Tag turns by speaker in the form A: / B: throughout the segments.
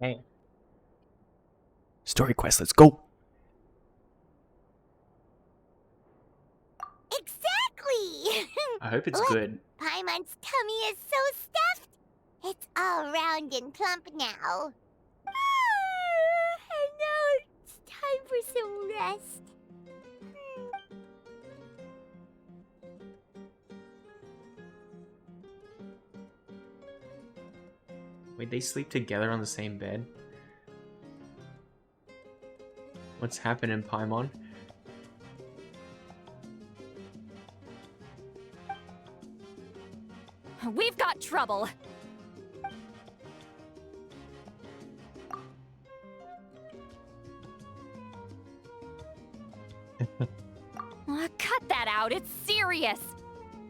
A: Hey. Story quest, let's go.
B: Exactly!
A: I hope it's
B: Look,
A: good.
B: Paimon's tummy is so stuffed. It's all round and plump now. And now it's time for some rest.
A: Wait, they sleep together on the same bed? What's happening, Paimon?
C: We've got trouble. Cut that out, it's serious.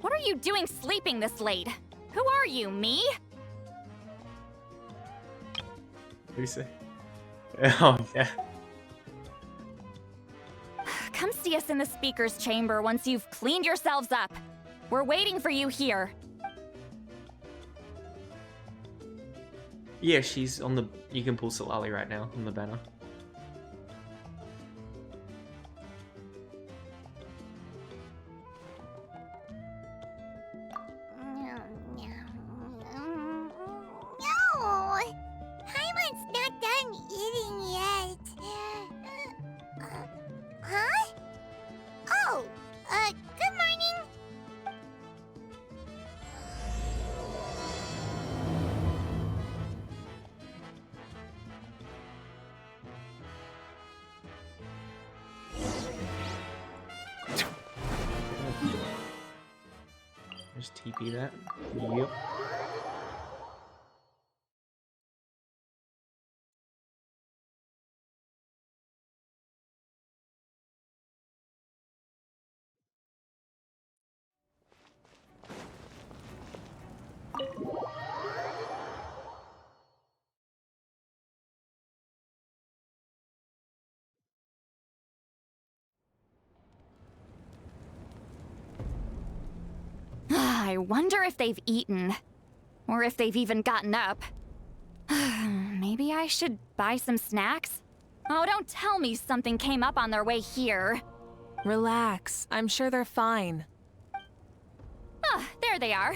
C: What are you doing sleeping this late? Who are you, me?
A: What do you say? Oh, yeah.
C: Come see us in the speaker's chamber once you've cleaned yourselves up. We're waiting for you here.
A: Yeah, she's on the... You can pull Solali right now on the banner.
B: No! Paimon's not done eating yet. Huh? Oh, good morning.
A: Just TP that. Yep.
C: I wonder if they've eaten. Or if they've even gotten up. Maybe I should buy some snacks? Oh, don't tell me something came up on their way here.
D: Relax. I'm sure they're fine.
C: Ah, there they are.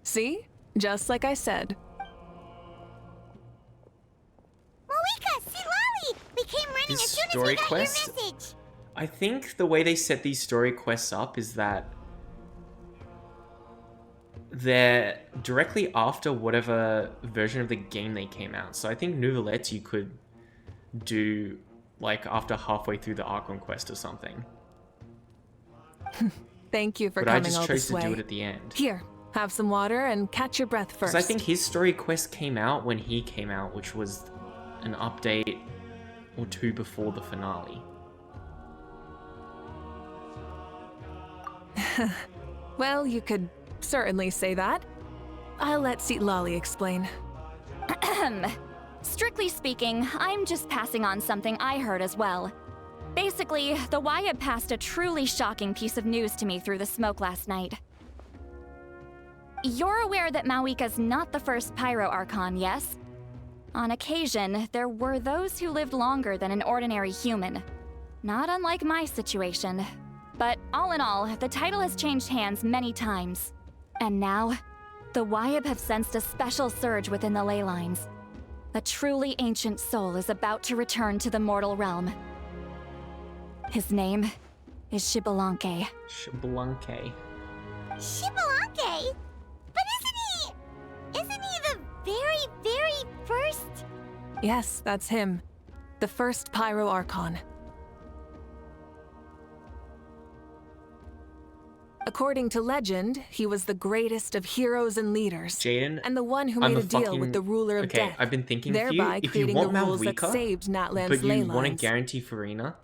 D: See? Just like I said.
B: Mavuika, see Lolly! We came running
A: This
B: as soon as
A: story
B: we got
A: quest?
B: your message.
A: I think the way they set these story quests up is that they're directly after whatever version of the game they came out. So I think Nouvellette you could do like after halfway through the Archon quest or something.
D: Thank you for
A: But I
D: coming
A: just
D: all
A: chose
D: this
A: to
D: way.
A: do it at the end.
D: Here, have some water and catch your breath first.
A: Because I think his story quest came out when he came out, which was an update or two before the finale.
D: Well, you could certainly say that. I'll let Lolly explain.
C: Strictly speaking, I'm just passing on something I heard as well. Basically, the Wyatt passed a truly shocking piece of news to me through the smoke last night. You're aware that Mavuika's not the first Pyro Archon, yes? On occasion, there were those who lived longer than an ordinary human. Not unlike my situation. But all in all, the title has changed hands many times. And now, the Wyatt have sensed a special surge within the ley lines. A truly ancient soul is about to return to the mortal realm. His name is Xbalanque.
A: Xbalanque.
B: Xbalanque? But isn't he the very, very first?
D: Yes, that's him. The first Pyro Archon. According to legend, he was the greatest of heroes and leaders.
A: Jaden,
D: and the one who
A: I'm
D: made
A: a
D: a deal
A: fucking...
D: with the ruler of
A: Okay,
D: death.
A: I've been thinking for you.
D: Thereby
A: If you
D: creating
A: want
D: the rules that
A: Mavuika,
D: saved Natlan's
A: but
D: ley
A: you want to
D: lines.
A: guarantee Farina,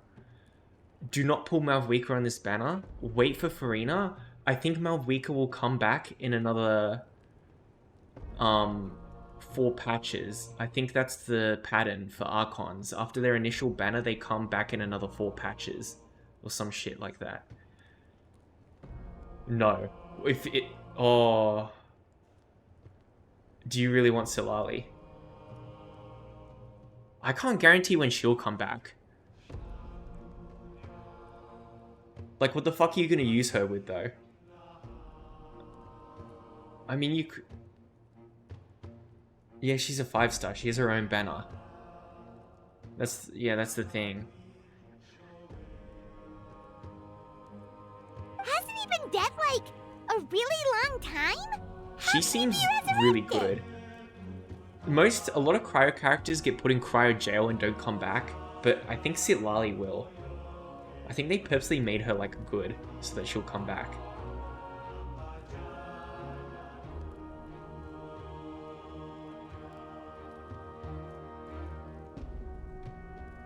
A: do not pull Mavuika on this banner. Wait for Farina. I think Mavuika will come back in another 4 patches. I think that's the pattern for Archons. After their initial banner, they come back in another 4 patches. Or some shit like that. No. If it... Oh... Do you really want Silali? I can't guarantee when she'll come back. Like, what the fuck are you gonna use her with, though? I mean, you could... Yeah, she's a 5-star. She has her own banner. That's the thing.
B: Hasn't he been dead, like, a really long time?
A: She seems really good. A lot of cryo characters get put in cryo jail and don't come back, but I think Sitlali will. I think they purposely made her, like, good, so that she'll come back.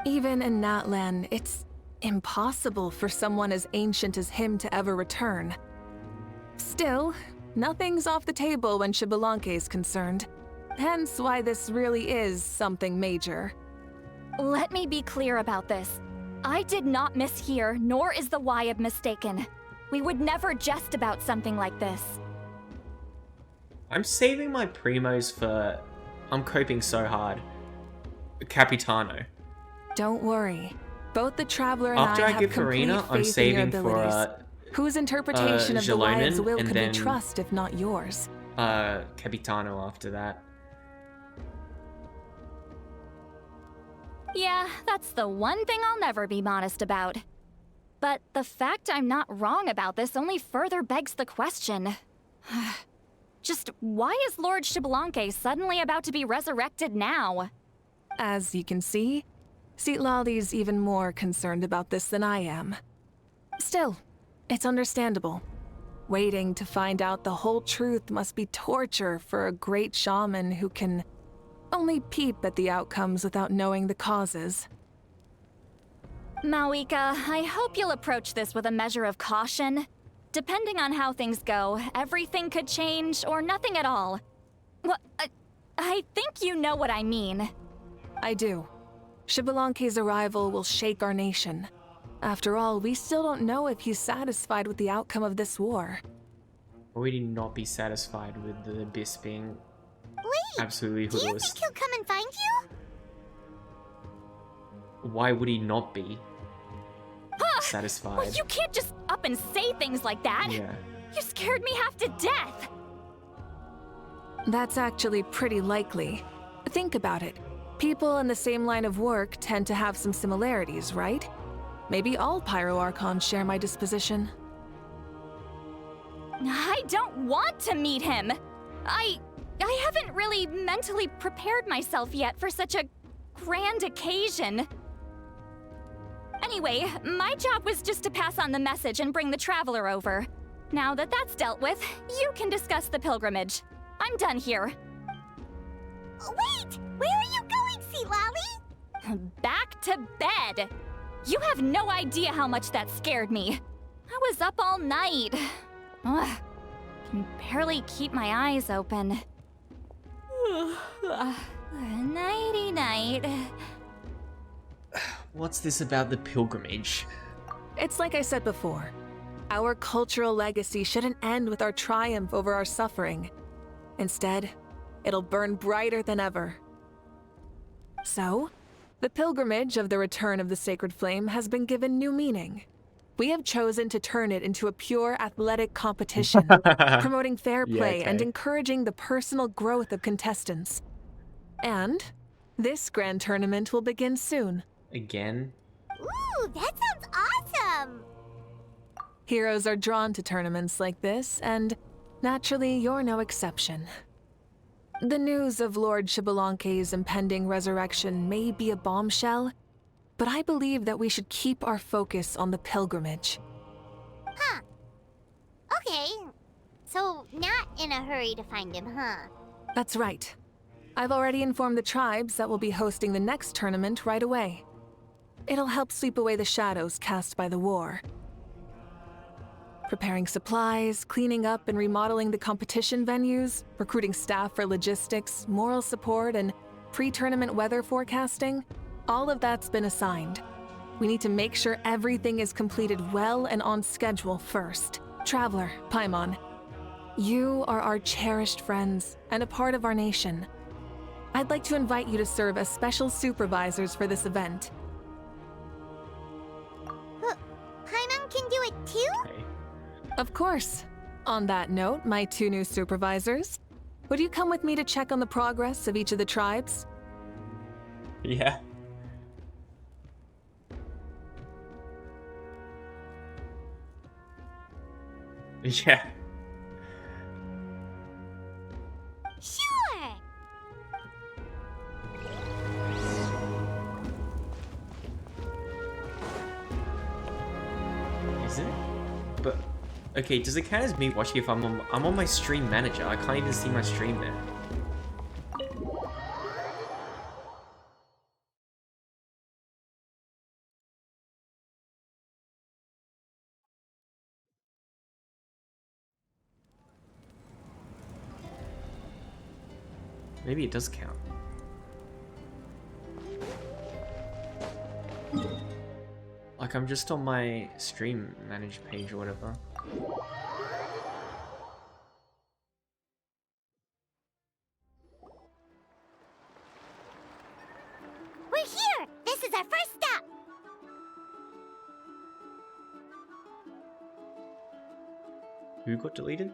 D: Even in Natlan, it's impossible for someone as ancient as him to ever return. Still, nothing's off the table when Xbalanque is concerned. Hence why this really is something major.
C: Let me be clear about this. I did not mishear, nor is the Wyab mistaken. We would never jest about something like this.
A: I'm saving my primos for... I'm coping so hard. Capitano.
D: Don't worry. Both the Traveler and
A: After
D: I
A: I
D: have
A: give
D: complete
A: Karina, I'm
D: faith in your
A: saving for
D: abilities. Whose interpretation of the
A: Jalonen,
D: Wyab's will
A: and
D: could we
A: then,
D: trust if not yours?
A: Capitano after that.
C: Yeah, that's the one thing I'll never be modest about. But the fact I'm not wrong about this only further begs the question. Just why is Lord Xbalanque suddenly about to be resurrected now?
D: As you can see, Sitlali's even more concerned about this than I am. Still, it's understandable. Waiting to find out the whole truth must be torture for a great shaman who can only peep at the outcomes without knowing the causes.
C: Mavuika, I hope you'll approach this with a measure of caution. Depending on how things go, everything could change or nothing at all. Well, I think you know what I mean.
D: I do. Xbalanque's arrival will shake our nation. After all, we still don't know if he's satisfied with the outcome of this war.
A: Or would he not be satisfied with the Abyss being
B: Wait,
A: absolutely
B: do you
A: hoodless?
B: think he'll come and find you?
A: Why would he not be satisfied?
C: Well, you can't just up and say things like that.
A: Yeah.
C: You scared me half to death.
D: That's actually pretty likely. Think about it. People in the same line of work tend to have some similarities, right? Maybe all Pyro Archons share my disposition.
C: I don't want to meet him. I haven't really mentally prepared myself yet for such a grand occasion. Anyway, my job was just to pass on the message and bring the Traveler over. Now that that's dealt with, you can discuss the pilgrimage. I'm done here.
B: Wait! Where are you going, Sitlali?
C: Back to bed. You have no idea how much that scared me. I was up all night. Ugh, can barely keep my eyes open. Nighty-night.
A: What's this about the pilgrimage?
D: It's like I said before. Our cultural legacy shouldn't end with our triumph over our suffering. Instead, it'll burn brighter than ever. So, the pilgrimage of the return of the sacred flame has been given new meaning. We have chosen to turn it into a pure athletic competition, promoting fair play and encouraging the personal growth of contestants. And this grand tournament will begin soon.
A: Again?
B: Ooh, that sounds awesome!
D: Heroes are drawn to tournaments like this, and naturally, you're no exception. The news of Lord Xbalanque's impending resurrection may be a bombshell, but I believe that we should keep our focus on the pilgrimage.
B: Huh. Okay. So, not in a hurry to find him, huh?
D: That's right. I've already informed the tribes that we'll be hosting the next tournament right away. It'll help sweep away the shadows cast by the war. Preparing supplies, cleaning up and remodeling the competition venues, recruiting staff for logistics, moral support, and pre-tournament weather forecasting, all of that's been assigned. We need to make sure everything is completed well and on schedule first. Traveler, Paimon, You are our cherished friends and a part of our nation. I'd like to invite you to serve as special supervisors for this event.
B: Paimon can do it too?
A: Okay.
D: Of course. On that note, my 2 new supervisors, would you come with me to check on the progress of each of the tribes?
A: Yeah. Yeah.
B: Sure!
A: Is it? But okay, does it count as me watching if I'm on my stream manager? I can't even see my stream there. Maybe it does count. Like I'm just on my stream manage page or whatever.
B: We're here! This is our first stop!
A: Who got deleted?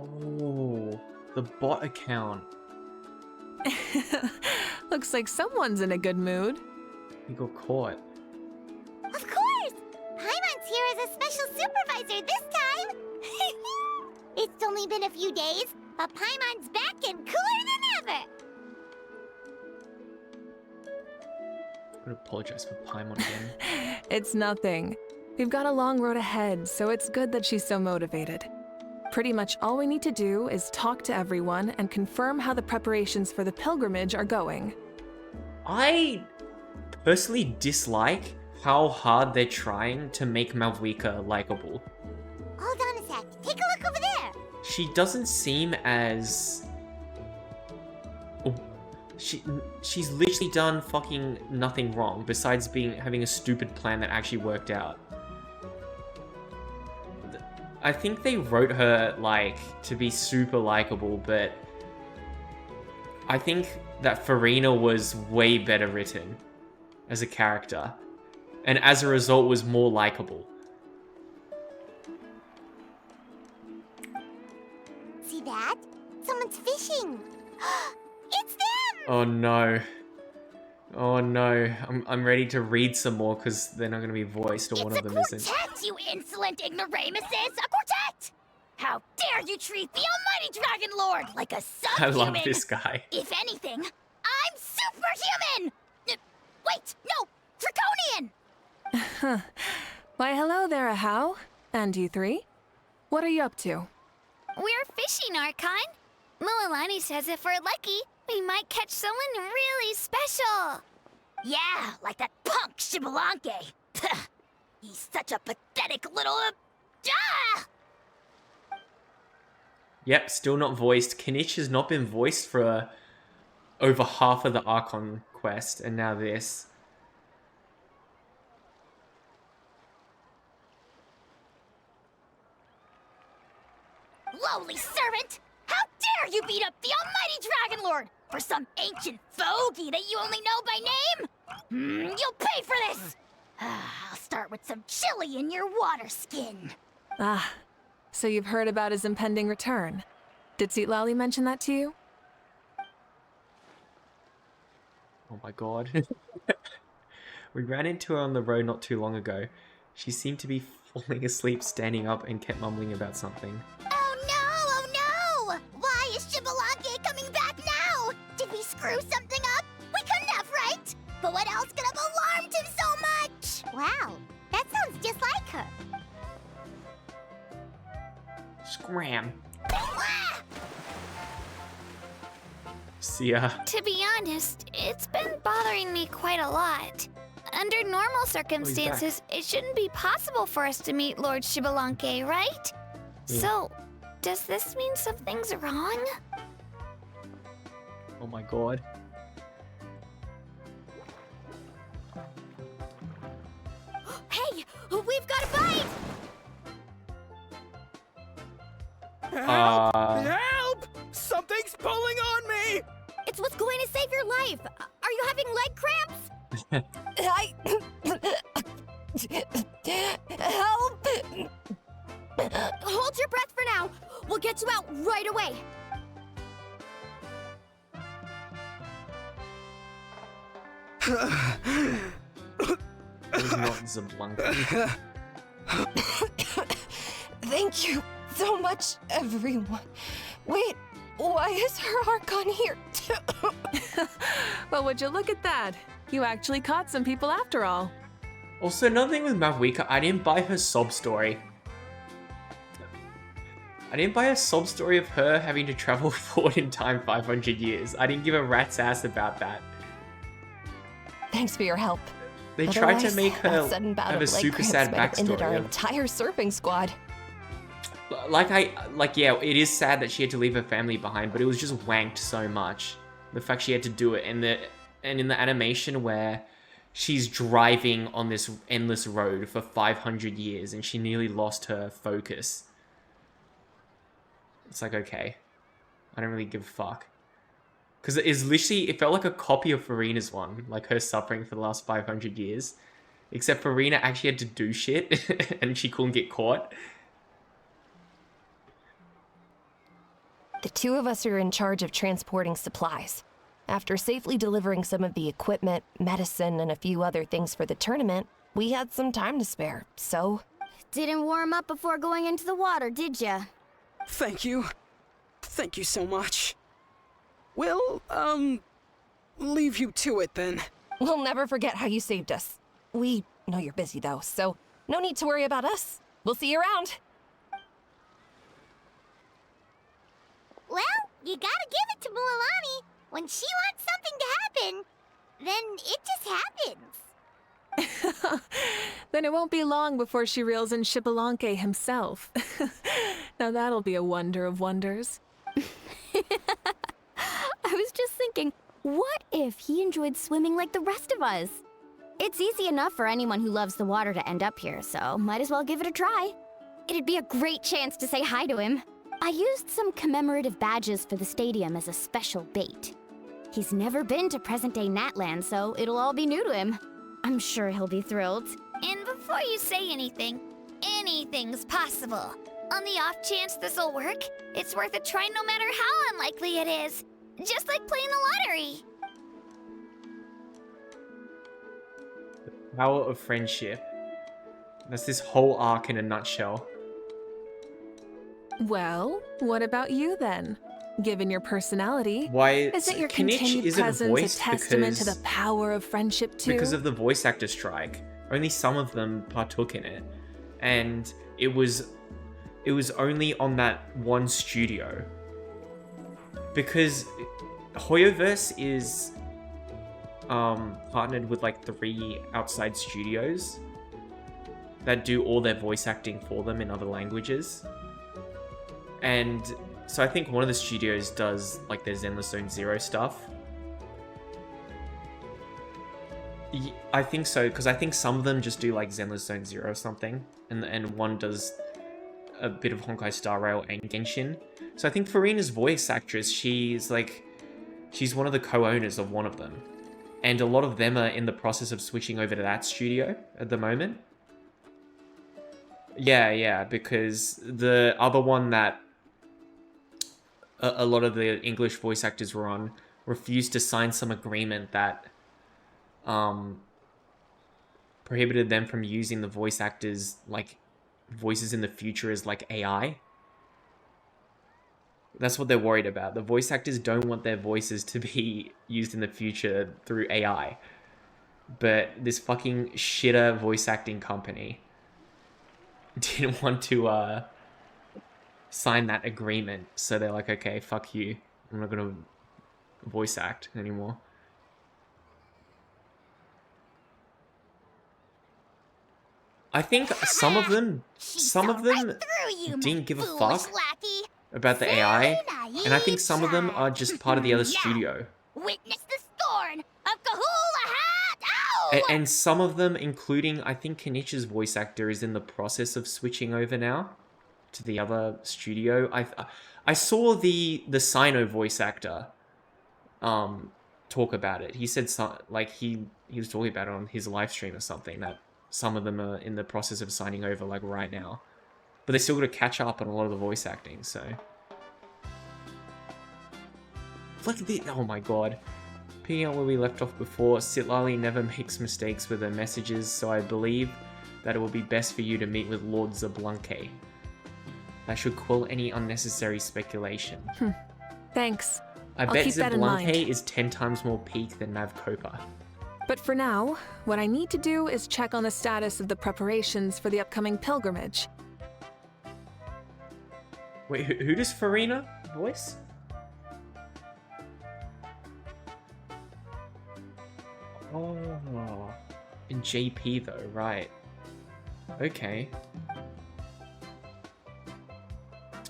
A: Oh, the bot account.
D: Looks like someone's in a good mood.
A: He got caught.
B: Of course! Paimon's here as a special supervisor this time! It's only been a few days, but Paimon's back and cooler than ever!
A: I'm gonna apologize for Paimon again.
D: It's nothing. We've got a long road ahead, so it's good that she's so motivated. Pretty much all we need to do is talk to everyone and confirm how the preparations for the pilgrimage are going.
A: I personally dislike how hard they're trying to make Mavuika likable.
B: Hold on a sec. Take a look over there!
A: She doesn't seem as... Oh, she's literally done fucking nothing wrong besides having a stupid plan that actually worked out. I think they wrote her, like, to be super likable, but I think that Farina was way better written as a character, and as a result was more likable.
B: See that? Someone's fishing! It's them!
A: Oh no. Oh no. I'm ready to read some more because they're not going to be voiced, or one of them isn't.
B: It's a quartet, you insolent ignoramuses! A quartet! How dare you treat the almighty Dragon Lord like a
A: I
B: subhuman!
A: love this guy.
B: If anything, I'm superhuman! Wait, no! Draconian!
D: Why, hello there, Ahau. And you 3? What are you up to?
B: We're fishing, Archon. Mualani says if we're lucky, we might catch someone really special. Yeah, like that punk Shibalanke. He's such a pathetic little...
A: Yep, still not voiced. Kinich has not been voiced for over half of the Archon quest, and now this.
B: Lowly servant! How dare you beat up the almighty Dragon Lord for some ancient fogey that you only know by name? You'll pay for this! I'll start with some chili in your water skin.
D: Ah, so you've heard about his impending return. Did Lali mention that to you?
A: Oh my god. We ran into her on the road not too long ago. She seemed to be falling asleep standing up and kept mumbling about something.
B: Oh no! Why is Shibalanke coming back now? Did we screw something up? We couldn't have, right? But what else could have alarmed him so much? Wow, that sounds just like her.
A: Scram. See ya.
E: To be honest, it's been bothering me quite a lot. Under normal circumstances, it shouldn't be possible for us to meet Lord Shibalanke, right?
A: Yeah.
E: So, does this mean something's wrong?
A: Oh my god.
B: Hey, we've got a bite!
F: Help! Something's pulling on me!
B: It's what's going to save your life. Are you having leg cramps? Help! Hold your breath for now. We'll get you out right away.
A: It was not Zablanka.
G: Thank you so much, everyone. Wait, why is her Archon here too?
D: Well, would you look at that? You actually caught some people after all.
A: Also, another thing with Mavuika, I didn't buy her sob story. I didn't buy a sob story of her having to travel forward in time 500 years. I didn't give a rat's ass about that.
G: Thanks for your help.
A: They tried to
G: Otherwise,
A: make her
G: that sudden bout
A: have a
G: of leg
A: super
G: cramps
A: sad
G: might have ended our
A: backstory.
G: entire surfing squad.
A: Yeah, it is sad that she had to leave her family behind, but it was just wanked so much. The fact she had to do it, and in the animation where she's driving on this endless road for 500 years and she nearly lost her focus. It's like, okay, I don't really give a fuck. Because it felt like a copy of Farina's one, like her suffering for the last 500 years. Except Farina actually had to do shit and she couldn't get caught.
G: The two of us are in charge of transporting supplies. After safely delivering some of the equipment, medicine, and a few other things for the tournament, we had some time to spare, so...
B: Didn't warm up before going into the water, did ya?
F: Thank you. Thank you so much. We'll, leave you to it then.
G: We'll never forget how you saved us. We know you're busy though, so no need to worry about us. We'll see you around.
B: Well, you gotta give it to Mualani. When she wants something to happen, then it just happens.
D: Then it won't be long before she reels in Xbalanque himself. Now that'll be a wonder of wonders.
C: I was just thinking, what if he enjoyed swimming like the rest of us?
B: It's easy enough for anyone who loves the water to end up here, so might as well give it a try. It'd be a great chance to say hi to him. I used some commemorative badges for the stadium as a special bait. He's never been to present-day Natland, so it'll all be new to him. I'm sure he'll be thrilled. And before you say anything, anything's possible. On the off chance this'll work, it's worth a try no matter how unlikely it is. Just like playing the lottery.
A: Power of friendship. That's this whole arc in a nutshell.
D: Well, what about you then? Given your personality,
A: Why
D: isn't your
A: Kinich
D: continued
A: isn't
D: presence
A: voiced
D: a testament to
A: because-
D: the power of friendship too?
A: Because of the voice actor strike. Only some of them partook in it. And it was only on that one studio. Because Hoyoverse is partnered with like 3 outside studios that do all their voice acting for them in other languages. And so I think one of the studios does like their Zenless Zone Zero stuff. I think so, because I think some of them just do like Zenless Zone Zero or something, and one does a bit of Honkai Star Rail and Genshin. So I think Farina's voice actress, she's one of the co-owners of one of them. And a lot of them are in the process of switching over to that studio at the moment. Yeah, because the other one that a lot of the English voice actors were on refused to sign some agreement that prohibited them from using the voice actors, like, voices in the future as, like, AI. That's what they're worried about. The voice actors don't want their voices to be used in the future through AI. But this fucking shitter voice acting company didn't want to sign that agreement. So they're like, okay, fuck you. I'm not gonna voice act anymore. I think some of them didn't give a fuck about the AI, and I think some of them are just part of the other studio.
B: Witness the scorn of Kahula Hat!
A: And some of them, including, I think Kenichi's voice actor is in the process of switching over now. to the other studio. I saw the Sino voice actor talk about it. He said like he was talking about it on his live stream or something, that some of them are in the process of signing over like right now, but they still got to catch up on a lot of the voice acting. So look at the, oh my god. Picking up where we left off before, Citlali never makes mistakes with her messages, so I believe that it will be best for you to meet with Lord Zablanque. That should quell any unnecessary speculation.
D: Thanks.
A: I
D: I'll
A: bet
D: keep that in mind.
A: Zablanque is 10 times more peak than Mavcopa.
D: But for now, what I need to do is check on the status of the preparations for the upcoming pilgrimage.
A: Wait, who does Farina voice? Oh, in JP though, right. Okay.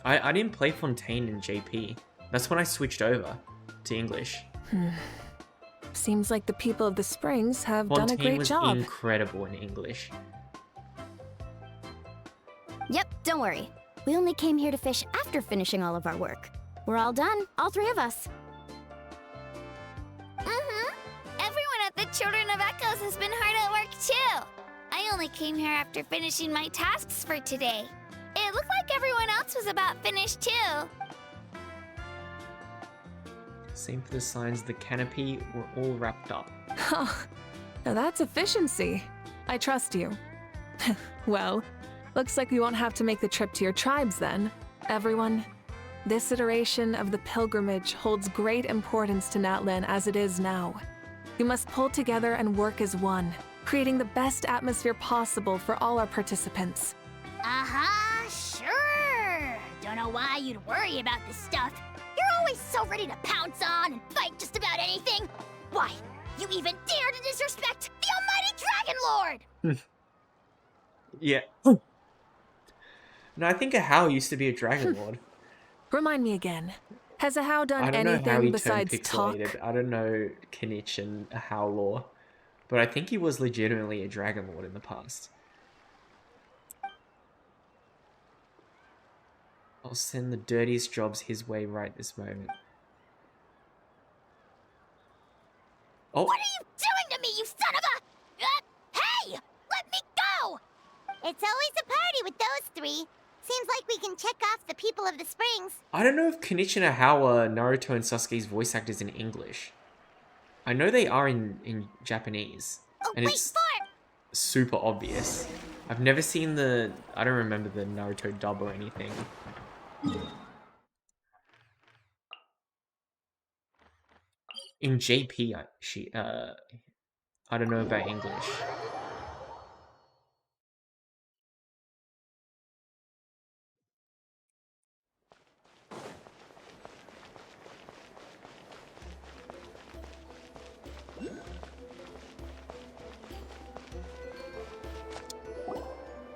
A: I didn't play Fontaine in JP. That's when I switched over to English.
D: Seems like the people of the Springs have done a
A: Fontaine
D: great
A: was
D: job.
A: incredible in English.
E: Yep, don't worry. We only came here to fish after finishing all of our work. We're all done, all three of us.
B: Everyone at the Children of Echoes has been hard at work too. I only came here after finishing my tasks for today. It looked like everyone else was about finished too.
A: Same for the signs, the canopy were all wrapped up.
D: Oh, now that's efficiency. I trust you. Well, looks like we won't have to make the trip to your tribes then. Everyone, this iteration of the pilgrimage holds great importance to Natlin as it is now. We must pull together and work as one, creating the best atmosphere possible for all our participants.
B: Sure. Don't know why you'd worry about this stuff. You're always so ready to pounce on and fight just about anything. Why, you even dare to disrespect the almighty Dragon Lord!
A: Yeah. No, I think Ahau used to be a Dragon Lord.
D: Remind me again, has Ahau
A: I
D: done
A: don't know how he
D: anything
A: turned
D: besides talk?
A: pixelated. I don't know Kinich and Ahau lore, but I think he was legitimately a Dragon Lord in the past. I'll send the dirtiest jobs his way right this moment. Oh,
B: What are you doing to me, you son of a... hey! Let me go!
E: It's always a party with those three. Seems like we can check off the people of the Springs.
A: I don't know if Kinich and Ahau are Naruto and Sasuke's voice actors in English. I know they are in Japanese.
B: Oh,
A: And
B: wait
A: it's
B: for it!
A: super obvious. I've never seen the... I don't remember the Naruto dub or anything. In JP, I don't know about English.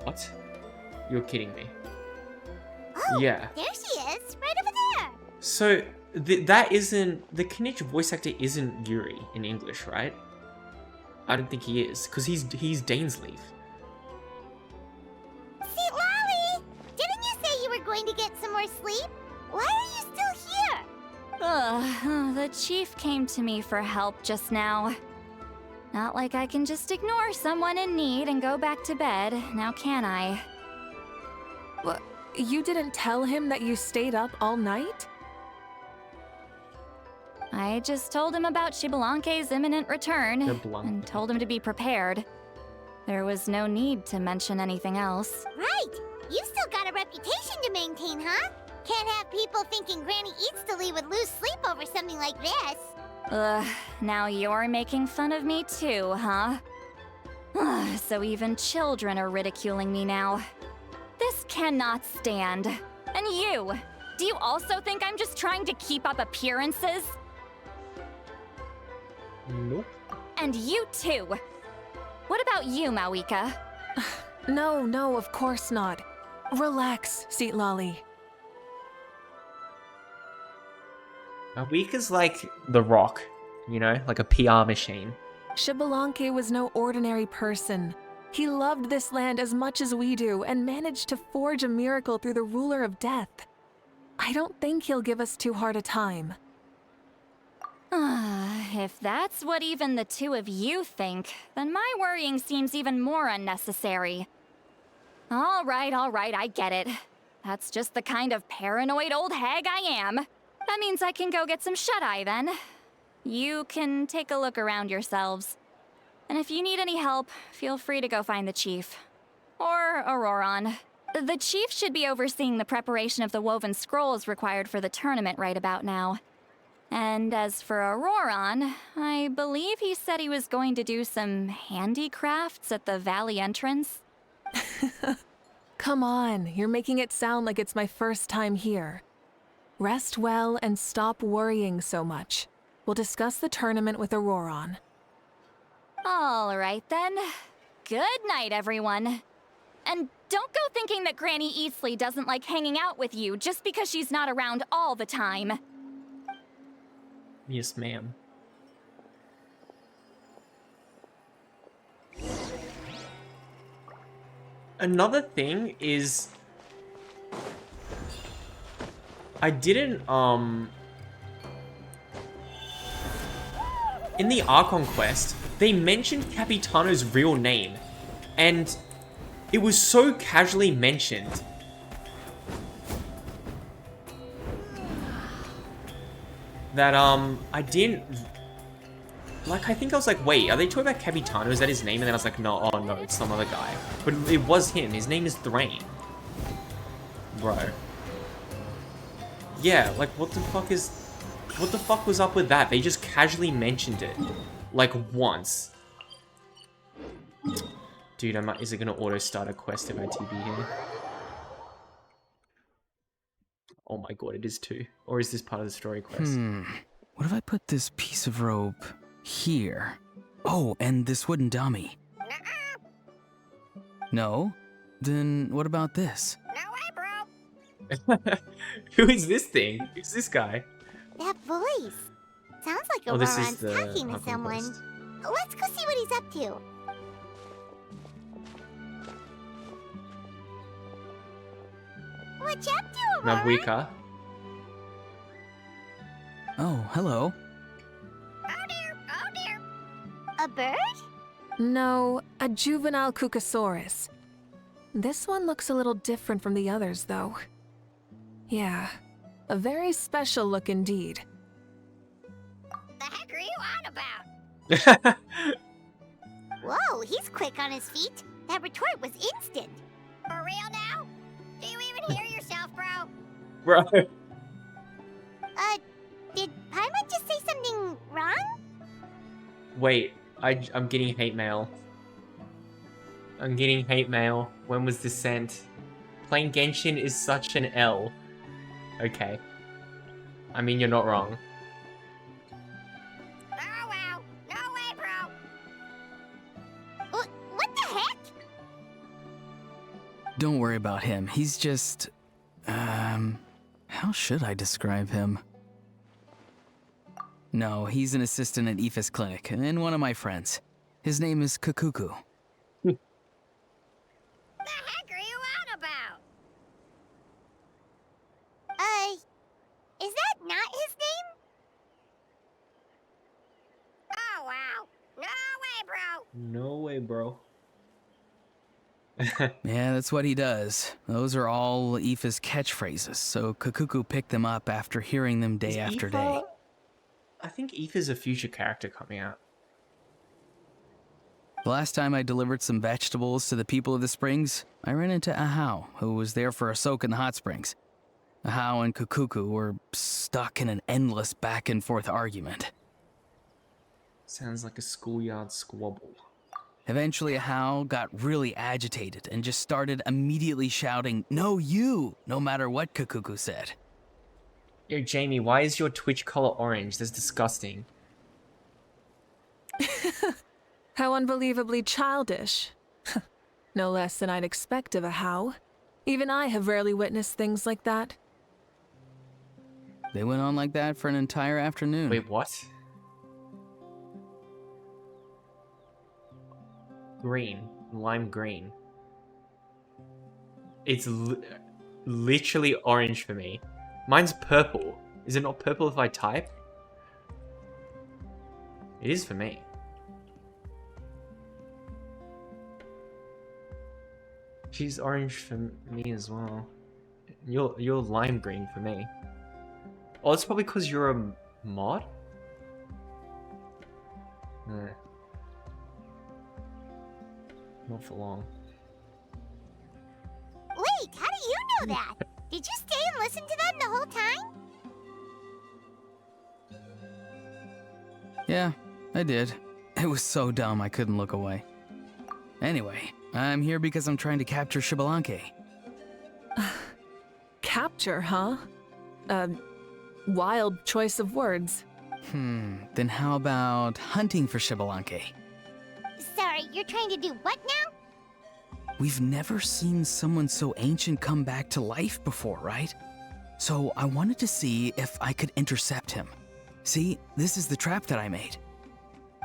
A: What? You're kidding me.
B: Oh,
A: Yeah.
B: there she is, right over there.
A: So that isn't the Kinich voice actor isn't Yuri in English, right? I don't think he is, because he's Dainsleif.
B: See, Lolly, didn't you say you were going to get some more sleep? Why are you still here?
C: The chief came to me for help just now. Not like I can just ignore someone in need and go back to bed, now can I?
D: What? You didn't tell him that you stayed up all night?
C: I just told him about Shibalanke's imminent return,
A: Xbalanque.
C: and told him to be prepared. There was no need to mention anything else.
B: Right. You still got a reputation to maintain, huh? Can't have people thinking Granny Eatsilly would lose sleep over something like this.
C: Now you're making fun of me too, huh? So even children are ridiculing me now. This cannot stand. And you! Do you also think I'm just trying to keep up appearances?
A: Nope.
C: And you too! What about you, Mavuika?
D: No, of course not. Relax, Citlali.
A: Mavuika's like The Rock, you know, like a PR machine.
D: Shibalanke was no ordinary person. He loved this land as much as we do and managed to forge a miracle through the ruler of death. I don't think he'll give us too hard a time.
C: If that's what even the two of you think, then my worrying seems even more unnecessary. All right, I get it. That's just the kind of paranoid old hag I am. That means I can go get some shut-eye then. You can take a look around yourselves. And if you need any help, feel free to go find the chief. Or Auroron. The chief should be overseeing the preparation of the woven scrolls required for the tournament right about now. And as for Auroron, I believe he said he was going to do some handicrafts at the valley entrance.
D: Come on, you're making it sound like it's my first time here. Rest well and stop worrying so much. We'll discuss the tournament with Auroron.
C: All right then. Good night, everyone. And don't go thinking that Granny Eastley doesn't like hanging out with you just because she's not around all the time.
A: Yes, ma'am. Another thing is, I didn't, in the Archon quest, they mentioned Capitano's real name, and it was so casually mentioned. That, I didn't, like, I think I was like, wait, are they talking about Capitano? Is that his name? And then I was like, no, oh no, it's some other guy. But it was him. His name is Thrain. Bro. Yeah, like, what the fuck was up with that? They just casually mentioned it. Like, once. Dude, is it gonna auto-start a quest if I TB here? Oh my god, it is too. Or is this part of the story quest?
H: What if I put this piece of rope here? Oh, and this wooden dummy. No? Then what about this?
E: No way, bro.
A: Who is this thing? Who's this guy?
B: That voice. Sounds like
A: Oh, this is
B: Auroron's
A: the
B: talking to
A: Archon
B: someone.
A: quest.
B: Let's go see what he's up to. What you up to, Aurora?
A: Mavuika.
H: Oh, hello.
E: Oh dear, oh dear.
B: A bird?
D: No, a juvenile Cucasaurus. This one looks a little different from the others, though. Yeah, a very special look indeed.
E: The heck are you on about?
B: Whoa, he's quick on his feet. That retort was instant.
E: For real now? Do you even hear yourself, bro?
A: Bro.
B: Did Paimon just say something wrong?
A: Wait, I'm getting hate mail. I'm getting hate mail. When was this sent? Playing Genshin is such an L. Okay. I mean, you're not wrong.
E: Oh wow. No way, bro.
B: What the heck?
H: Don't worry about him. He's just... how should I describe him? No, he's an assistant at Aoife's clinic, and one of my friends. His name is Kukuku.
E: The heck are you on about?
B: Is that not his name?
E: Oh wow. No way, bro.
A: No way, bro.
H: Yeah, that's what he does. Those are all Aoife's catchphrases, so Kukuku picked them up after hearing them day after day.
A: I think Aoife's a future character coming out.
H: The last time I delivered some vegetables to the people of the springs, I ran into Ahau, who was there for a soak in the hot springs. Ahau and Kukuku were stuck in an endless back-and-forth argument.
A: Sounds like a schoolyard squabble.
H: Eventually, Ahau got really agitated and just started immediately shouting, "No, you!" no matter what Kukuku said.
A: Yo, Jamie, why is your Twitch color orange? That's disgusting.
D: How unbelievably childish. No less than I'd expect of a How. Even I have rarely witnessed things like that.
H: They went on like that for an entire afternoon.
A: Wait, what? Green. Lime green. It's literally orange for me. Mine's purple. Is it not purple if I type? It is for me. She's orange for me as well. You're lime green for me. Oh, it's probably because you're a mod? Nah. Not for long.
B: Wait, how do you know that? Did you stay and listen to them the whole time?
H: Yeah, I did. It was so dumb I couldn't look away. Anyway, I'm here because I'm trying to capture Xbalanque.
D: Capture, huh? Wild choice of words.
H: Then how about hunting for Xbalanque?
B: Sorry, you're trying to do what now?
H: We've never seen someone so ancient come back to life before, right? So I wanted to see if I could intercept him. See, this is the trap that I made.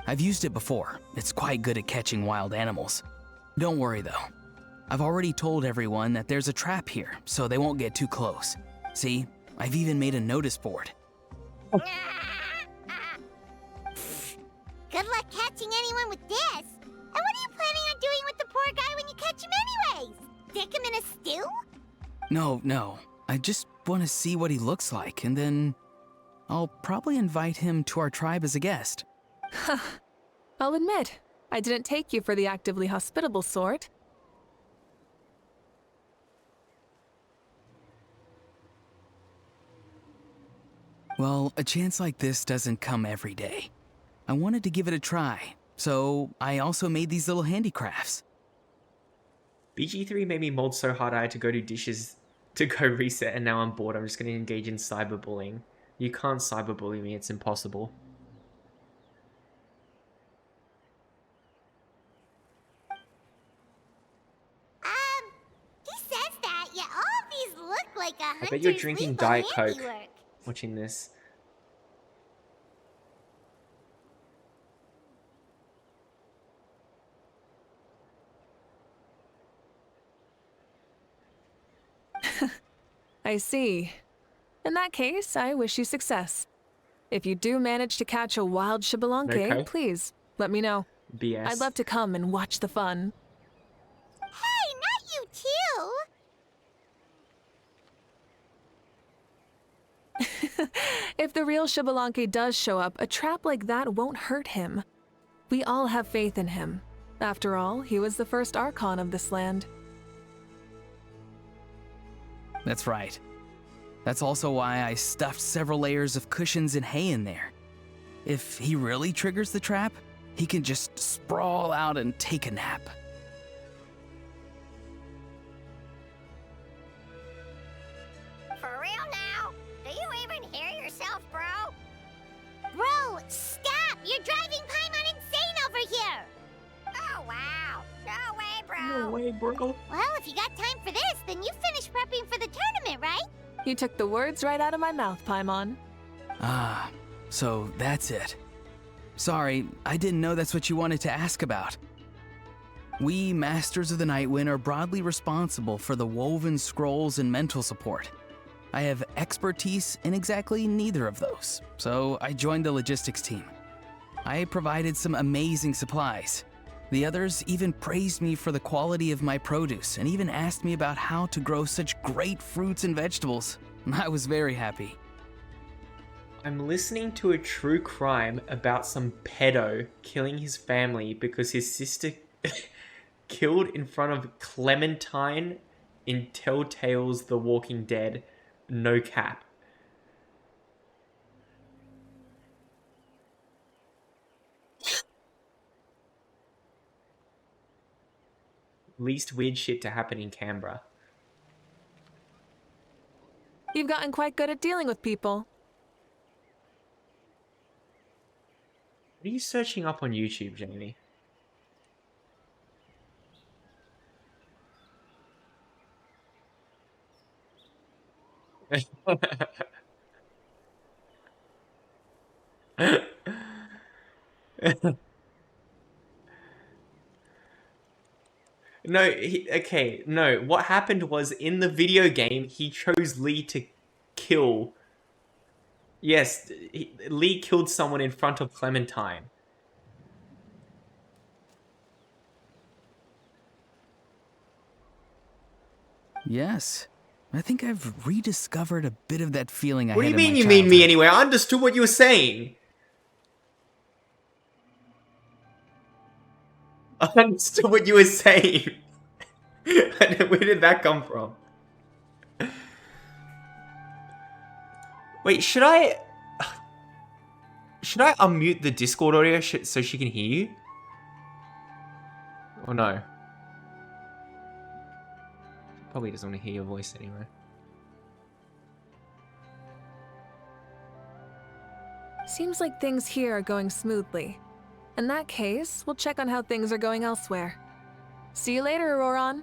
H: I've used it before. It's quite good at catching wild animals. Don't worry though. I've already told everyone that there's a trap here, so they won't get too close. See, I've even made a notice board.
B: Good luck catching anyone with this. And what are you planning on doing with the poor guy when you catch him anyways? Stick him in a stew?
H: No. I just want to see what he looks like, and then I'll probably invite him to our tribe as a guest.
D: I'll admit, I didn't take you for the actively hospitable sort.
H: Well, a chance like this doesn't come every day. I wanted to give it a try, so I also made these little handicrafts.
A: BG3 made me mold so hard I had to go do dishes to go reset, and now I'm bored. I'm just going to engage in cyberbullying. You can't cyberbully me, it's impossible.
B: He says that, yet all of these look like a hunter's
A: I bet you're drinking
B: lethal
A: Diet Coke
B: handiwork.
A: watching this.
D: I see. In that case, I wish you success. If you do manage to catch a wild Xbalanque,
A: Okay.
D: please let me know.
A: BS.
D: I'd love to come and watch the fun.
B: Hey, not you too!
D: If the real Xbalanque does show up, a trap like that won't hurt him. We all have faith in him. After all, he was the first Archon of this land.
H: That's right. That's also why I stuffed several layers of cushions and hay in there. If he really triggers the trap, he can just sprawl out and take a nap.
B: For real now? Do you even hear yourself, bro? Bro, stop! You're driving Paimon insane over here! Oh, wow. No way, bro.
A: No way, bro.
B: Well, if you got time for this, then you finish prepping for the tournament, right?
D: You took the words right out of my mouth, Paimon.
H: Ah, so that's it. Sorry, I didn't know that's what you wanted to ask about. We, Masters of the Nightwind, are broadly responsible for the woven scrolls and mental support. I have expertise in exactly neither of those, so I joined the logistics team. I provided some amazing supplies. The others even praised me for the quality of my produce and even asked me about how to grow such great fruits and vegetables. I was very happy.
A: I'm listening to a true crime about some pedo killing his family because his sister killed in front of Clementine in Telltale's The Walking Dead. No cap. Least weird shit to happen in Canberra.
D: You've gotten quite good at dealing with people.
A: What are you searching up on YouTube, Jamie? No, okay, no. What happened was in the video game, he chose Lee to kill. Yes, Lee killed someone in front of Clementine.
H: Yes. I think I've rediscovered a bit of that feeling I
A: What do
H: had
A: you
H: in
A: mean
H: my
A: you mean me
H: childhood.
A: anyway? I understood what you were saying. I understood what you were saying. Where did that come from? Wait, should I unmute the Discord audio so she can hear you? Or no? She probably doesn't want to hear your voice anyway.
D: Seems like things here are going smoothly. In that case, we'll check on how things are going elsewhere. See you later, Auroron.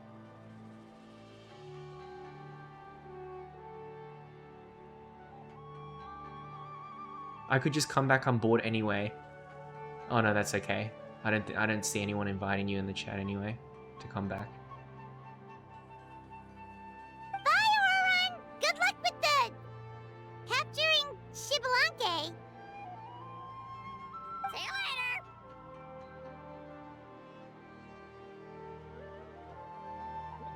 A: I could just come back on board anyway. Oh no, that's okay. I don't see anyone inviting you in the chat anyway to come back.
B: Bye, Auroron! Good luck with the... capturing Xbalanque. See you later!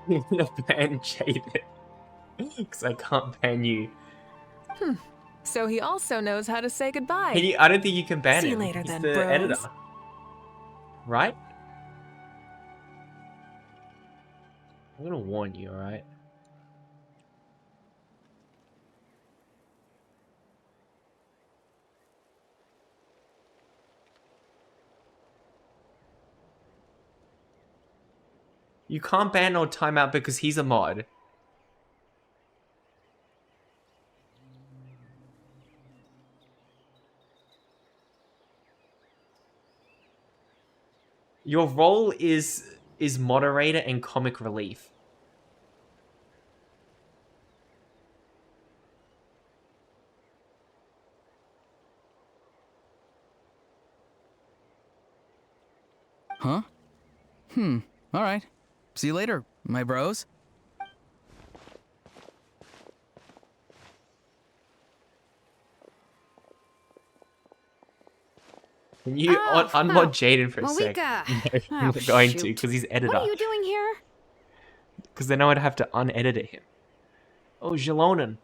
A: I'm gonna ban Jaden. Because I can't ban you.
D: So he also knows how to say goodbye.
A: I don't think you can ban
D: See you
A: him.
D: later
A: He's
D: then,
A: the
D: bros.
A: editor. Right? I'm gonna warn you, alright? You can't ban or timeout because he's a mod. Your role is moderator and comic relief.
H: Huh? Alright. See you later, my bros.
A: Can you unmod Jaden for a sec?
E: Mavuika!
A: No,
E: Oh,
A: I'm not going to,
E: shoot.
A: because he's editor.
E: What are you doing here?
A: Because then I would have to unedit him. Oh, Jalonen.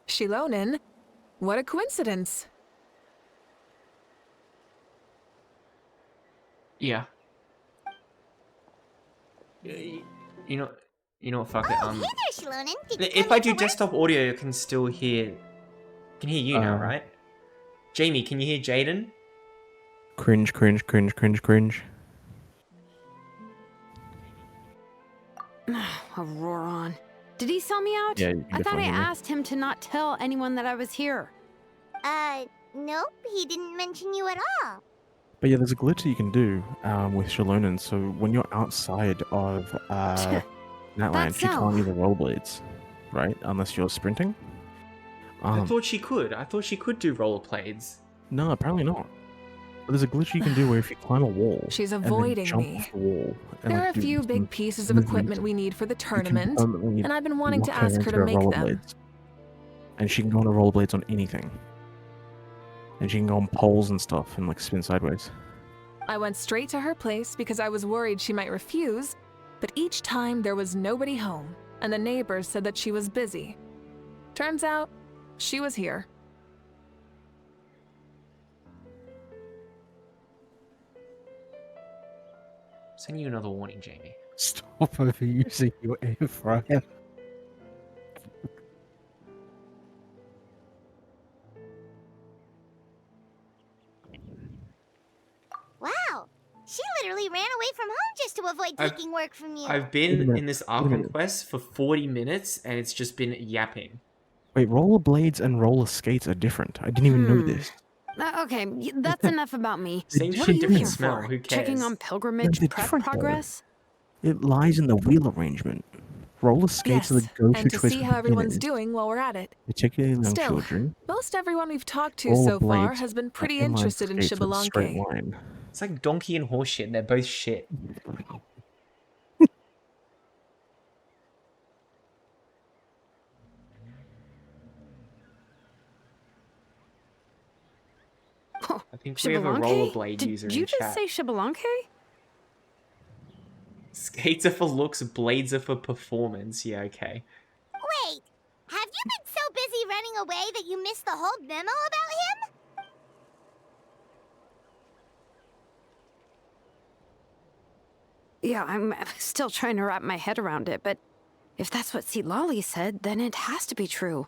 D: Shilonen? What a coincidence.
A: Yeah. You know what, fuck it.
B: Oh, hey there, Shilonen. Did you
A: If
B: come
A: I
B: here
A: do
B: for work?
A: desktop audio, I can still hear... can hear you now, right? Jamie, can you hear Jaden?
I: Cringe, cringe, cringe, cringe, cringe.
E: Auroron. Did he sell me out?
I: Yeah, you can
E: I thought I
I: definitely hear me.
E: asked him to not tell anyone that I was here.
B: Nope, he didn't mention you at all.
I: But yeah, there's a glitch that you can do with Shalonen. So when you're outside of Natland,
E: That's
I: she
E: so.
I: can't use the rollerblades, right? Unless you're sprinting.
A: I thought she could. I thought she could do rollerblades.
I: No, apparently not. But there's a glitch you can do where if you climb a wall,
D: She's
I: and then
D: avoiding
I: jump
D: me.
I: off the wall, and,
D: There are
I: like,
D: a
I: do
D: few
I: some
D: big pieces of
I: movement,
D: equipment we need for the
I: you can
D: tournament,
I: permanently
D: and I've been wanting to
I: lock her
D: ask her
I: into
D: to make them.
I: rollerblades. And she can go on the rollerblades on anything. And she can go on poles and stuff and like spin sideways.
D: I went straight to her place because I was worried she might refuse, but each time there was nobody home, and the neighbors said that she was busy. Turns out, she was here.
A: Send you another warning, Jamie.
I: Stop overusing your air fryer.
B: Wow, she literally ran away from home just to avoid
A: I've-
B: taking work from you.
A: I've
I: Wait a
A: been
I: minute,
A: in this
I: wait a
A: Arkham
I: minute.
A: quest for 40 minutes, and it's just been yapping.
I: Wait, rollerblades and roller skates are different. I didn't even know
E: Hmm.
I: this.
E: Okay, that's enough about me.
A: Same
E: What are
A: shit,
E: you
A: different
E: here
A: smell.
E: for?
A: Who
E: Checking
A: cares?
E: on pilgrimage
I: they're
E: prep
I: different, though.
E: progress?
I: It lies in the wheel arrangement. Roller skates are
D: Yes,
I: the go-to
D: and to
I: choice
D: see
I: for
D: how everyone's
I: beginners,
D: doing while we're at it.
I: particularly young
D: Still,
I: children.
D: most everyone we've talked to so far
I: Rollerblades
D: has been
I: are
D: pretty
I: inline
D: interested in
I: skates with a straight
D: Xbalanque.
I: line.
A: It's like donkey and horse shit, and they're both shit. I think we have a rollerblade
J: Did
A: user
J: you
A: in
J: just
A: chat.
J: say Shibalanke?
A: Skates are for looks, blades are for performance. Yeah, okay.
B: Wait, have you been so busy running away that you missed the whole memo about him?
J: Yeah, I'm still trying to wrap my head around it, but if that's what Lolly said, then it has to be true.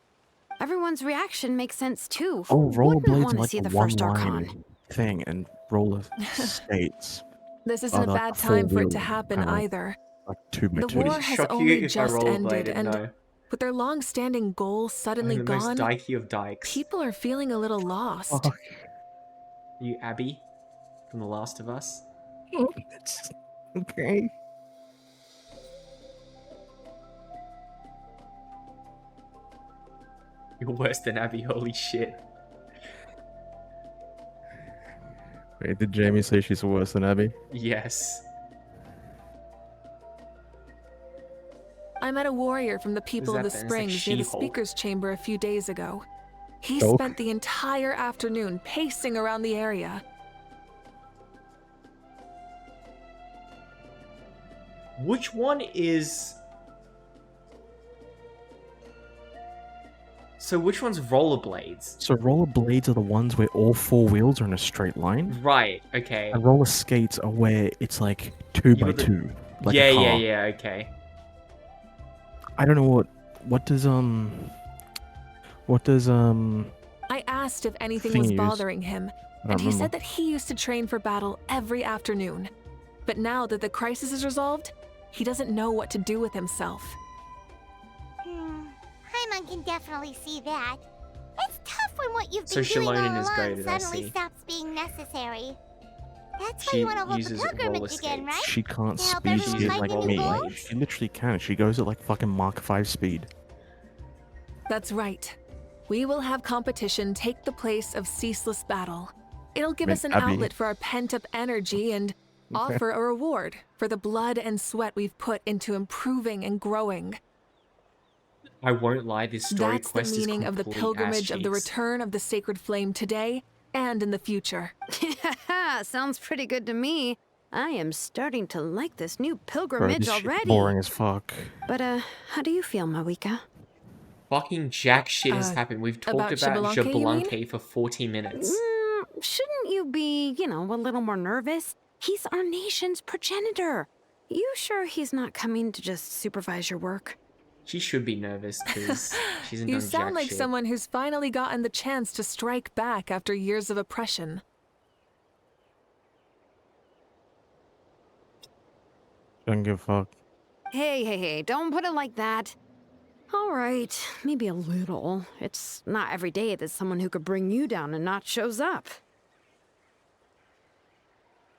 J: Everyone's reaction makes sense too. Who
I: Oh,
J: wouldn't
I: rollerblades
J: want
I: are
J: to
I: like
J: see
I: a
J: the first
I: one-line
J: Archon?
I: thing, and roller skates
D: This
I: are
D: isn't a
I: like
D: bad
I: a
D: time for it to
I: four-wheel,
D: happen
I: kinda
D: either.
I: like 2x2.
D: The
A: Would
D: war
A: it
D: has
A: shock you
D: only
A: if I
D: just ended,
A: rollerbladed?
D: and
A: No.
D: with their long-standing goal suddenly
A: I'm the most
D: gone,
A: dykey of dykes.
D: people are feeling a little lost.
I: Fuck.
A: You Abby from The Last of Us?
I: It's okay.
A: You're worse than Abby, holy shit.
I: Wait, did Jamie say she's worse than Abby?
A: Yes.
D: I met a warrior from the people of the
A: that then? It's like
D: Springs near the
A: She-Hulk.
D: speaker's chamber a few days ago. He
I: Hulk?
D: spent the entire afternoon pacing around the area.
A: Which one is... So which one's rollerblades?
I: So rollerblades are the ones where all four wheels are in a straight line,
A: Right, okay.
I: and roller skates are where it's like 2x2, like
A: yeah,
I: a car.
A: yeah, okay.
I: I don't know what does
D: I asked if anything
I: Thing
D: was
I: used.
D: bothering him,
I: I
D: and he
I: don't
D: said
I: remember.
D: that he used to train for battle every afternoon. But now that the crisis is resolved, he doesn't know what to do with himself.
B: Paimon can definitely see that. It's tough when what you've
A: So
B: been doing all
A: Shilonen is
B: along
A: goated, I
B: suddenly
A: see.
B: stops being necessary. That's why
A: She
B: you want to hold the
A: uses roller
B: pilgrimage again,
A: skates.
B: right?
I: She can't
B: To help
I: speed
B: everyone
I: it
B: find
I: like
B: the new
I: me.
B: goals?
I: She literally can. She goes at like fucking Mark 5 speed.
D: That's right. We will have competition take the place of ceaseless battle. It'll give us an
I: Abby.
D: outlet for our pent-up energy and offer a reward for the blood and sweat we've put into improving and growing.
A: I won't lie, this story
D: That's the
A: quest is
D: meaning of the
A: complete
D: pilgrimage
A: ass
D: of the
A: cheeks.
D: return of the sacred flame today and in the future.
J: Sounds pretty good to me. I am starting to like this new
I: Bro,
J: pilgrimage
I: this shit's
J: already.
I: boring as fuck.
J: But how do you feel, Mavuika?
A: Fucking jack shit has
D: Uh,
A: happened. We've talked
D: about
A: about
D: Shibalanke, you mean?
A: Jabalanke for 40 minutes.
J: Shouldn't you be, a little more nervous? He's our nation's progenitor. You sure he's not coming to just supervise your work?
A: She should be nervous because she hasn't
D: You
A: done
D: sound
A: jack
D: like
A: shit.
D: someone who's finally gotten the chance to strike back after years of oppression.
I: Don't give a fuck.
J: Hey, don't put it like that. All right, maybe a little. It's not every day that someone who could bring you down a notch shows up.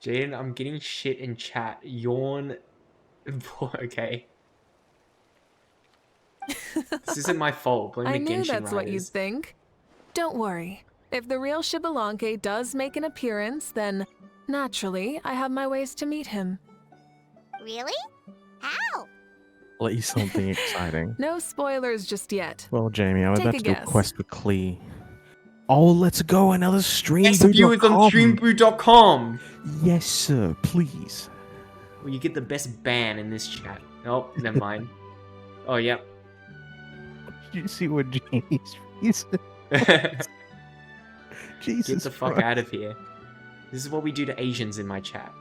A: Jaden, I'm getting shit in chat. Yawn. Okay. This isn't my fault. Blame
D: I
A: the
D: knew
A: Genshin
D: that's what you'd
A: writers.
D: think. Don't worry. If the real Shibalanke does make an appearance, then naturally I have my ways to meet him.
B: Really? How?
I: I'll let you something exciting.
D: No spoilers just yet.
I: Well, Jamie, I was
D: Take
I: about
D: a
I: to do a
D: guess.
I: quest with Klee. Oh, let's go, another stream.
A: Yes, viewers on streambrew.com.
I: Yes, sir, please.
A: Well, you get the best ban in this chat. Oh, never mind. Oh, yep.
I: Did you see what Jamie's face?
A: Get
I: Jesus
A: the fuck
I: Christ.
A: out of here. This is what we do to Asians in my chat.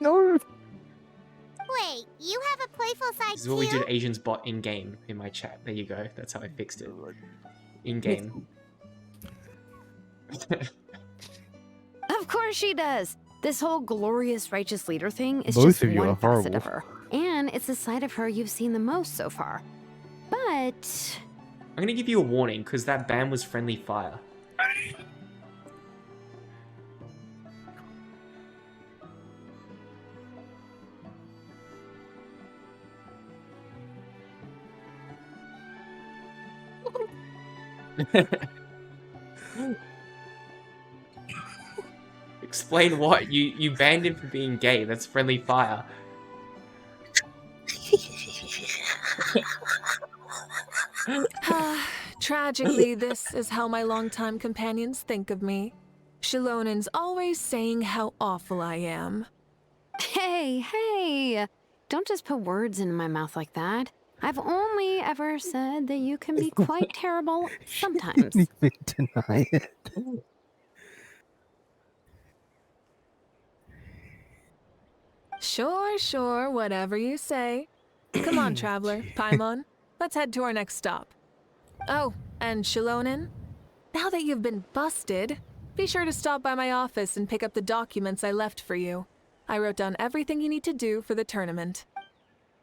I: No.
B: Wait, you have a playful side
A: This is what we do
B: too?
A: to Asians bot in game in my chat. There you go. That's how I fixed it. In game.
J: Of course she does. This whole glorious righteous leader thing is
I: Both
J: just
I: of you
J: one
I: are
J: facet
I: horrible.
J: of her. And it's the side of her you've seen the most so far. But
A: I'm gonna give you a warning because that ban was friendly fire. Explain what? You banned him for being gay. That's friendly fire.
D: Tragically, this is how my longtime companions think of me. Shilonen's always saying how awful I am.
J: Hey! Don't just put words into my mouth like that. I've only ever said that you can be quite terrible sometimes.
I: Didn't even deny it.
D: Sure, whatever you say. Come on, Traveler, Paimon. Let's head to our next stop. Oh, and Shilonen, now that you've been busted, be sure to stop by my office and pick up the documents I left for you. I wrote down everything you need to do for the tournament.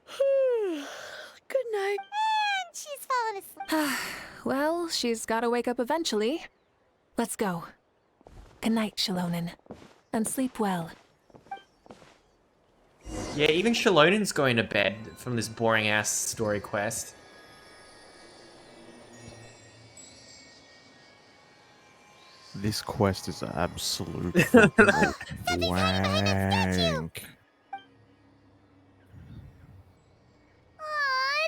B: Good night. And she's fallen asleep.
D: Well, she's gotta wake up eventually. Let's go. Good night, Shilonen. And sleep well.
A: Yeah, even Shalonen's going to bed from this boring-ass story quest.
I: This quest is absolute fucking wank.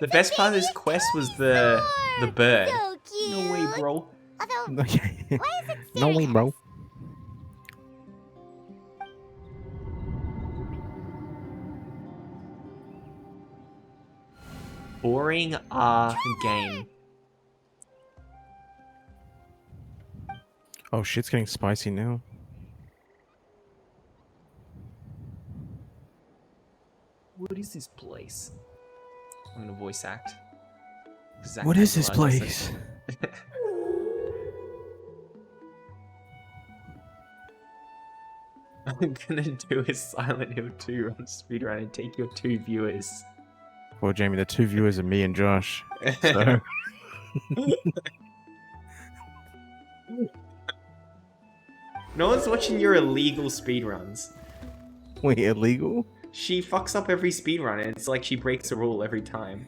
A: The best part of this quest was the bird.
B: So cute.
A: No way, bro.
B: Although, why is it
I: No way,
B: serious?
I: bro.
A: Boring game.
I: Oh, shit's getting spicy now.
A: What is this place? I'm gonna voice act.
I: What is this place?
A: I'm gonna do a Silent Hill 2 on speedrun and take your 2 viewers.
I: Well, Jamie, the 2 viewers are me and Josh. So.
A: No one's watching your illegal speedruns.
I: Wait, illegal?
A: She fucks up every speedrun and it's like she breaks a rule every time.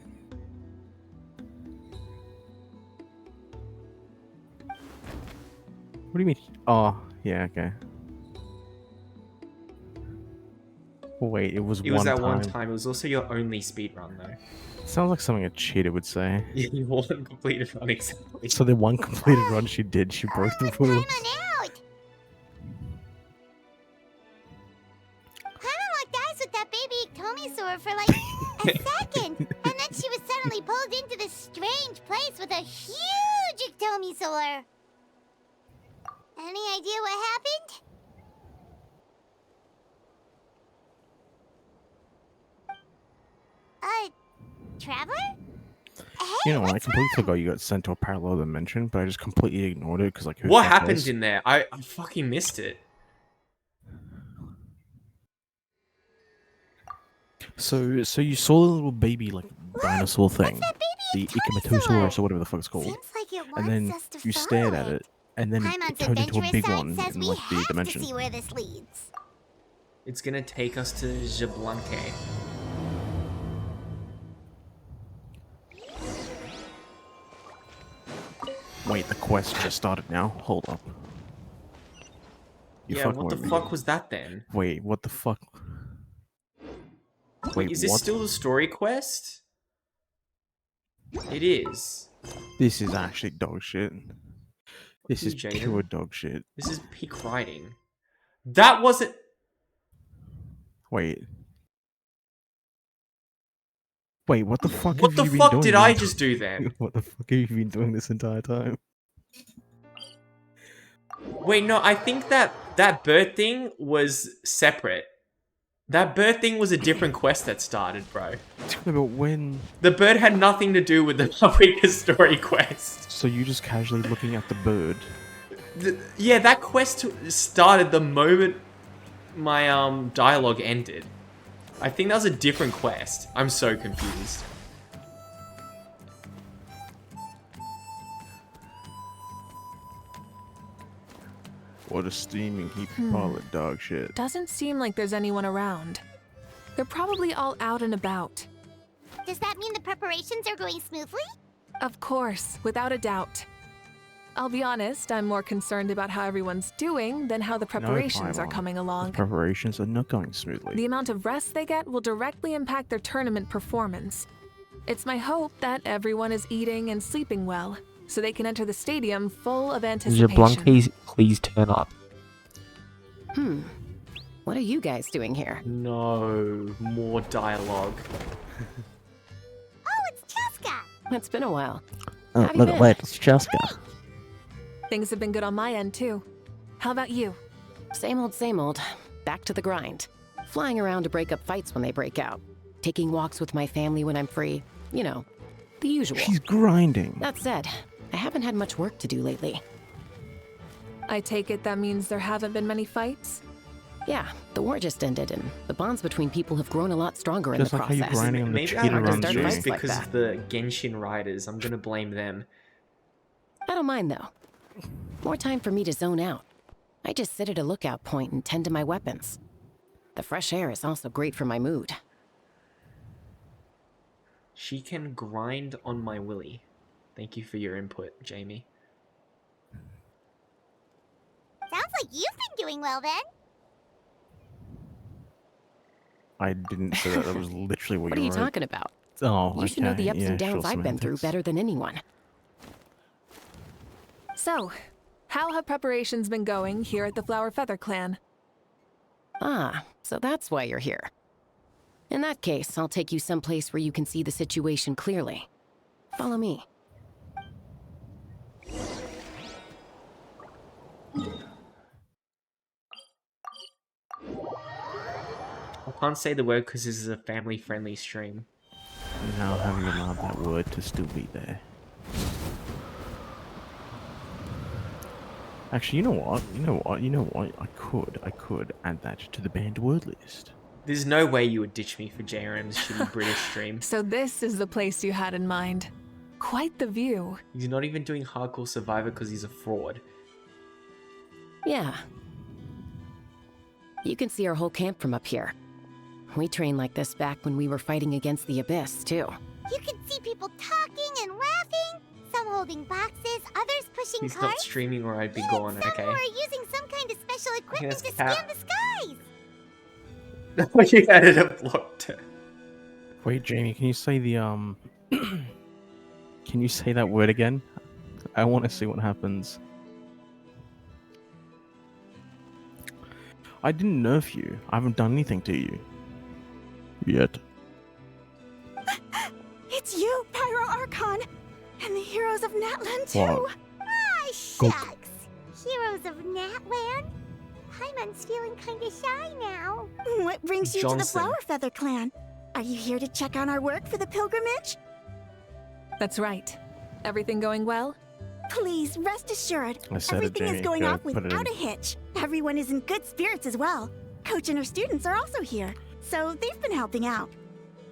I: What do you mean? Oh, yeah, okay. Wait, it was one time.
A: It was that one time. It was also your only speedrun though.
I: Sounds like something a cheater would say.
A: Yeah, you one completed run exactly.
I: So the one completed run she did, she broke the rules.
B: Paimon locked eyes with that baby Tomisaur for like a second, and then she was suddenly pulled into this strange place with a huge Tomisaur. Any idea what happened? Traveler? Hey,
I: You know what? I
B: what's
I: completely
B: wrong?
I: forgot you got sent to a parallel dimension, but I just completely ignored it because, like, who
A: What
I: the fuck
A: happened
I: cares?
A: in there? I fucking missed it.
I: So you saw the little baby like dinosaur thing,
B: That
I: the
B: baby
I: Ikimatosaurus or whatever the fuck it's called,
B: Seems like it wants
I: and then
B: us to
I: you
B: follow
I: stared at it, and then it
B: Paimon's
I: turned into a
B: adventurous
I: big
B: side
I: one
B: says
I: in
B: we
I: like the
B: have
I: dimension.
B: to see where this leads.
A: It's gonna take us to Jablanque.
I: Wait, the quest just started now. Hold up. You
A: Yeah,
I: fucking
A: what the
I: with me.
A: fuck was that then?
I: Wait, what the fuck? Wait,
A: Is this
I: what?
A: still the story quest? It is.
I: This is actually dog shit. This is
A: Jaden.
I: pure dog shit.
A: This is peak writing. That wasn't.
I: Wait. Wait, what the fuck
A: What
I: have
A: the
I: you been
A: fuck
I: doing
A: did
I: the
A: I
I: entire-
A: just do then?
I: What the fuck have you been doing this entire time?
A: Wait, no, I think that bird thing was separate. That bird thing was a different quest that started, bro.
I: No, but when...
A: The bird had nothing to do with the Mavuika story quest.
I: So you just casually looking at the bird.
A: Yeah, that quest started the moment my dialogue ended. I think that was a different quest. I'm so confused.
I: What a steaming heap pile of dog shit.
D: Doesn't seem like there's anyone around. They're probably all out and about.
B: Does that mean the preparations are going smoothly?
D: Of course, without a doubt. I'll be honest, I'm more concerned about how everyone's doing than how the preparations are
I: Paimon.
D: coming
I: The
D: along.
I: preparations are not going smoothly.
D: The amount of rest they get will directly impact their tournament performance. It's my hope that everyone is eating and sleeping well, so they can enter the stadium full of anticipation.
K: Please turn up. What are you guys doing here?
A: No, more dialogue.
B: Oh, it's Cheska!
K: It's been a while.
I: Oh,
K: Have you
I: look
K: been?
I: at that. It's Cheska.
D: Things have been good on my end, too. How about you?
K: Same old, same old. Back to the grind. Flying around to break up fights when they break out. Taking walks with my family when I'm free. You know, the usual.
I: She's grinding.
K: That said, I haven't had much work to do lately.
D: I take it that means there haven't been many fights?
K: Yeah, the war just ended, and the bonds between people have grown a lot stronger in
I: Just
K: the
I: like how you're
K: process.
I: grinding on the
A: Maybe
I: cheetah
A: I'm
K: run
A: just
K: start
I: run.
K: fights like
A: because
K: that.
A: of the Genshin riders. I'm gonna blame them.
K: I don't mind, though. More time for me to zone out. I just sit at a lookout point and tend to my weapons. The fresh air is also great for my mood.
A: She can grind on my willy. Thank you for your input, Jamie.
B: Sounds like you've been doing well then.
I: I didn't say that. That was literally what
K: What are
I: you
K: you
I: wrote.
K: talking about?
I: Oh,
K: You should know the
I: okay,
K: ups and
I: yeah,
K: downs
I: sure,
K: I've been through
I: semantics.
K: better than anyone.
D: So, how have preparations been going here at the Flower Feather Clan?
K: Ah, so that's why you're here. In that case, I'll take you someplace where you can see the situation clearly. Follow me.
A: I can't say the word because this is a family-friendly stream.
I: Now having allowed that word to still be there. Actually, you know what? I could add that to the banned word list.
A: There's no way you would ditch me for JRM's shitty British stream.
D: So this is the place you had in mind. Quite the view.
A: He's not even doing Hardcore Survivor because he's a fraud.
K: Yeah. You can see our whole camp from up here. We trained like this back when we were fighting against the Abyss, too.
B: You can see people talking and laughing, some holding boxes, others pushing
A: He's not
B: carts.
A: streaming or I'd be
B: Even
A: gone,
B: some
A: okay?
B: who are using some kind of special equipment
A: that's
B: to
A: Cat.
B: scan the skies.
A: You added a block to...
I: Wait, Jamie, can you say the Can you say that word again? I want to see what happens. I didn't nerf you. I haven't done anything to you. Yet.
B: It's you, Pyro Archon, and the heroes of Natland too.
I: What?
B: Ah, shucks. Heroes of Natland? Paimon's feeling kinda shy now. What brings you to the
A: Johnson.
B: Flower Feather Clan? Are you here to check on our work for the pilgrimage?
D: That's right. Everything going well?
B: Please, rest assured,
I: I said it,
B: everything
I: Jamie.
B: is going
I: Go,
B: off
I: put it
B: without
I: in.
B: a hitch. Everyone is in good spirits as well. Coach and her students are also here, so they've been helping out.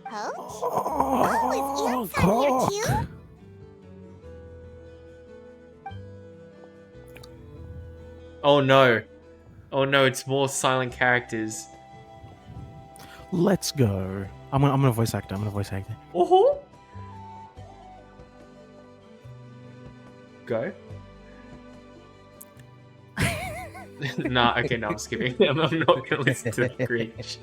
B: Coach? Oh, is Ian-san here too?
A: Oh no. Oh no, it's more silent characters.
I: Let's go. I'm gonna voice actor.
A: Oh. Go. Nah, okay, no, I'm skipping. I'm not gonna listen to the Grinch.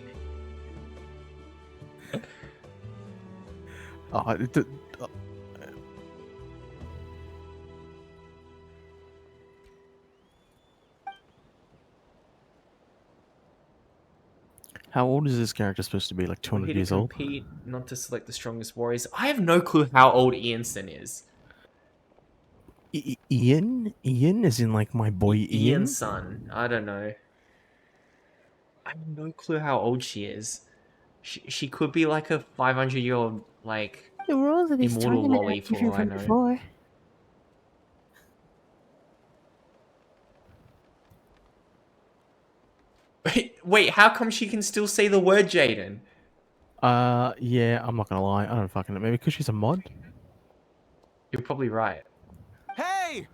I: How old is this character supposed to be? Like
A: We're
I: 200
A: here to
I: years old?
A: compete, not to select the strongest warriors. I have no clue how old Ianson is.
I: Ian? Ian is in like my boy Ian?
A: Ian's son. I don't know. I have no clue how old she is. She could be like a 500-year-old, like, immortal lolly for all I know. Wait, how come she can still say the word Jaden?
I: Yeah, I'm not gonna lie. I don't fucking know. Maybe because she's a mod?
A: You're probably right.
L: Hey!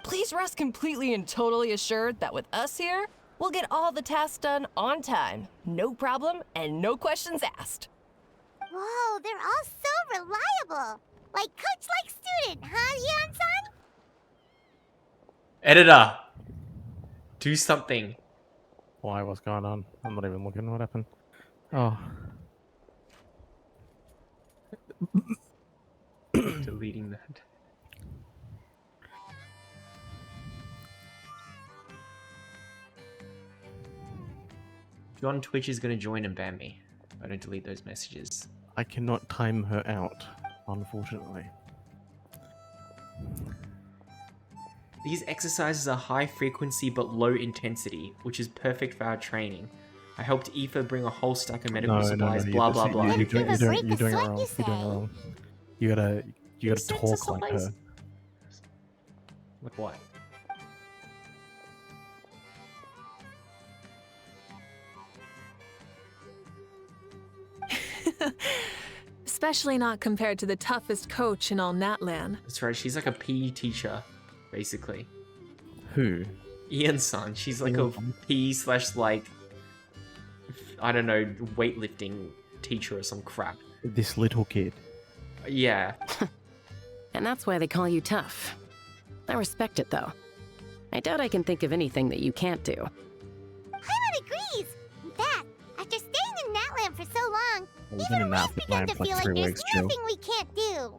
G: Please rest completely and totally assured that with us here, we'll get all the tasks done on time. No problem and no questions asked.
B: Whoa, they're all so reliable. Like coach like student, huh, Ian-san?
A: Editor! Do something.
I: Why? What's going on? I'm not even looking. What happened? Oh.
A: Deleting that. If you're on Twitch is gonna join and ban me. I don't delete those messages.
I: I cannot time her out, unfortunately.
A: These exercises are high frequency but low intensity, which is perfect for our training. I helped Aoife bring a whole stack of medical supplies, blah blah blah.
I: You're doing it wrong. You're doing it wrong. You gotta talk like her.
A: Like what?
D: Especially not compared to the toughest coach in all Natlan.
A: That's right, she's like a PE teacher, basically.
I: Who?
A: Ian-san, she's like a PE slash like, I don't know, weightlifting teacher or some crap.
I: This little kid.
A: Yeah.
K: And that's why they call you tough. I respect it, though. I doubt I can think of anything that you can't do.
B: Paimon agrees! In fact, after staying in Natlan for so long,
I: We've
B: even
I: been in
B: we've
I: that
B: begun to
I: for
B: feel
I: like
B: like
I: 3
B: there's
I: weeks, Jill.
B: nothing we can't do.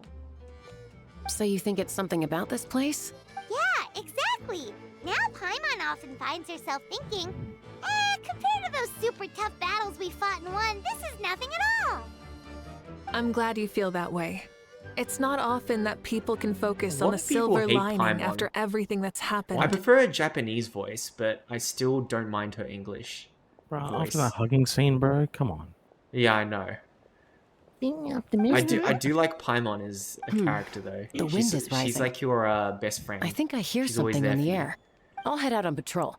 K: So you think it's something about this place?
B: Yeah, exactly. Now Paimon often finds herself thinking, compared to those super tough battles we fought and won, this is nothing at all.
D: I'm glad you feel that way. It's not often that people can focus
A: A lot
D: on the
A: of people
D: silver
A: hate
D: lining
A: Paimon.
D: after everything that's happened.
A: Well, I prefer a Japanese voice, but I still don't mind her English
I: Bro,
A: voice.
I: after that hugging scene, bro, come on.
A: Yeah, I know.
G: Being optimistic.
A: I do like Paimon as a character though.
K: The wind is rising.
A: She's like your best friend.
K: I think I hear
A: She's always
K: something
A: there
K: in
A: for
K: the
A: you.
K: air. I'll head out on patrol.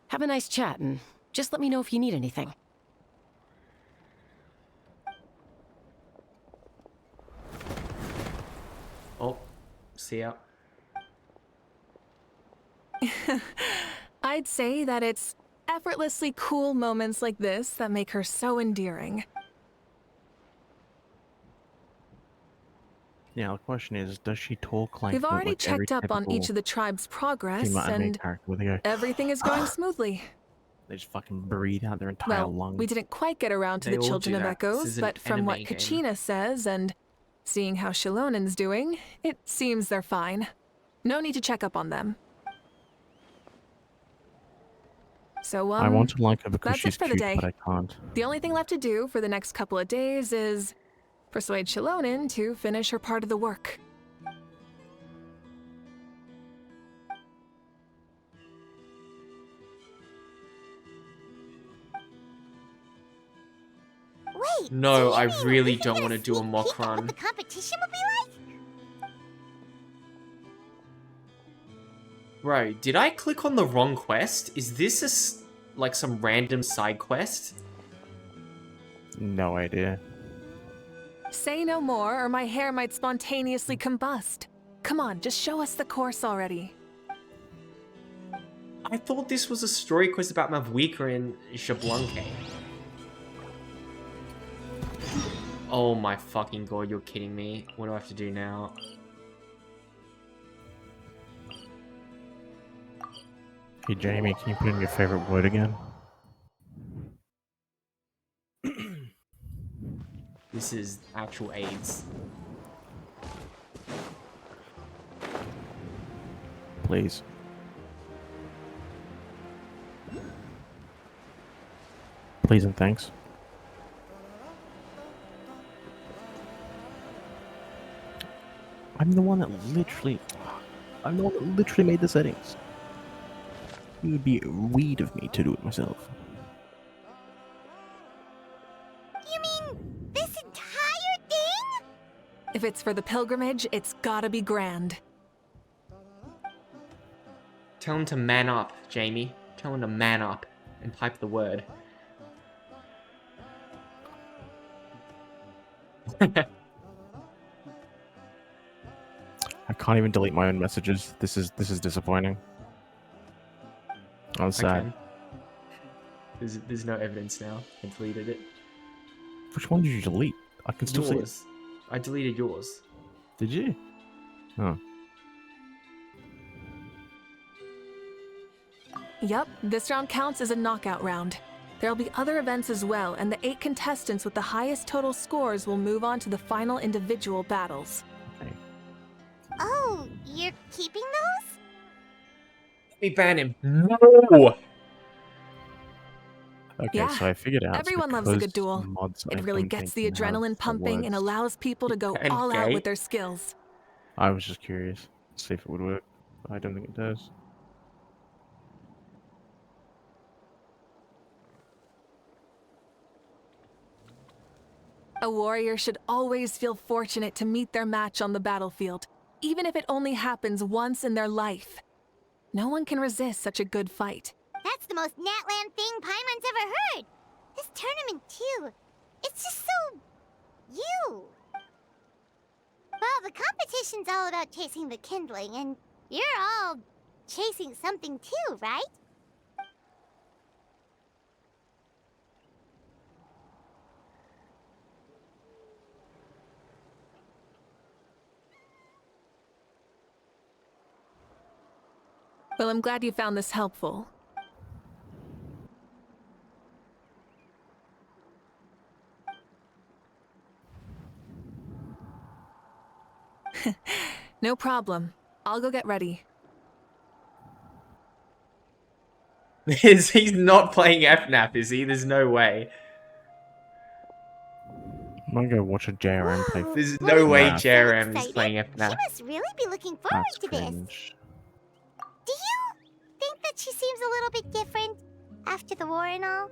K: Have a nice chat, and just let me know if you need anything.
A: Oh, see ya.
D: I'd say that it's effortlessly cool moments like this that make her so endearing.
I: Yeah, the question is, does she talk like
D: We've
I: the-
D: already
I: like every
D: checked up on each
I: typical
D: of the tribe's progress,
I: female anime
D: and
I: character where they go,
D: everything is going smoothly.
I: they just fucking breathe out their entire
D: Well,
I: lungs.
D: we didn't quite get around to
A: They
D: the
A: all
D: Children
A: do
D: of
A: that. This
D: Echoes,
A: is an
D: but from what
A: anime game.
D: Kachina says, and seeing how Shilonen's doing, it seems they're fine. No need to check up on them. So,
I: I want to like her because
D: that's it
I: she's
D: for the
I: cute,
D: day.
I: but I can't.
D: The only thing left to do for the next couple of days is persuade Shilonen to finish her part of the work.
B: Wait,
A: No,
B: so
A: I
B: you mean
A: really
B: we can
A: don't
B: get
A: want to do a
B: sneak
A: mock
B: peek at
A: run.
B: what the competition will be like?
A: Bro, did I click on the wrong quest? Is this like some random side quest?
I: No idea.
D: Say no more, or my hair might spontaneously combust. Come on, just show us the course already.
A: I thought this was a story quest about Mavuika and Xbalanque. Oh my fucking god, you're kidding me. What do I have to do now?
I: Hey Jamie, can you put in your favorite word again?
A: This is actual AIDS.
I: Please. Please and thanks. I'm the one that literally made the settings. It would be weird of me to do it myself.
B: You mean this entire thing?
D: If it's for the pilgrimage, it's gotta be grand.
A: Tell him to man up, Jamie. Tell him to man up and type the word.
I: I can't even delete my own messages. This is disappointing. I'm sad.
A: There's no evidence now. I deleted it.
I: Which one did you delete? I can still see it.
A: Yours. I deleted yours.
I: Did you? Oh.
D: Yup, this round counts as a knockout round. There'll be other events as well, and the 8 contestants with the highest total scores will move on to the final individual battles.
I: Okay.
B: Oh, you're keeping those?
A: Let me ban him. No!
I: Okay,
D: Yeah,
I: so I figured out it's
D: everyone loves a good
I: because
D: duel.
I: mods
D: It
I: I
D: really
I: don't
D: gets
I: think
D: the
I: can have
D: adrenaline pumping and
I: words.
D: allows people to go
A: And
D: all out
A: gay?
D: with their skills.
I: I was just curious to see if it would work. I don't think it does.
D: A warrior should always feel fortunate to meet their match on the battlefield, even if it only happens once in their life. No one can resist such a good fight.
B: That's the most Natland thing Paimon's ever heard. This tournament, too. It's just so... you. Well, the competition's all about chasing the kindling, and you're all chasing something too, right?
D: Well, I'm glad you found this helpful. No problem. I'll go get ready.
A: He's not playing FNAF, is he? There's no way.
I: I'm gonna go watch a JRM play.
B: Whoa,
A: There's
B: what
A: no
B: a
A: way
B: girl, so
A: JRM is
B: excited.
A: playing
B: She
A: FNAF.
B: must really be looking forward
I: That's
B: to this.
I: cringe.
B: Do you think that she seems a little bit different after the war and all?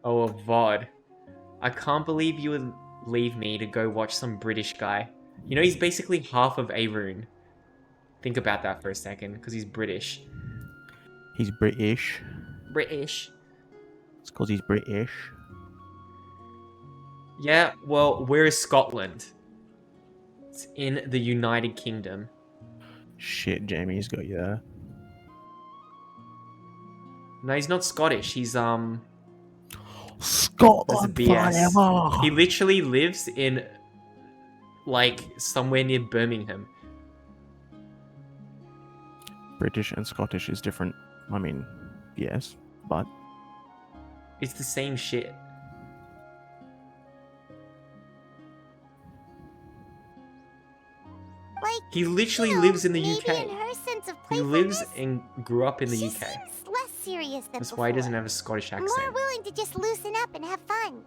A: Oh, a VOD. I can't believe you would leave me to go watch some British guy. You know, he's basically half of Arun. Think about that for a second, because he's British.
I: He's British.
A: British.
I: It's because he's British.
A: Yeah, well, where is Scotland? It's in the United Kingdom.
I: Shit, Jamie's got you there.
A: No, he's not Scottish. He's, That's a
I: Scotland
A: BS.
I: forever!
A: He literally lives in, like, somewhere near Birmingham.
I: British and Scottish is different. I mean, yes, but
A: It's the same shit.
B: Like,
A: He literally
B: you know,
A: lives in the
B: maybe
A: UK.
B: in her sense of
A: He
B: playfulness,
A: lives and grew up in the
B: she
A: UK.
B: seems less serious than
A: That's
B: before.
A: why he doesn't have a Scottish accent.
B: More willing to just loosen up and have fun.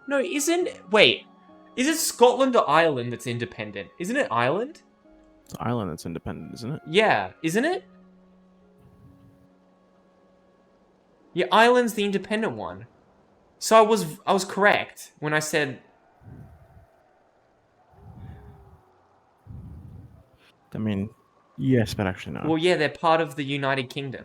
A: No, isn't... Wait. Is it Scotland or Ireland that's independent? Isn't it Ireland?
I: it's Ireland that's independent, isn't it?
A: Yeah, isn't it? Yeah, Ireland's the independent one. So I was correct when I said...
I: I mean, yes, but actually no.
A: Well, yeah, they're part of the United Kingdom.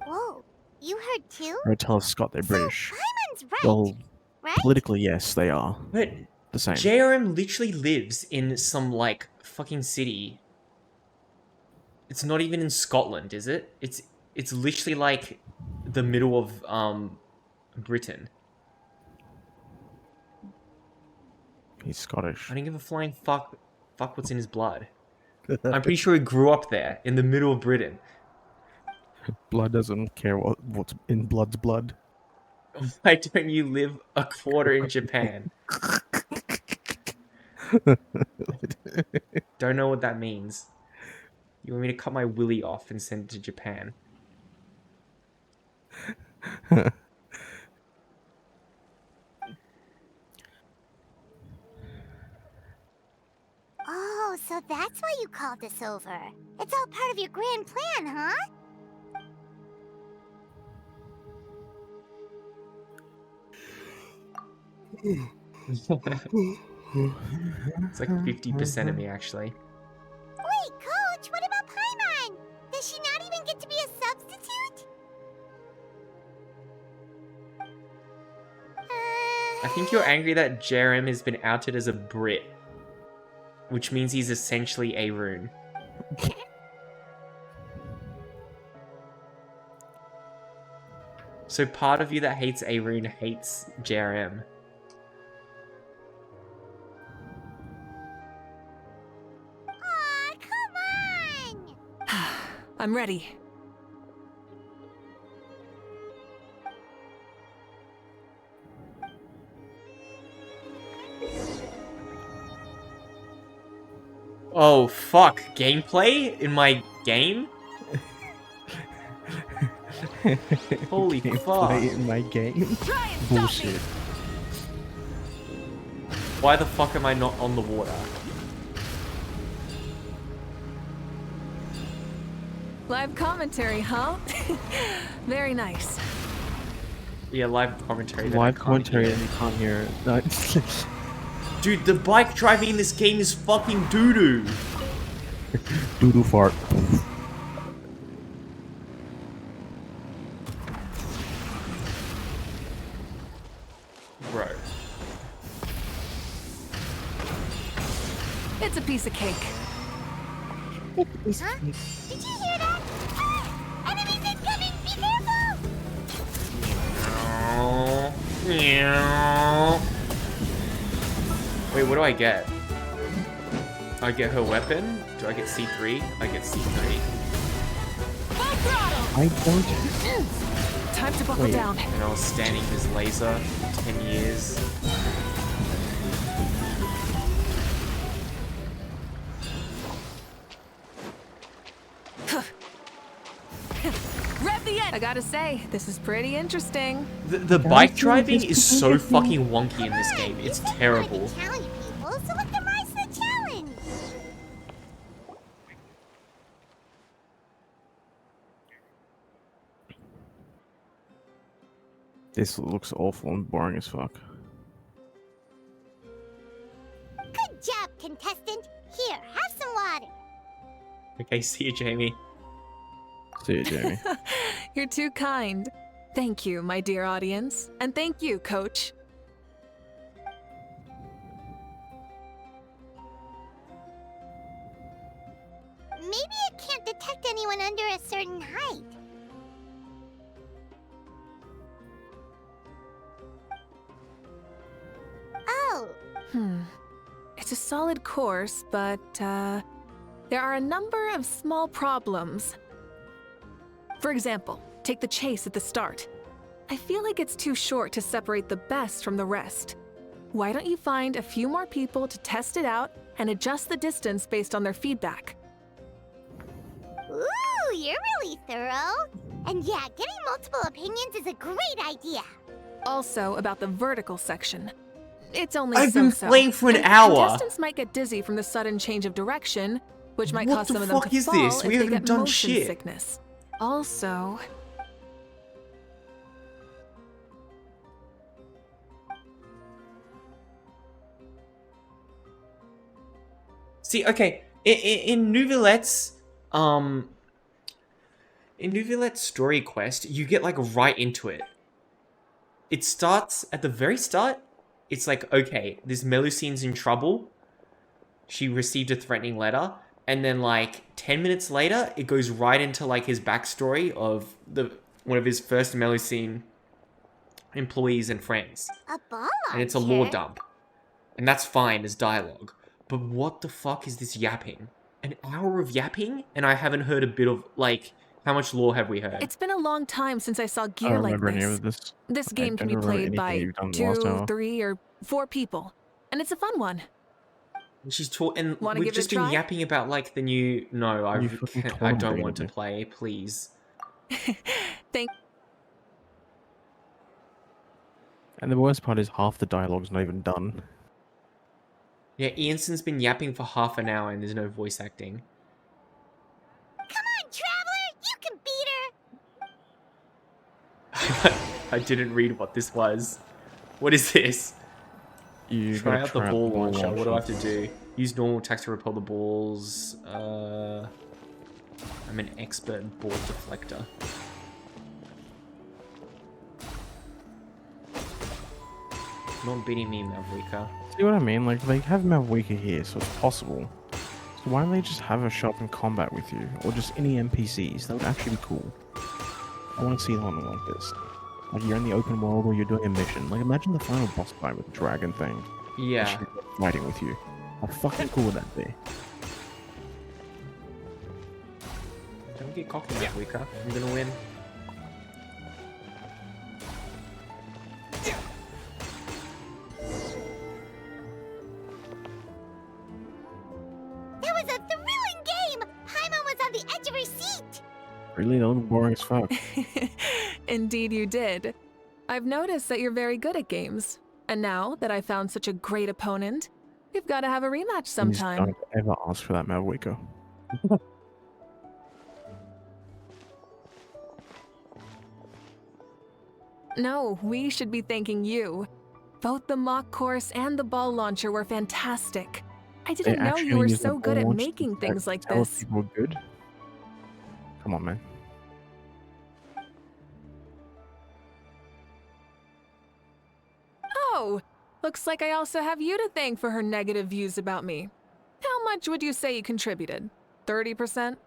B: Whoa, you heard too?
I: Or tell us Scott they're British.
B: Paimon's right,
I: Well,
B: right?
I: politically, yes, they are.
A: But
I: The same.
A: JRM literally lives in some, like, fucking city. It's not even in Scotland, is it? It's literally, like, the middle of, Britain.
I: He's Scottish.
A: I don't give a flying fuck what's in his blood. I'm pretty sure he grew up there, in the middle of Britain.
I: Blood doesn't care what's in blood's blood.
A: Why don't you live a quarter in Japan? Don't know what that means. You want me to cut my willy off and send it to Japan?
B: Oh, so that's why you called us over. It's all part of your grand plan, huh?
A: It's like 50% of me, actually.
B: Wait, Coach, what about Paimon? Does she not even get to be a substitute?
A: I think you're angry that Jerem has been outed as a Brit. Which means he's essentially a rune. So part of you that hates Arun hates JRM.
B: Aw, come on!
D: I'm ready.
A: Oh, fuck. Gameplay in my game? Holy fuck.
I: Play in my game? Bullshit.
A: Why the fuck am I not on the water?
D: Live commentary, huh? Very nice.
A: Yeah, live commentary. that I
I: Live
A: can't
I: commentary
A: hear.
I: and you can't hear it. No.
A: Dude, the bike driving in this game is fucking doo-doo.
I: Doodoo fart.
A: Bro.
D: It's a piece of cake.
B: Huh? Did you hear that? Ah! Enemies incoming! Be careful!
A: Wait, what do I get? I get her weapon? Do I get C3? I get C3.
I: I don't.
D: Time to buckle
I: Wait.
D: down.
A: And I was standing his laser for 10 years.
D: Rev the end. I gotta say, this is pretty interesting.
A: The bike driving is so fucking wonky in this game. It's terrible.
B: Challenge people, so let them rise to the challenge!
I: This looks awful and boring as fuck.
B: Good job, contestant! Here, have some water!
A: Okay, see you, Jamie.
I: See you, Jamie.
D: You're too kind. Thank you, my dear audience. And thank you, coach.
B: Maybe it can't detect anyone under a certain height. Oh,
D: It's a solid course, but, there are a number of small problems. For example, take the chase at the start. I feel like it's too short to separate the best from the rest. Why don't you find a few more people to test it out and adjust the distance based on their feedback?
B: ooh, you're really thorough. And yeah, getting multiple opinions is a great idea.
D: Also, about the vertical section. It's only
A: I've been
D: so-so.
A: playing for an
D: And
A: hour.
D: Contestants might get dizzy from the sudden change of direction, which might
A: What
D: cause
A: the
D: some of them
A: fuck
D: to
A: is
D: fall
A: this?
D: if
A: We
D: they
A: haven't
D: get
A: done
D: motion
A: shit.
D: sickness. Also,
A: See, okay, in Nouvelette's story quest, you get like right into it. It starts at the very start. It's like, okay, this Melusine's in trouble. She received a threatening letter, and then like 10 minutes later, it goes right into like his backstory of one of his first Melusine employees and friends,
B: A ball
A: and it's a lore
B: launcher?
A: dump, and that's fine as dialogue. But what the fuck is this yapping? An hour of yapping, and I haven't heard a bit of, like, how much lore have we heard?
D: it's been a long time since I saw
I: I don't
D: gear like
I: remember any
D: this.
I: of this.
D: This
I: I
D: game can
I: don't
D: be
I: remember
D: played
I: anything
D: by
I: you've done the last
D: 2,
I: hour.
D: 3, or 4 people, and it's a fun one.
A: And she's and
D: Wanna
A: we've
D: give it a
A: just been
D: try?
A: yapping about, like, the new... No,
I: You fucking told
A: I
I: him
A: don't
I: what
A: want to
I: you're gonna
A: play, please.
D: Thank.
I: And the worst part is half the dialogue's not even done.
A: Yeah, Ianson's been yapping for half an hour and there's no voice acting.
B: Come on, Traveler! You can beat her!
A: I didn't read what this was. What is this?
I: You
A: Try
I: gotta
A: out the
I: try
A: ball launcher. What do I have to do? Use normal attacks to repel the balls. I'm an expert ball deflector. Not beating me, Mavuika.
I: See what I mean? Like, they have Mavuika here, so it's possible. So why don't they just have her show up in combat with you? Or just any NPCs? That would actually be cool. I want to see something like this. Like, you're in the open world or you're doing a mission. Like, imagine the final boss fight with the dragon thing.
A: Yeah.
I: She's fighting with you. How fucking cool would that be?
A: Don't get cocky, Mavuika. I'm gonna win.
B: That was
I: Really? That looked boring as fuck.
D: Indeed you did. I've noticed that you're very good at games. And now that I found such a great opponent, we've got to have a rematch
I: Please
D: sometime.
I: don't ever ask for that, Mavuika.
D: No, we should be thanking you. Both the mock course and the ball launcher were fantastic. I
I: They
D: didn't know
I: actually
D: you were
I: use
D: so
I: that
D: good
I: ball
D: at
I: launch to
D: making things like
I: tell if
D: this.
I: people are good. Come on, man.
D: Oh, looks like I also have you to thank for her negative views about me. How much would you say you contributed? 30%?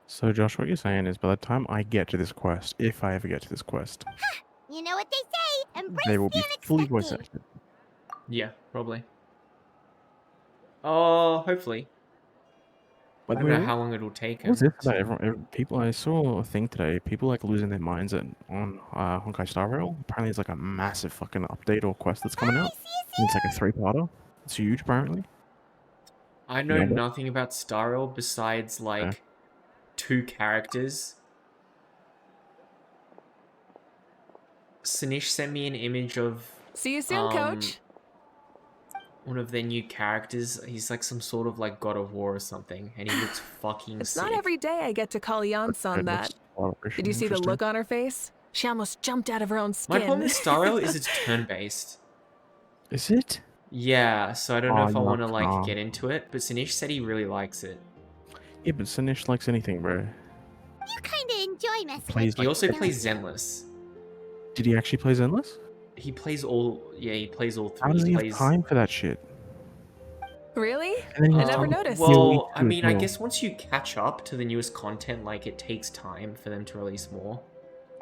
I: So, Josh, what you're saying is by the time I get to this quest, if I ever get to this quest,
B: You know what they say, embrace
I: they will be
B: the
I: fully voice
B: unexpected.
I: acted.
A: Yeah, probably. Oh, hopefully. I
I: By the
A: don't
I: way,
A: know how long it'll take him.
I: what's this about everyone? People, I saw a thing today. People like losing their minds on Honkai Star Rail. Apparently, it's like a massive fucking update or quest that's coming out. And it's like a 3-parter. It's huge, apparently.
A: I
I: You
A: know
I: know that?
A: nothing about Star Rail besides, like, 2 characters. Sinish sent me an image of
D: See you soon, coach.
A: one of their new characters. He's like some sort of like God of War or something, and he looks fucking
D: It's
A: sick.
D: not every day I get to call Yance on that. Did you see the look on her face? She almost jumped out of her own
A: My
D: skin.
A: problem with Star Rail is it's turn-based.
I: Is it?
A: Yeah, so I don't know
I: Oh,
A: if I want to
I: yuck,
A: like
I: nah.
A: get into it, but Sinish said he really likes it.
I: Yeah, but Sinish likes anything, bro.
B: You kinda enjoy messing
I: Plays
B: with
A: He
I: like
A: also
B: don't
A: plays
B: you?
A: Zenless.
I: Did he actually play Zenless?
A: He plays all. Yeah, he plays all
I: How
A: 3.
I: does he have
A: plays.
I: time for that shit?
D: Really?
I: And then he
D: I
I: has
D: never
I: time for
D: noticed.
A: Well,
I: PoE
A: I
I: too as
A: mean, I
I: well.
A: guess once you catch up to the newest content, like it takes time for them to release more.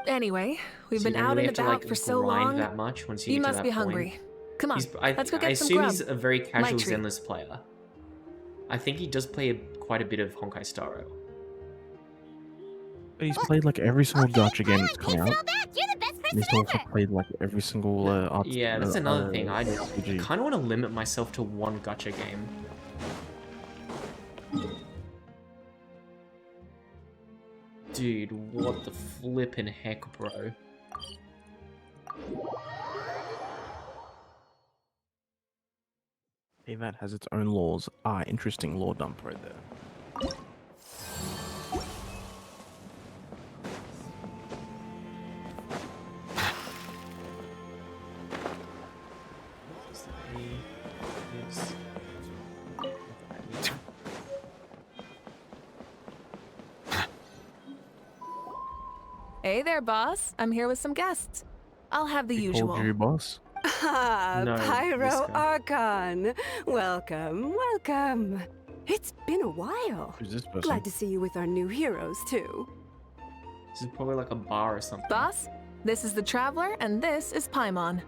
D: Anyway, we've
A: So you
D: been
A: don't
D: out
A: really
D: and
A: have to
D: about
A: like
D: for so
A: grind
D: long.
A: that much once you
D: You
A: get to
D: must
A: that
D: be
A: point.
D: hungry. Come on, let's go
A: I
D: get some
A: assume
D: grub.
A: he's a very casual
D: treat.
A: Zenless player. I think he does play quite a bit of Honkai Star Rail.
I: But he's played like every single gacha game that's come
B: Takes
I: out.
B: it all back. You're the best
I: And
B: person
I: he's also
B: ever.
I: played like every single
A: Yeah, that's another thing. I
I: RPG.
A: kind of want to limit myself to one gacha game. Dude, what the flippin' heck, bro?
I: Hey, that has its own laws. Ah, interesting law dump right there.
D: Hey there, boss. I'm here with some guests. I'll have the
I: He
D: usual.
I: called you boss?
L: Ah,
A: No,
L: Pyro
A: this guy.
L: Archon. Welcome, welcome. It's been a while.
I: Who's this person?
L: Glad to see you with our new heroes, too.
A: This is probably like a bar or something.
D: Boss, this is the Traveler, and this is Paimon.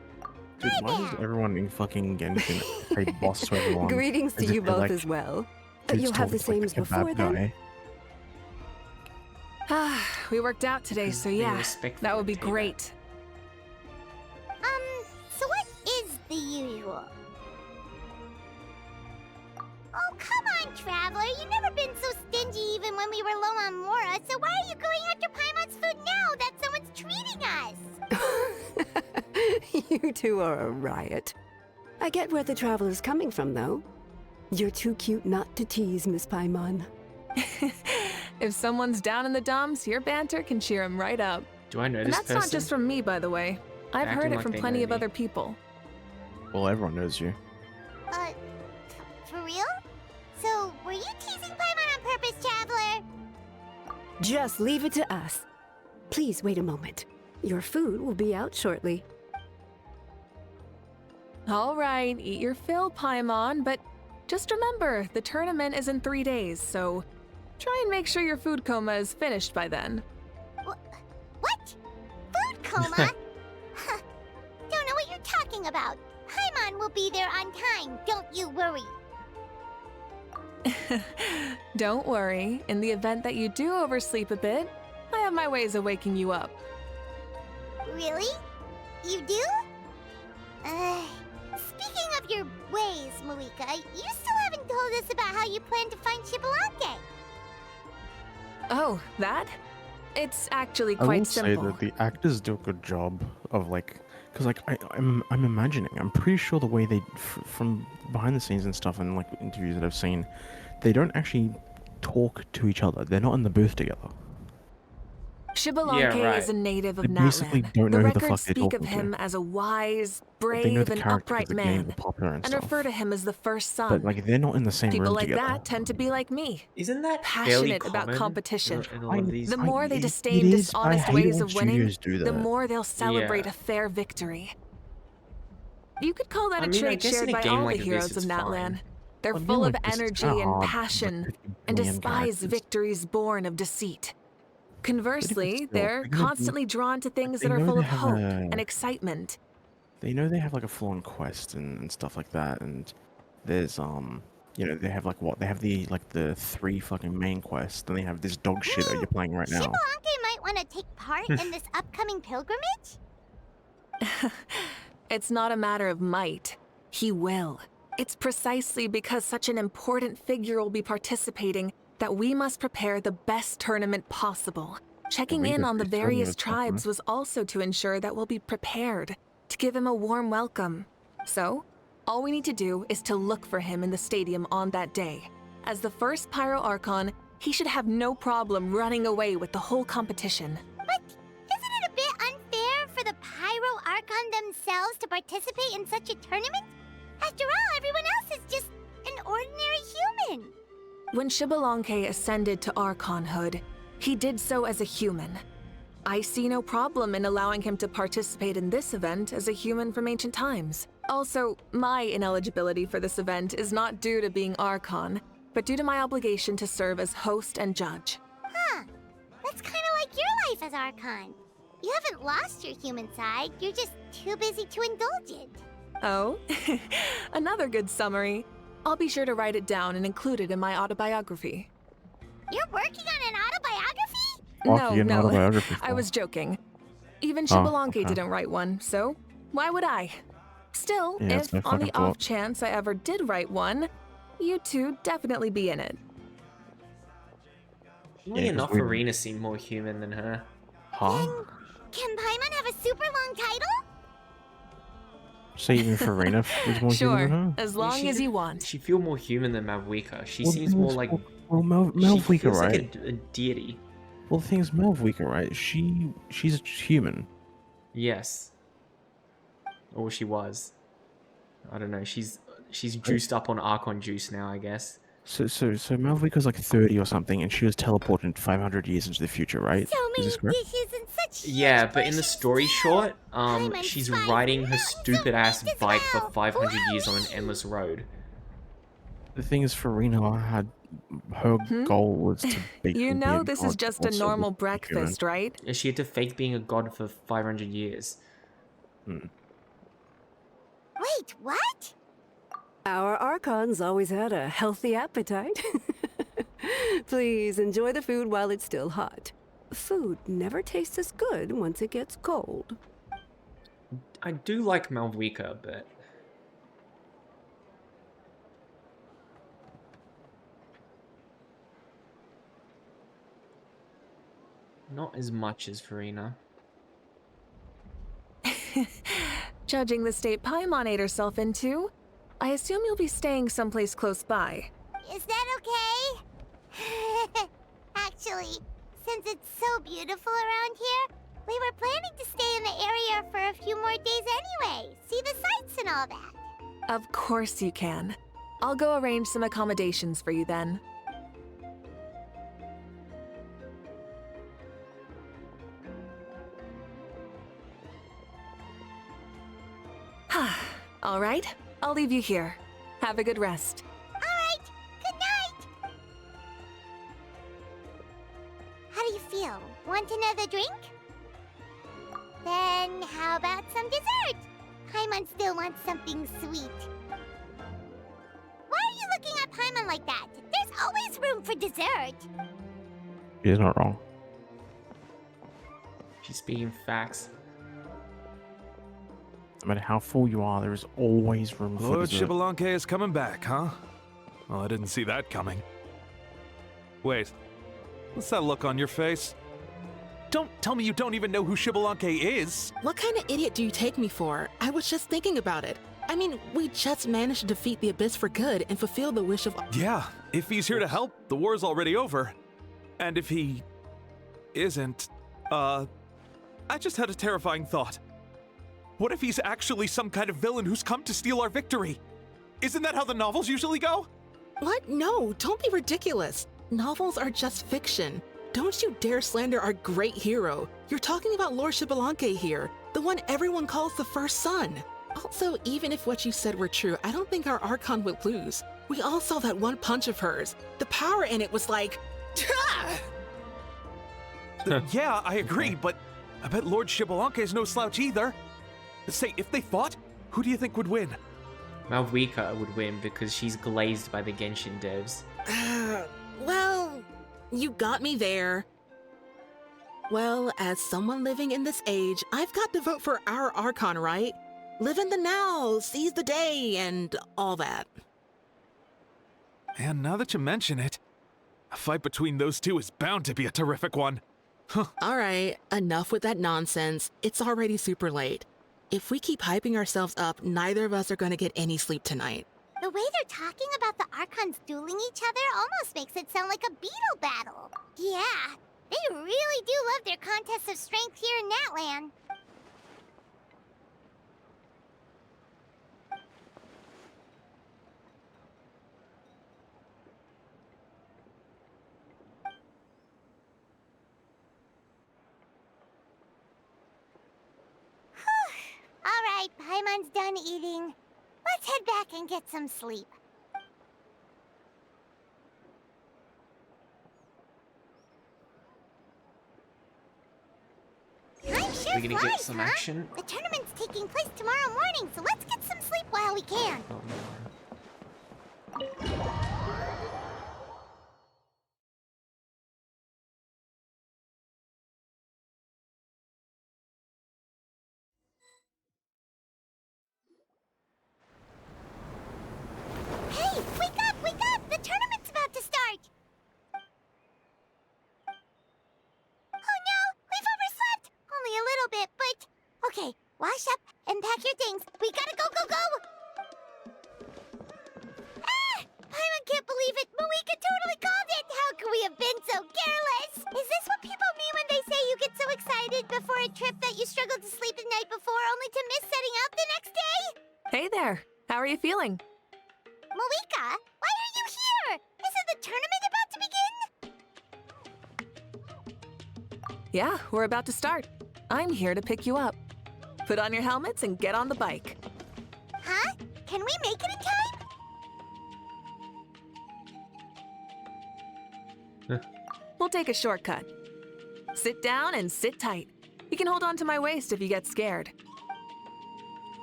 I: Dude, why does everyone in fucking Genshin say boss to everyone?
L: Greetings to
I: As if
L: you
I: they're,
L: both
I: like,
L: as well.
I: dudes
L: You'll have the
I: talking
L: same
I: to,
L: as
I: like, a kebab
L: before, then?
I: guy.
D: Ah, we worked out today, so
A: They
D: yeah,
A: respect
D: that
A: the
D: would be
A: rotator.
D: great.
B: So what is the usual? Oh, come on, Traveler. You've never been so stingy even when we were low on Mora, so why are you going after Paimon's food now that someone's treating us?
L: You two are a riot. I get where the Traveler's coming from, though. You're too cute not to tease, Miss Paimon.
D: If someone's down in the dumps, your banter can cheer him right up.
A: Do I know
D: And
A: this
D: that's
A: person?
D: not just from me, by the way. I've
A: Acting
D: heard it
A: like
D: from
A: they
D: plenty
A: know
D: of
A: me.
D: other people.
I: Well, everyone knows you.
B: For real? So, were you teasing Paimon on purpose, Traveler?
L: Just leave it to us. Please wait a moment. Your food will be out shortly.
D: All right, eat your fill, Paimon, but just remember, the tournament is in 3 days, so try and make sure your food coma is finished by then.
B: What? Food coma? Huh. Don't know what you're talking about. Paimon will be there on time, don't you worry.
D: Don't worry, in the event that you do oversleep a bit, I have my ways of waking you up.
B: Really? You do? Speaking of your ways, Mavuika, you still haven't told us about how you plan to find Xbalanque.
D: Oh, that? It's actually
I: I will
D: quite
I: say
D: simple.
I: that the actors do a good job of like, because like I'm imagining, I'm pretty sure the way they from behind the scenes and stuff and like interviews that I've seen, they don't actually talk to each other. They're not in the booth together.
D: Xbalanque
A: right.
D: is a native of
I: They basically
D: Natlan.
I: don't
D: The
I: know who the
D: records
I: fuck they're
D: speak of
I: talking
D: him
I: to.
D: as a wise,
I: Like, they know
D: brave,
I: the
D: and
I: character
D: upright
I: because the games
D: man,
I: are popular and
D: and
I: stuff.
D: refer to him as the first son.
I: But like they're not in the same
D: People
I: room
D: like
I: together.
D: that tend to be like me.
A: Isn't that fairly
D: Passionate about
A: common
D: competition.
A: in a lot of these?
D: The more they
I: it
D: disdain
I: is, but I
D: dishonest
I: hate it
D: ways
I: when
D: of winning,
I: studios do
D: the
I: that.
D: more they'll celebrate
A: Yeah.
D: a fair victory. You could call that
A: I
D: a
A: mean, I
D: trait
A: guess
D: shared
A: in a
D: by
A: game
D: all
A: like
D: the
A: this,
D: heroes of
A: it's
D: Natlan.
A: fine.
D: They're
I: On a game
D: full of
I: like this, it's
D: energy
I: kinda
D: and
I: hard with,
D: passion,
I: 50
D: and
I: million
D: despise
I: characters.
D: victories born of deceit. Conversely,
I: still,
D: they're
I: they're gonna do-
D: constantly drawn to things
I: they
D: that are
I: know
D: full
I: they
D: of
I: have
D: hope
I: a-
D: and excitement.
I: They know they have like a full-on quest and stuff like that, and there's you know, they have like what they have the like the 3 fucking main quests, then they have this dog shit that you're playing right now.
B: Xbalanque might want to take part in this upcoming pilgrimage?
D: It's not a matter of might. He will. It's precisely because such an important figure will be participating that we must prepare the best tournament possible. Checking in on the various tribes was also to ensure that we'll be prepared to give him a warm welcome. So, all we need to do is to look for him in the stadium on that day. As the first Pyro Archon, he should have no problem running away with the whole competition.
B: But isn't it a bit unfair for the Pyro Archon themselves to participate in such a tournament? After all, everyone else is just an ordinary human.
D: When Xbalanque ascended to Archonhood, he did so as a human. I see no problem in allowing him to participate in this event as a human from ancient times. Also, my ineligibility for this event is not due to being Archon, but due to my obligation to serve as host and judge.
B: Huh. That's kind of like your life as Archon. You haven't lost your human side, you're just too busy to indulge it.
D: Oh, another good summary. I'll be sure to write it down and include it in my autobiography.
B: You're working on an autobiography?
I: Fuck, you get an autobiography
D: I
I: for?
D: was joking. Even
I: Oh,
D: Xbalanque
I: okay.
D: didn't write one, so why would I? Still,
I: Yeah, it's
D: if
I: no
D: on the
I: fucking
D: off
I: fault.
D: chance I ever did write one, you two definitely be in it.
A: Funny
I: Yeah, 'cause
A: enough,
I: we-
A: Arena seemed more human than her.
I: Huh?
B: Can Paimon have a super long title?
I: So even Farina was more human
D: Sure,
I: than her?
D: as long
A: She-
D: as you want.
A: She feel more human than Mavuika. She
I: Well,
A: seems
I: the thing
A: more
I: is,
A: like
I: well,
A: she
I: Mavuika,
A: feels
I: right?
A: like a deity.
I: Well, the thing is, Mavuika, right? She's a human.
A: Yes. Or she was. I don't know. She's juiced up on Archon juice now, I guess.
I: So Mavuika's like 30 or something, and she was teleported 500 years into the future, right?
B: So
I: Is
B: many
I: this correct?
B: dishes and such
A: Yeah,
B: huge
A: but in the
B: portions
A: story
B: too.
A: short,
B: Paimon's
A: she's
B: spies
A: riding her
B: mountains of
A: stupid ass
B: meat as
A: bike for
B: well.
A: 500 years on an
B: Wowie!
A: endless road.
I: The thing is, Farina had her goal was to be.
D: You know this is just a normal breakfast, right?
A: Yeah, she had to fake being a god for 500 years.
B: Wait, what?
L: Our Archons always had a healthy appetite. Please enjoy the food while it's still hot. Food never tastes as good once it gets cold.
A: I do like Mavuika, but not as much as Farina.
D: Judging the state Paimon ate herself into, I assume you'll be staying someplace close by.
B: Is that okay? Actually, since it's so beautiful around here, we were planning to stay in the area for a few more days anyway. See the sights and all that.
D: Of course you can. I'll go arrange some accommodations for you then. All right, I'll leave you here. Have a good rest.
B: All right, good night. How do you feel? Want another drink? Then how about some dessert? Paimon still wants something sweet. Why are you looking at Paimon like that? There's always room for dessert.
I: She's not wrong.
A: She's speaking facts.
I: No matter how full you are, there is always room for
M: Lord
I: dessert.
M: Xbalanque is coming back, huh? Well, I didn't see that coming. Wait, what's that look on your face? Don't tell me you don't even know who Xbalanque is!
N: What kind of idiot do you take me for? I was just thinking about it. I mean, we just managed to defeat the Abyss for good and fulfill the wish of—
M: Yeah, if he's here to help, the war's already over. And if he isn't, I just had a terrifying thought. What if he's actually some kind of villain who's come to steal our victory? Isn't that how the novels usually go?
N: What? No, don't be ridiculous. Novels are just fiction. Don't you dare slander our great hero. You're talking about Lord Xbalanque here, the one everyone calls the first son. Also, even if what you said were true, I don't think our Archon would lose. We all saw that one punch of hers. The power in it was like—
M: Yeah, I agree, but I bet Lord Xbalanque is no slouch either. Say, if they fought, who do you think would win?
A: Mavuika would win because she's glazed by the Genshin devs.
N: Well, you got me there. Well, as someone living in this age, I've got to vote for our Archon, right? Live in the now, seize the day, and all that.
M: And now that you mention it, a fight between those two is bound to be a terrific one.
N: All right, enough with that nonsense. It's already super late. If we keep hyping ourselves up, neither of us are going to get any sleep tonight.
B: The way they're talking about the Archons dueling each other almost makes it sound like a beetle battle. Yeah, they really do love their contests of strength here in Natlan. All right, Paimon's done eating. Let's head back and get some sleep. Time sure
A: We're gonna
B: flies,
A: get some
B: huh?
A: action.
B: The tournament's taking place tomorrow morning, so let's get some sleep while we can.
A: Oh no.
B: Hey, wake up, wake up! The tournament's about to start! Oh no, we've overslept! Only a little bit, but... Okay, wash up and pack your things. We gotta go, go, go! Ah! Paimon can't believe it! Mavuika totally called it! How could we have been so careless? Is this what people mean when they say you get so excited before a trip that you struggle to sleep the night before only to miss setting out the next day?
D: Hey there. How are you feeling?
B: Mavuika, why are you here? Isn't the tournament about to begin?
D: Yeah, we're about to start. I'm here to pick you up. Put on your helmets and get on the bike.
B: Huh? Can we make it in time?
D: We'll take a shortcut. Sit down and sit tight. You can hold on to my waist if you get scared.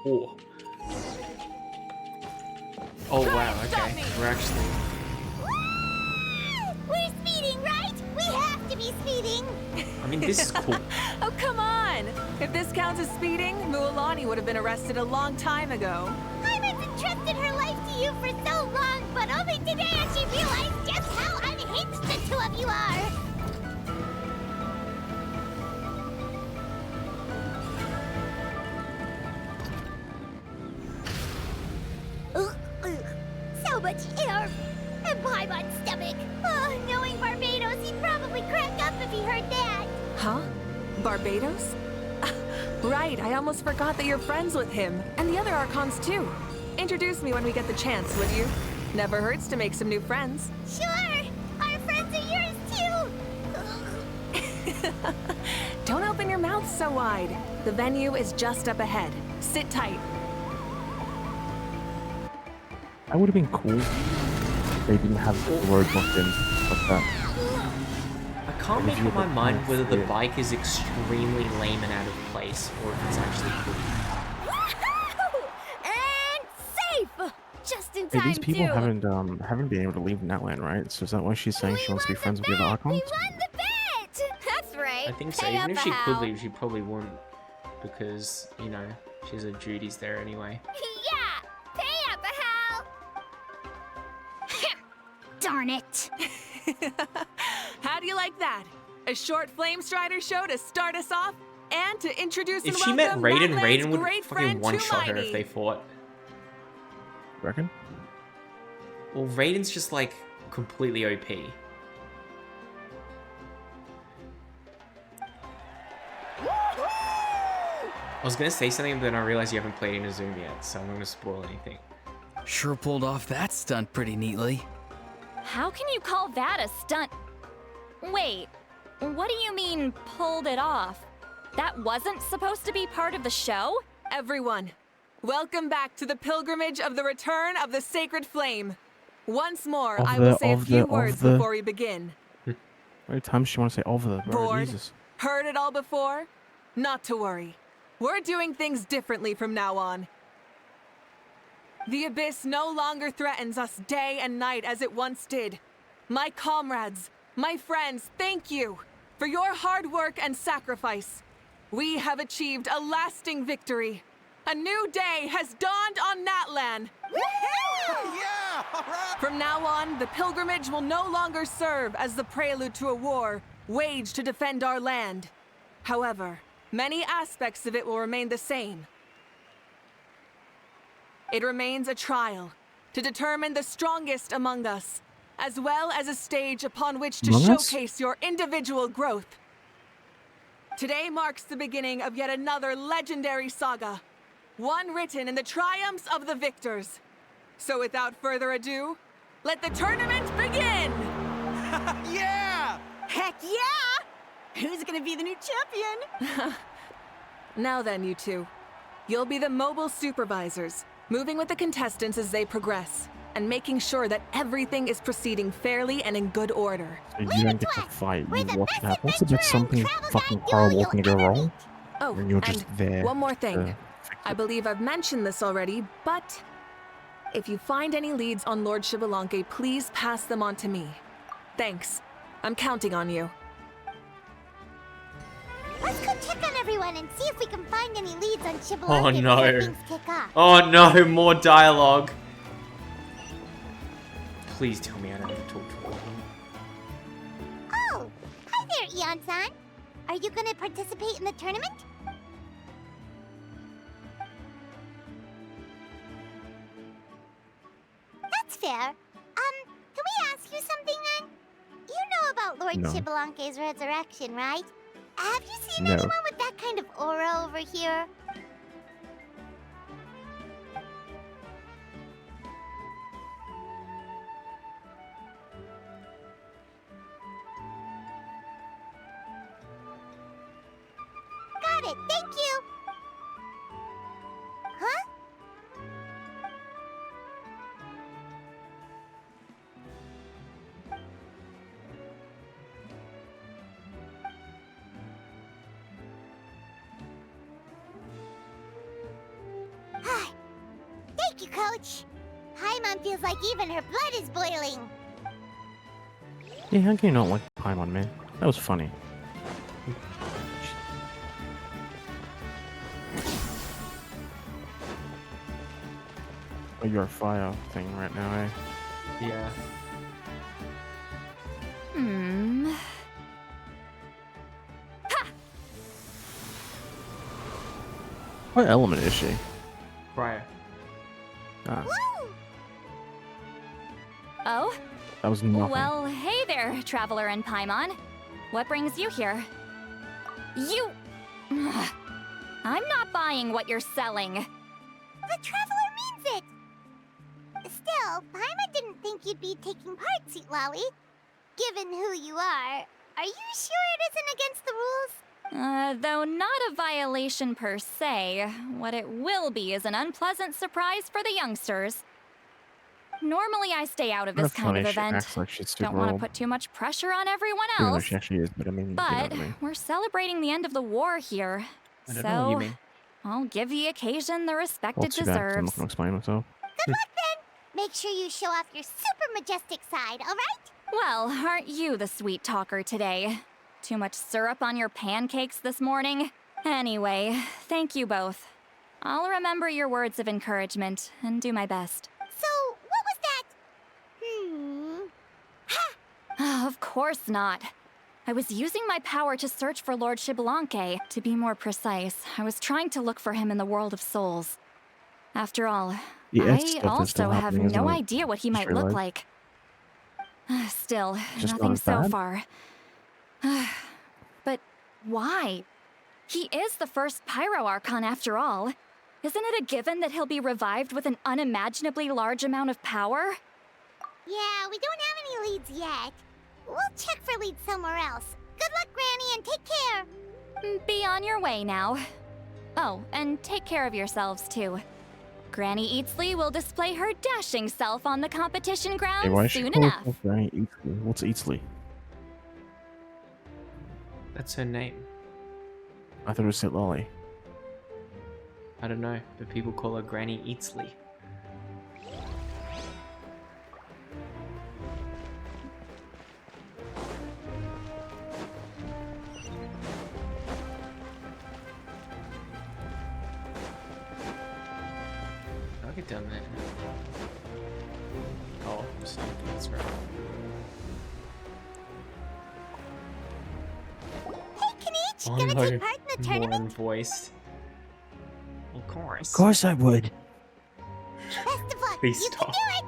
A: Oh. Oh wow, okay. We're actually...
B: We're speeding, right? We have to be speeding.
A: I mean, this is cool.
D: Oh, come on! If this counts as speeding, Mualani would have been arrested a long time ago.
B: Paimon's entrusted her life to you for so long, but only today has she realized just how unhinged the two of you are. So much air! And Paimon's stomach! Oh, knowing Barbados, he'd probably crack up if he heard that!
D: Huh? Barbados? Right, I almost forgot that you're friends with him, and the other Archons too. Introduce me when we get the chance, would you? Never hurts to make some new friends.
B: Sure! Our friends are yours too!
D: Don't open your mouth so wide. The venue is just up ahead. Sit tight.
I: That would have been cool if they didn't have the road locked in like that.
A: I can't make up my mind whether the bike is extremely lame and out of place, or if it's actually cool.
J: And safe! Just in
I: Hey,
J: time,
I: these people
J: too.
I: haven't been able to leave Natlan, right? So is that why she's saying she wants to be friends with the other Archons?
B: We won the bet!
J: That's right.
A: I think so.
J: Pay
A: Even
J: up
A: if
J: a
A: she could
J: how.
A: leave, she probably wouldn't. Because, you know, She has her duties there anyway.
B: Yeah! Pay up, Hal! Darn it!
D: How do you like that? A short Flame Strider show to start us off, and to introduce
A: If
D: and
A: she met
D: welcome
A: Raiden,
D: Natlan's
A: Raiden would
D: great
A: fucking
D: friend
A: one-shot her
D: Tumaini.
A: if they fought.
I: Reckon?
A: Well, Raiden's just like completely OP. I was gonna say something, but then I realized you haven't played Inazuma yet, so I'm not gonna spoil anything.
H: Sure pulled off that stunt pretty neatly.
C: How can you call that a stunt? Wait, what do you mean, pulled it off? That wasn't supposed to be part of the show?
D: Everyone, welcome back to the pilgrimage of the return of the sacred flame. Once more, I will say a few words before we begin.
I: How many times she want to say of the, bro?
D: Bored?
I: Jesus.
D: Heard it all before? Not to worry. We're doing things differently from now on. The Abyss no longer threatens us day and night as it once did. My comrades, my friends, thank you for your hard work and sacrifice. We have achieved a lasting victory. A new day has dawned on Natlan.
O: Yeah! All right!
D: From now on, the pilgrimage will no longer serve as the prelude to a war waged to defend our land. However, many aspects of it will remain the same. It remains a trial to determine the strongest among us, as well as a stage upon which to showcase your individual growth. Today marks the beginning of yet another legendary saga, one written in the triumphs of the victors. So without further ado, let the tournament begin!
O: Yeah!
J: Heck yeah! Who's gonna be the new champion?
D: Now then, you two. You'll be the mobile supervisors, moving with the contestants as they progress, and making sure that everything is proceeding fairly and in good order.
I: So you don't get to fight, you watch it happen. What's about something fucking horrible can go wrong?
D: Oh,
I: And you're just
D: and
I: there.
D: one more thing.
I: to
D: I believe I've mentioned this already, but if you find any leads on Lord Xbalanque, please pass them on to me. Thanks. I'm counting on you.
B: Let's go check on everyone and see if we can find any leads on Xbalanque
A: Oh no.
B: before things kick off.
A: Oh no, more dialogue. Please tell me I don't have to talk to all of them.
B: Oh, hi there, Eon-san. Are you gonna participate in the tournament? That's fair. Can we ask you something then? You know about Lord
I: No.
B: Xbalanque's resurrection, right? Have you seen
I: No.
B: anyone with that kind of aura over here? Got it, thank you! Huh? Thank you, Coach. Paimon feels like even her blood is boiling.
I: Yeah, how can you not like Paimon, man? That was funny. Oh, you're a fire thing right now, eh?
A: Yeah.
C: Hmm.
I: What element is she?
A: Prior.
I: Ah,
C: Oh?
I: that was nothing.
C: Well, hey there, Traveler and Paimon. What brings you here? You... I'm not buying what you're selling.
B: The Traveler means it! Still, Paimon didn't think you'd be taking part, Sweet Lolly. Given who you are you sure it isn't against the rules?
C: Though not a violation per se, what it will be is an unpleasant surprise for the youngsters. Normally I stay out of this kind of
I: She
C: event.
I: acts like she's super
C: Don't want to
I: old.
C: put too much pressure on everyone
I: Even though
C: else.
I: she actually is, but I mean, you know
C: But
I: what I mean.
C: we're celebrating the end of the war here.
A: I don't know what you
C: So
A: mean.
C: I'll give the occasion the respect
I: Well,
C: it
I: too bad, 'cause I'm
C: deserves.
I: not gonna explain myself.
B: Good luck then! Make sure you show off your super majestic side, alright?
C: Well, aren't you the sweet talker today? Too much syrup on your pancakes this morning? Anyway, thank you both. I'll remember your words of encouragement and do my best.
B: So, what was that?
C: Of course not. I was using my power to search for Lord Xbalanque. To be more precise, I was trying to look for him in the world of souls. After all,
I: The
C: I
I: stuff is still
C: also have
I: happening, isn't
C: no
I: it?
C: idea what he
I: Just
C: might look
I: realized.
C: like. Still,
I: Just not
C: nothing
I: as
C: so
I: bad?
C: far. But why? He is the first Pyro Archon after all. Isn't it a given that he'll be revived with an unimaginably large amount of power?
B: Yeah, we don't have any leads yet. We'll check for leads somewhere else. Good luck, Granny, and take care.
C: Be on your way now. Oh, and take care of yourselves too. Granny Eatsley will display her dashing self on the competition
I: Hey,
C: grounds
I: why is she
C: soon
I: called
C: enough.
I: Granny Eatsley? What's Eatsley?
A: That's her name.
I: I thought it was Sit Lolly.
A: I don't know, but people call her Granny Eatsley. I'll get down there. Oh, that's right.
B: Hey, Kanich,
A: Oh
B: gonna
A: no,
B: take part in the tournament?
A: Lauren voiced. Of course.
I: Of course I would.
B: Best of luck.
A: Please
B: You
A: stop.
B: can do it.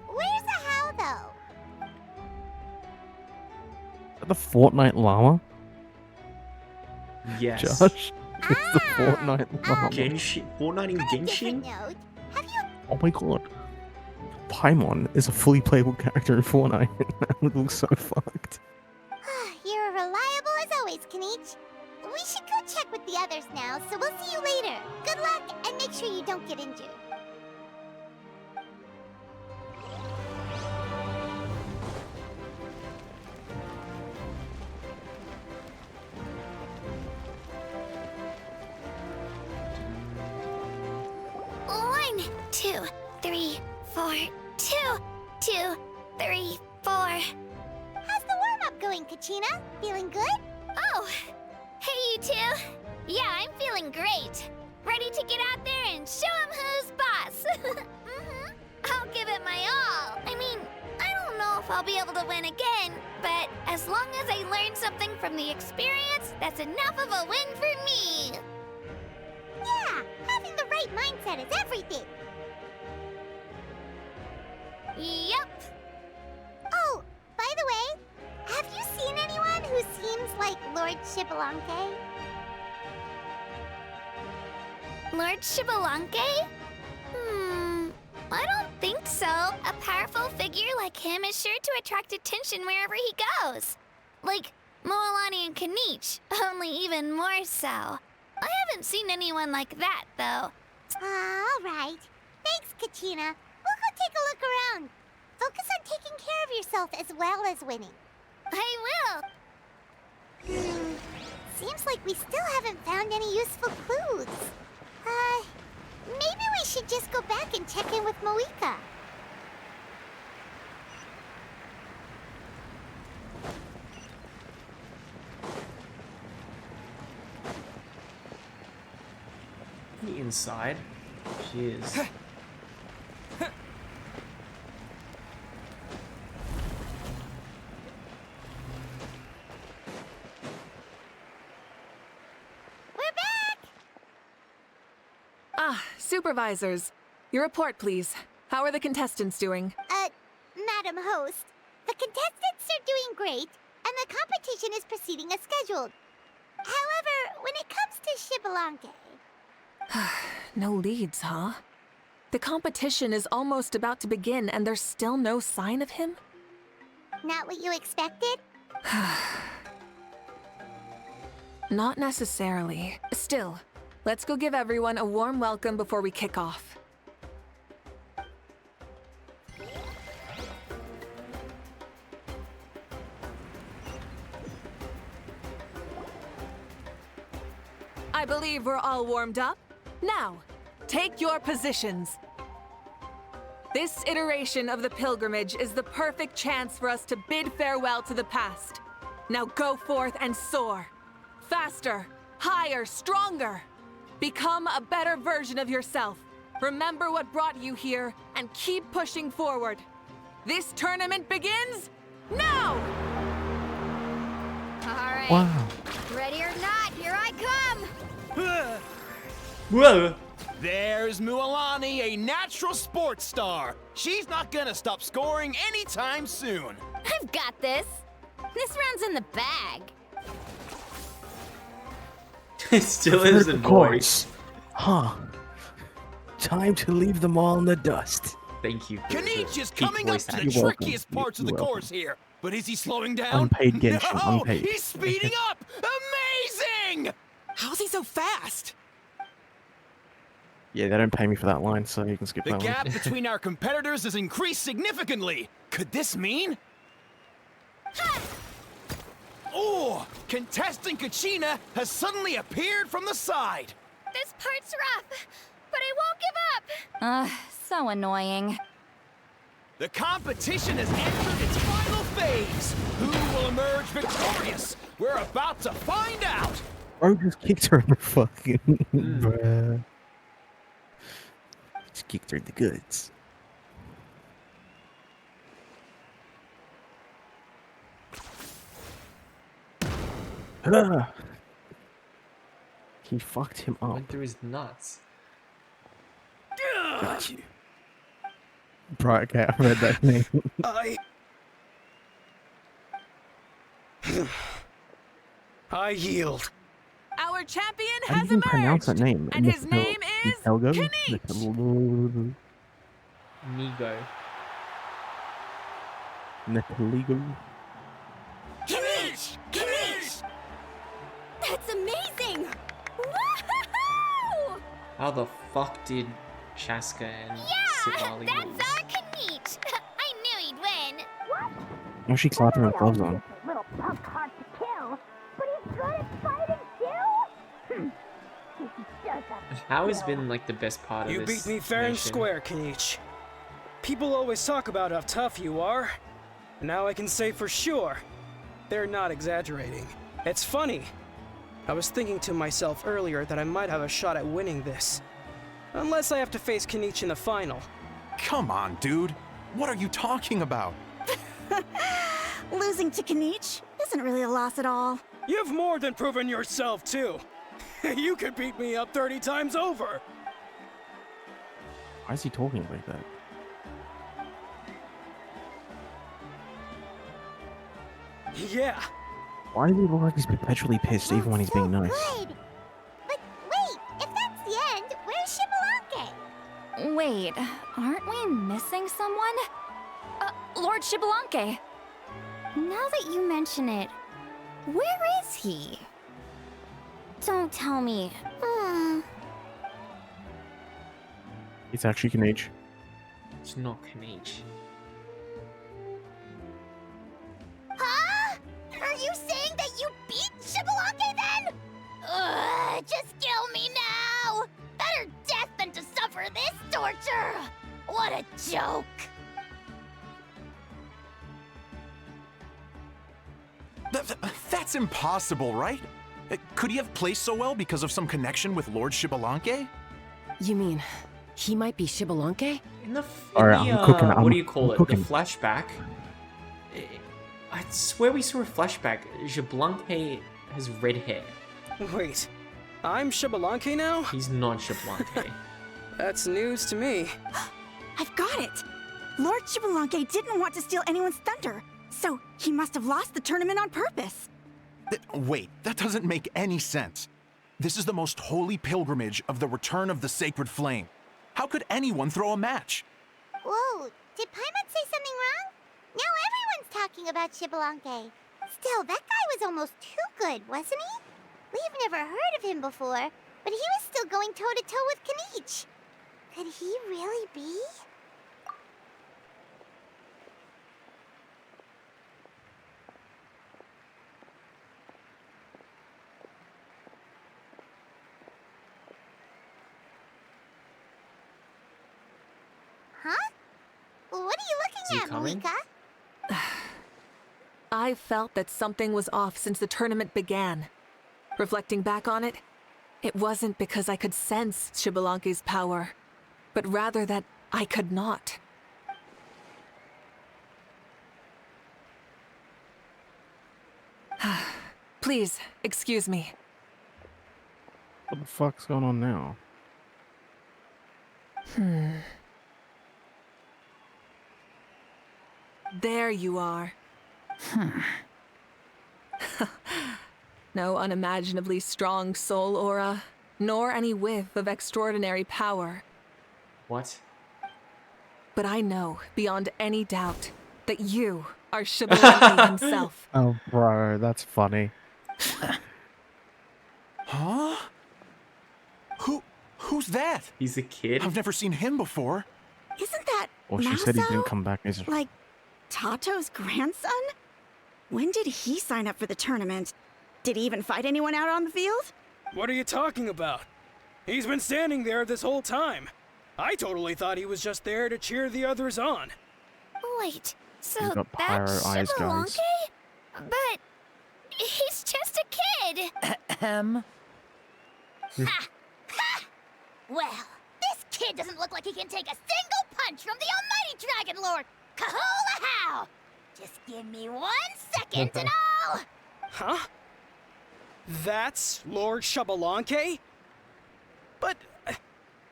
B: Where's the how, though?
I: The Fortnite llama?
A: Yes.
I: Josh? It's the Fortnite llama.
A: Genshin? Fortnite in Genshin?
B: Note. Have you?
I: Oh my god. Paimon is a fully playable character in Fortnite. That would look so fucked.
B: You're reliable as always, Kanich. We should go check with the others now, so we'll see you later. Good luck, and make sure you don't get injured. One, 2, 3, 4, 2, 2, 3, 4. How's the warm-up going, Kachina? Feeling good?
E: Oh, hey you two. Yeah, I'm feeling great. Ready to get out there and show 'em who's boss. I'll give it my all. I mean, I don't know if I'll be able to win again, but as long as I learn something from the experience, that's enough of a win for me.
B: Yeah, having the right mindset is everything.
E: Yep.
B: Oh, by the way, have you seen anyone who seems like Lord Xbalanque?
E: Lord Xbalanque? I don't think so. A powerful figure like him is sure to attract attention wherever he goes. Like Moalani and Kanich, only even more so. I haven't seen anyone like that, though.
B: All right. Thanks, Kachina. We'll go take a look around. Focus on taking care of yourself as well as winning.
E: I will.
B: Seems like we still haven't found any useful clues. Maybe we should just go back and check in with Mavuika.
A: The inside? Jeez.
D: Supervisors, your report, please. How are the contestants doing?
B: Madam Host, the contestants are doing great, and the competition is proceeding as scheduled. However, when it comes to Xbalanque...
D: No leads, huh? The competition is almost about to begin, and there's still no sign of him?
B: Not what you expected?
D: Not necessarily. Still, let's go give everyone a warm welcome before we kick off. I believe we're all warmed up. Now, take your positions. This iteration of the pilgrimage is the perfect chance for us to bid farewell to the past. Now go forth and soar. Faster, higher, stronger. Become a better version of yourself. Remember what brought you here and keep pushing forward. This tournament begins now!
B: Alright.
I: Wow.
B: Ready or not, here I come!
A: Whoa!
O: There's Mualani, a natural sports star. She's not gonna stop scoring anytime soon.
B: I've got this. This round's in the bag.
A: Still is a
I: Of
A: boy.
I: course. Huh. Time to leave them all in the dust.
A: Thank you.
O: Kanich is
A: peak
O: coming up
A: voice
O: to the
A: acting.
I: You're welcome.
O: trickiest parts of the
I: You're welcome.
O: course here. But is he slowing down?
I: Unpaid Genshin,
O: No,
I: unpaid.
O: he's speeding up! Amazing!
N: How's he so fast?
I: Yeah, they don't pay me for that line, so you can skip
O: The
I: that
O: gap
I: one.
O: between our competitors has increased significantly. Could this mean? Oh, contestant Kachina has suddenly appeared from the side.
B: This part's rough, but I won't give up.
C: So annoying.
O: The competition has entered its final phase. Who will emerge victorious? We're about to find out.
I: Bro just kicked her in the fucking... Bruh. Just kicked her in the goods. Ah. He fucked him up.
A: Went through his nuts.
I: Got you. Right, okay, I read that name.
O: I yield.
D: Our champion
I: How do
D: has
I: you even pronounce that
D: emerged,
I: name?
D: and his name is
I: Helgo?
D: Kanich.
A: Nigo.
I: Nataligo?
O: Kanich! Kanich!
B: That's amazing! Woohoo!
A: How the fuck did Chaska and Sitlali
B: That's
A: lose?
B: our Kanich! I knew he'd win! What?
I: Why is she clapping her gloves on?
B: Little punk hard to kill, but he's good at fighting too?
A: How has been like the best part of
P: You
A: this
P: beat me fair and
A: mission?
P: square, Kanich. People always talk about how tough you are. Now I can say for sure, they're not exaggerating. It's funny. I was thinking to myself earlier that I might have a shot at winning this. Unless I have to face Kanich in the final.
Q: Come on, dude. What are you talking about?
B: Losing to Kanich isn't really a loss at all.
P: You've more than proven yourself, too. You could beat me up 30 times over.
I: Why is he talking like that?
P: Yeah.
I: Why does he look like he's perpetually pissed even when he's being nice?
B: Good. But wait, if that's the end, where's Shibalanke?
C: Wait, aren't we missing someone? Lord Shibalanke.
B: Now that you mention it, where is he? Don't tell me.
I: It's actually Kanich.
A: It's not Kanich.
B: Huh? Are you saying that you beat Shibalanke then? Ugh, just kill me now! Better death than to suffer this torture! What a joke!
Q: That's impossible, right? Could he have placed so well because of some connection with Lord Shibalanke?
K: You mean, he might be Shibalanke?
A: In the,
I: Alright, I'm cooking,
A: what do you call
I: I'm
A: it?
I: cooking.
A: The flashback. I swear we saw a flashback. Shibalanke has red hair.
P: Wait, I'm Shibalanke now?
A: He's not Shibalanke.
P: That's news to me.
R: I've got it! Lord Shibalanke didn't want to steal anyone's thunder, so he must have lost the tournament on purpose.
Q: Wait, that doesn't make any sense. This is the most holy pilgrimage of the return of the sacred flame. How could anyone throw a match?
B: Whoa, did Paimon say something wrong? Now everyone's talking about Shibalanke. Still, that guy was almost too good, wasn't he? We've never heard of him before, but he was still going toe-to-toe with Kanich. Could he really be? Huh? What are you looking at, Mavuika?
D: I felt that something was off since the tournament began. Reflecting back on it, It wasn't because I could sense Xbalanque's power, but rather that I could not. Please, excuse me.
I: What the fuck's going on now?
D: There you are. No unimaginably strong soul aura, nor any whiff of extraordinary power.
A: What?
D: But I know, beyond any doubt, that you are Xbalanque himself.
I: Oh, bro, that's funny.
Q: Huh? Who's that?
A: He's a kid.
Q: I've never seen him before.
R: Isn't that
I: Well, she said he
R: Mauso?
I: didn't come back as
R: Like, Tato's grandson? When did he sign up for the tournament? Did he even fight anyone out on the field?
P: What are you talking about? He's been standing there this whole time. I totally thought he was just there to cheer the others on.
B: Wait, so
I: He's got pyro
B: that's
I: eyes, guys.
B: Xbalanque? But he's just a kid.
O: Ahem.
B: Ha! Ha! Well, this kid doesn't look like he can take a single punch from the almighty Dragon Lord. Kahula how! Just give me 1 second and I'll...
P: Huh? That's Lord Xbalanque? But,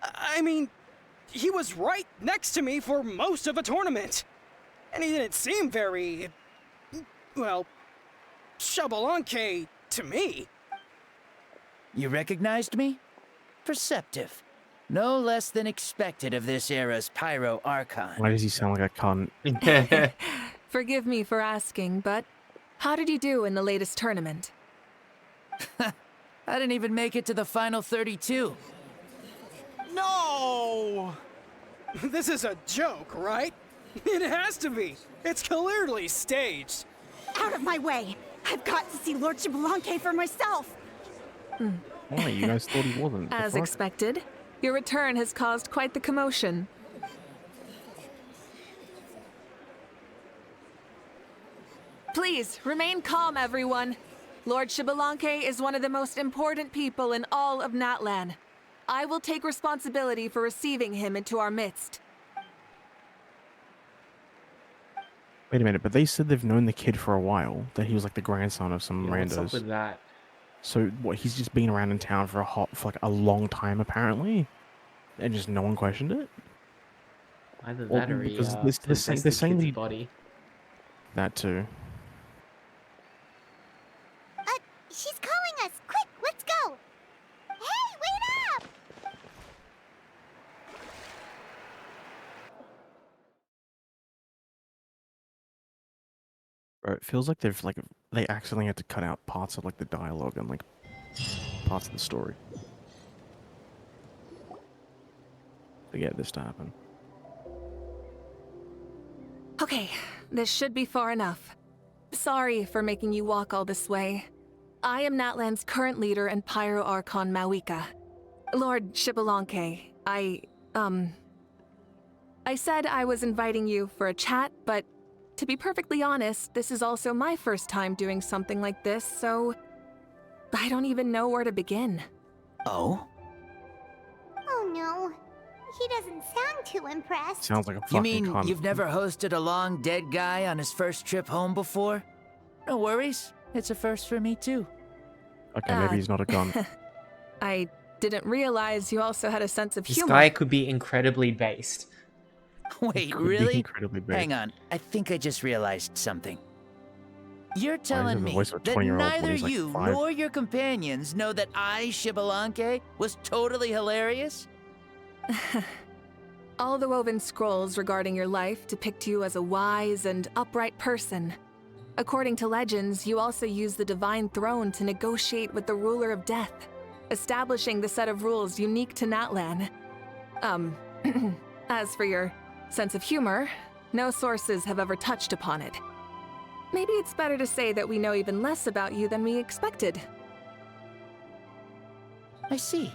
P: I mean, he was right next to me for most of the tournament. And he didn't seem very, well, Xbalanque to me.
O: You recognized me? Perceptive. No less than expected of this era's Pyro Archon.
I: Why does he sound like a cunt?
D: Forgive me for asking, but how did you do in the latest tournament?
O: I didn't even make it to the final 32.
Q: No!
P: This is a joke, right? It has to be. It's clearly staged.
R: Out of my way! I've got to see Lord Xbalanque for myself!
I: Why? You guys thought he wasn't. The
D: As
I: fuck?
D: expected, your return has caused quite the commotion. Please, remain calm, everyone. Lord Xbalanque is one of the most important people in all of Natlan. I will take responsibility for receiving him into our midst.
I: Wait a minute, but they said they've known the kid for a while, that he was like the grandson of some
A: Yeah, what's up
I: randos.
A: with that?
I: So what? He's just been around in town for like a long time, apparently, and just no one questioned it.
A: Either
I: Well,
A: that or he
I: because they're
A: possessed
I: saying-
A: the
I: they're saying
A: kid's
I: he-
A: body.
I: That too.
E: She's calling us. Quick, let's go. Hey, wait up!
I: Bro, it feels like they accidentally had to cut out parts of like the dialogue and like parts of the story to get this to happen.
D: Okay, this should be far enough. Sorry for making you walk all this way. I am Natlan's current leader and Pyro Archon Mavuika. Lord Xbalanque, I said I was inviting you for a chat, but to be perfectly honest, this is also my first time doing something like this, so I don't even know where to begin.
O: Oh?
E: Oh no, he doesn't sound too impressed.
I: Sounds like a
O: You
I: fucking
O: mean
I: cunt.
O: you've never hosted a long dead guy on his first trip home before? No worries. It's a first for me too.
I: Okay, maybe he's not a gun.
D: I didn't realize you also had a sense of
A: This
D: humor.
A: guy could be incredibly based.
O: Wait,
I: Could be
O: really?
I: incredibly big.
O: Hang on. I think I just realized something. You're telling
I: the
O: me
I: voice of a
O: that
I: 20-year-old when
O: neither
I: he's, like,
O: you
I: 5?
O: nor your companions know that I, Xbalanque, was totally hilarious?
D: All the woven scrolls regarding your life depict you as a wise and upright person. According to legends, you also use the Divine Throne to negotiate with the Ruler of Death, establishing the set of rules unique to Natlan. As for your sense of humor, no sources have ever touched upon it. Maybe it's better to say that we know even less about you than we expected.
O: I see.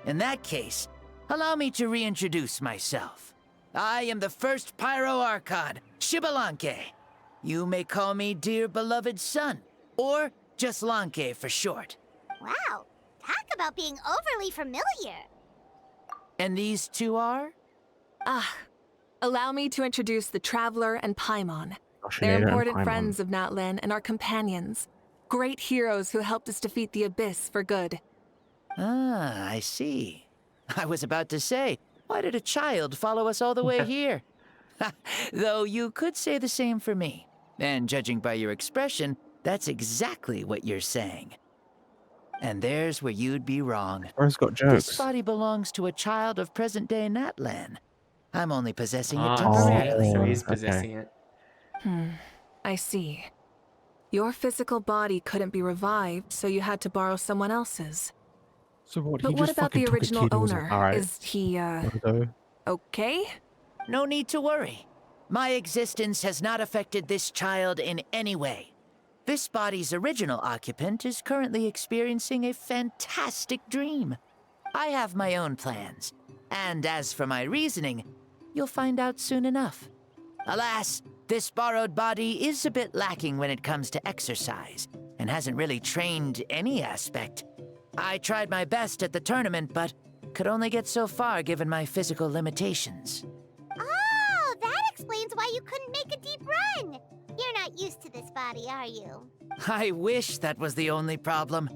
O: In that case, allow me to reintroduce myself. I am the first Pyro Archon, Xbalanque. You may call me dear beloved son, or just Lanque for short.
E: Wow, hack about being overly familiar.
O: And these two are?
D: Allow me to introduce the Traveler and Paimon.
I: Gosh,
D: They're
I: Neda and
D: important
I: Paimon.
D: friends of Natlan and our companions. Great heroes who helped us defeat the Abyss for good.
O: Ah, I see. I was about to say, why did a child follow us all the way here? Though you could say the same for me. And judging by your expression, that's exactly what you're saying. And there's where you'd be wrong.
I: Bro's got
O: This
I: jokes.
O: body belongs to a child of present-day Natlan. I'm only possessing it
A: Ah,
O: temporarily.
A: so he's
I: okay.
A: possessing it.
D: I see. Your physical body couldn't be revived, so you had to borrow someone else's.
I: So what?
D: But
I: He
D: what
I: just
D: about
I: fucking
D: the
I: took a
D: original
I: kid and was like,
D: owner?
I: "Alright,
D: Is he,
I: gotta go."
D: okay?
O: No need to worry. My existence has not affected this child in any way. This body's original occupant is currently experiencing a fantastic dream. I have my own plans, and as for my reasoning, you'll find out soon enough. Alas, this borrowed body is a bit lacking when it comes to exercise, and hasn't really trained any aspect. I tried my best at the tournament, but could only get so far given my physical limitations.
E: Oh, that explains why you couldn't make a deep run. You're not used to this body, are you?
O: I wish that was the only problem.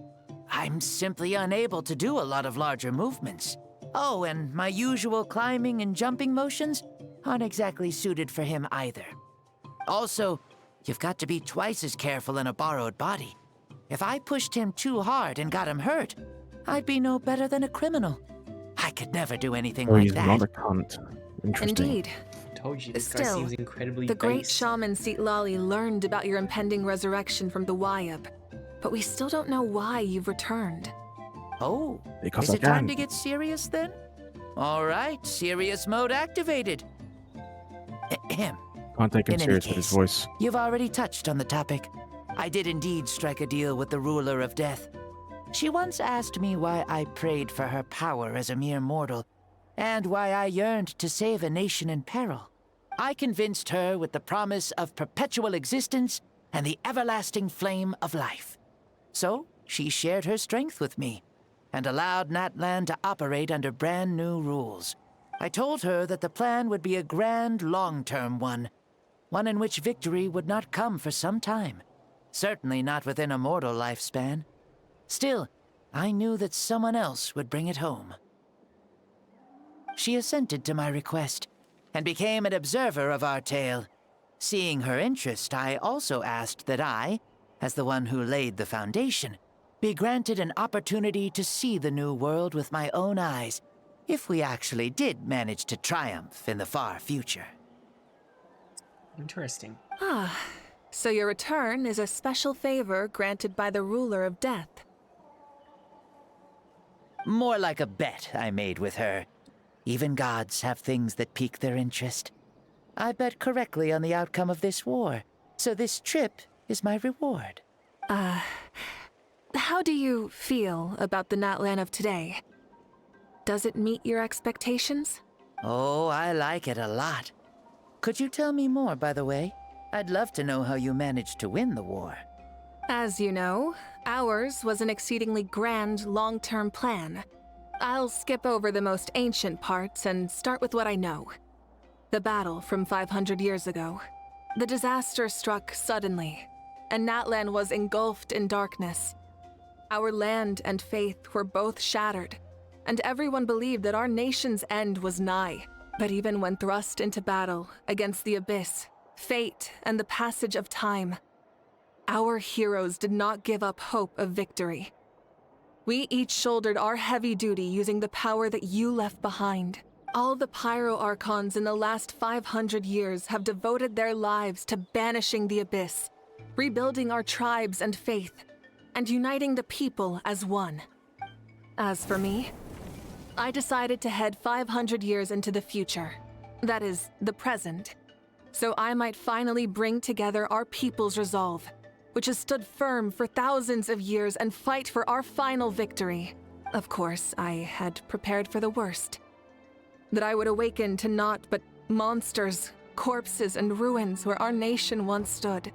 O: I'm simply unable to do a lot of larger movements. Oh, and my usual climbing and jumping motions aren't exactly suited for him either. Also, you've got to be twice as careful in a borrowed body. If I pushed him too hard and got him hurt, I'd be no better than a criminal. I could never do anything
I: Oh,
O: like
I: he's
O: that.
I: not a cunt. Interesting.
D: Indeed.
A: Told you this guy
D: Still,
A: seems incredibly
D: the great
A: based.
D: shaman Seatlali learned about your impending resurrection from the Wyab, but we still don't know why you've returned.
O: Oh,
I: Because
O: is
I: I
O: it time
I: can.
O: to get serious then? All right, serious mode activated. Ahem.
I: Can't take him
O: In any
I: serious with his
O: case,
I: voice.
O: You've already touched on the topic. I did indeed strike a deal with the ruler of death. She once asked me why I prayed for her power as a mere mortal, and why I yearned to save a nation in peril. I convinced her with the promise of perpetual existence and the everlasting flame of life. So she shared her strength with me, and allowed Natlan to operate under brand new rules. I told her that the plan would be a grand, long-term one in which victory would not come for some time. Certainly not within a mortal lifespan. Still, I knew that someone else would bring it home. She assented to my request, and became an observer of our tale. Seeing her interest, I also asked that I, as the one who laid the foundation, be granted an opportunity to see the new world with my own eyes, if we actually did manage to triumph in the far future.
A: Interesting.
D: So your return is a special favor granted by the ruler of death.
O: More like a bet I made with her. Even gods have things that pique their interest. I bet correctly on the outcome of this war, so this trip is my reward.
D: How do you feel about the Natlan of today? Does it meet your expectations?
O: Oh, I like it a lot. Could you tell me more, by the way? I'd love to know how you managed to win the war.
D: As you know, ours was an exceedingly grand, long-term plan. I'll skip over the most ancient parts and start with what I know. The battle from 500 years ago. The disaster struck suddenly, and Natlan was engulfed in darkness. Our land and faith were both shattered, and everyone believed that our nation's end was nigh. But even when thrust into battle against the Abyss, fate, and the passage of time, our heroes did not give up hope of victory. We each shouldered our heavy duty using the power that you left behind. All the Pyro Archons in the last 500 years have devoted their lives to banishing the Abyss, rebuilding our tribes and faith, and uniting the people as one. As for me, I decided to head 500 years into the future, that is, the present, so I might finally bring together our people's resolve, which has stood firm for thousands of years, and fight for our final victory. Of course, I had prepared for the worst. That I would awaken to naught but monsters, corpses, and ruins where our nation once stood.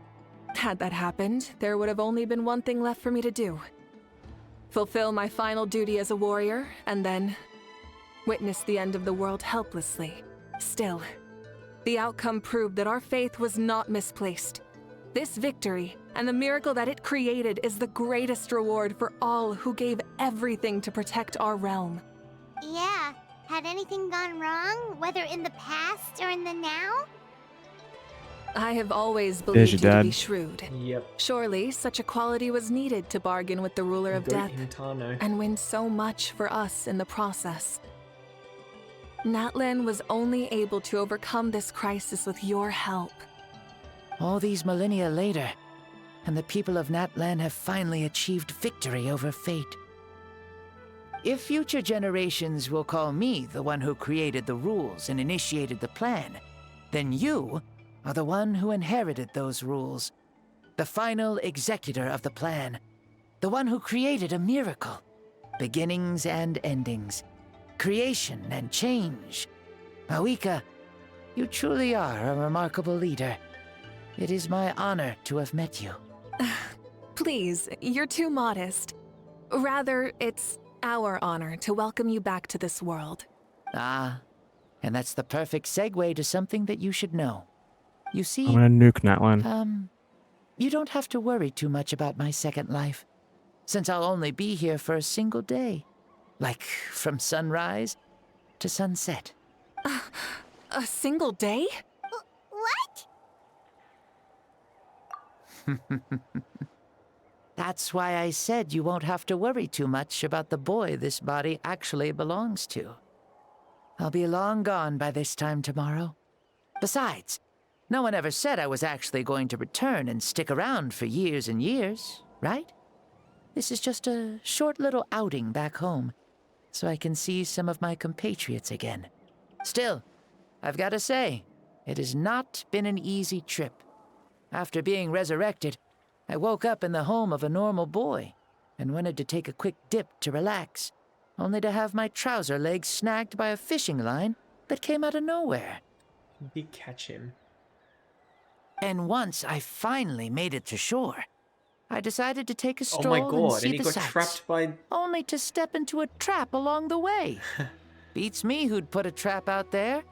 D: Had that happened, there would have only been one thing left for me to do. fulfill my final duty as a warrior, and then witness the end of the world helplessly. Still, the outcome proved that our faith was not misplaced. This victory and the miracle that it created is the greatest reward for all who gave everything to protect our realm.
E: Yeah, had anything gone wrong, whether in the past or in the now?
D: I have always
I: There's
D: believed
I: your
D: you to be
I: dad.
D: shrewd.
A: Yep.
D: Surely, such a quality was needed to bargain with the ruler of
A: Goat
D: death
A: Hintano.
D: and win so much for us in the process. Natlan was only able to overcome this crisis with your help.
O: All these millennia later, and the people of Natlan have finally achieved victory over fate. If future generations will call me the one who created the rules and initiated the plan, then you are the one who inherited those rules. The final executor of the plan. The one who created a miracle. Beginnings and endings. Creation and change. Mavuika, you truly are a remarkable leader. It is my honor to have met you.
D: Please, you're too modest. Rather, it's our honor to welcome you back to this world.
O: Ah, and that's the perfect segue to something that you should know. You see,
I: I'm gonna nuke Natlan.
O: you don't have to worry too much about my second life, since I'll only be here for a single day. Like, from sunrise to sunset.
D: A single day?
E: What?
O: That's why I said you won't have to worry too much about the boy this body actually belongs to. I'll be long gone by this time tomorrow. Besides, no one ever said I was actually going to return and stick around for years and years, right? This is just a short little outing back home, so I can see some of my compatriots again. Still, I've got to say, it has not been an easy trip. After being resurrected, I woke up in the home of a normal boy and wanted to take a quick dip to relax, only to have my trouser legs snagged by a fishing line that came out of nowhere.
A: Big catch him.
O: And once I finally made it to shore, I decided to take a
A: Oh
O: stroll
A: my
O: and
A: god,
O: see
A: and he
O: the
A: got
O: sights,
A: trapped by...
O: only to step into a trap along the way. Beats me who'd put a trap out there,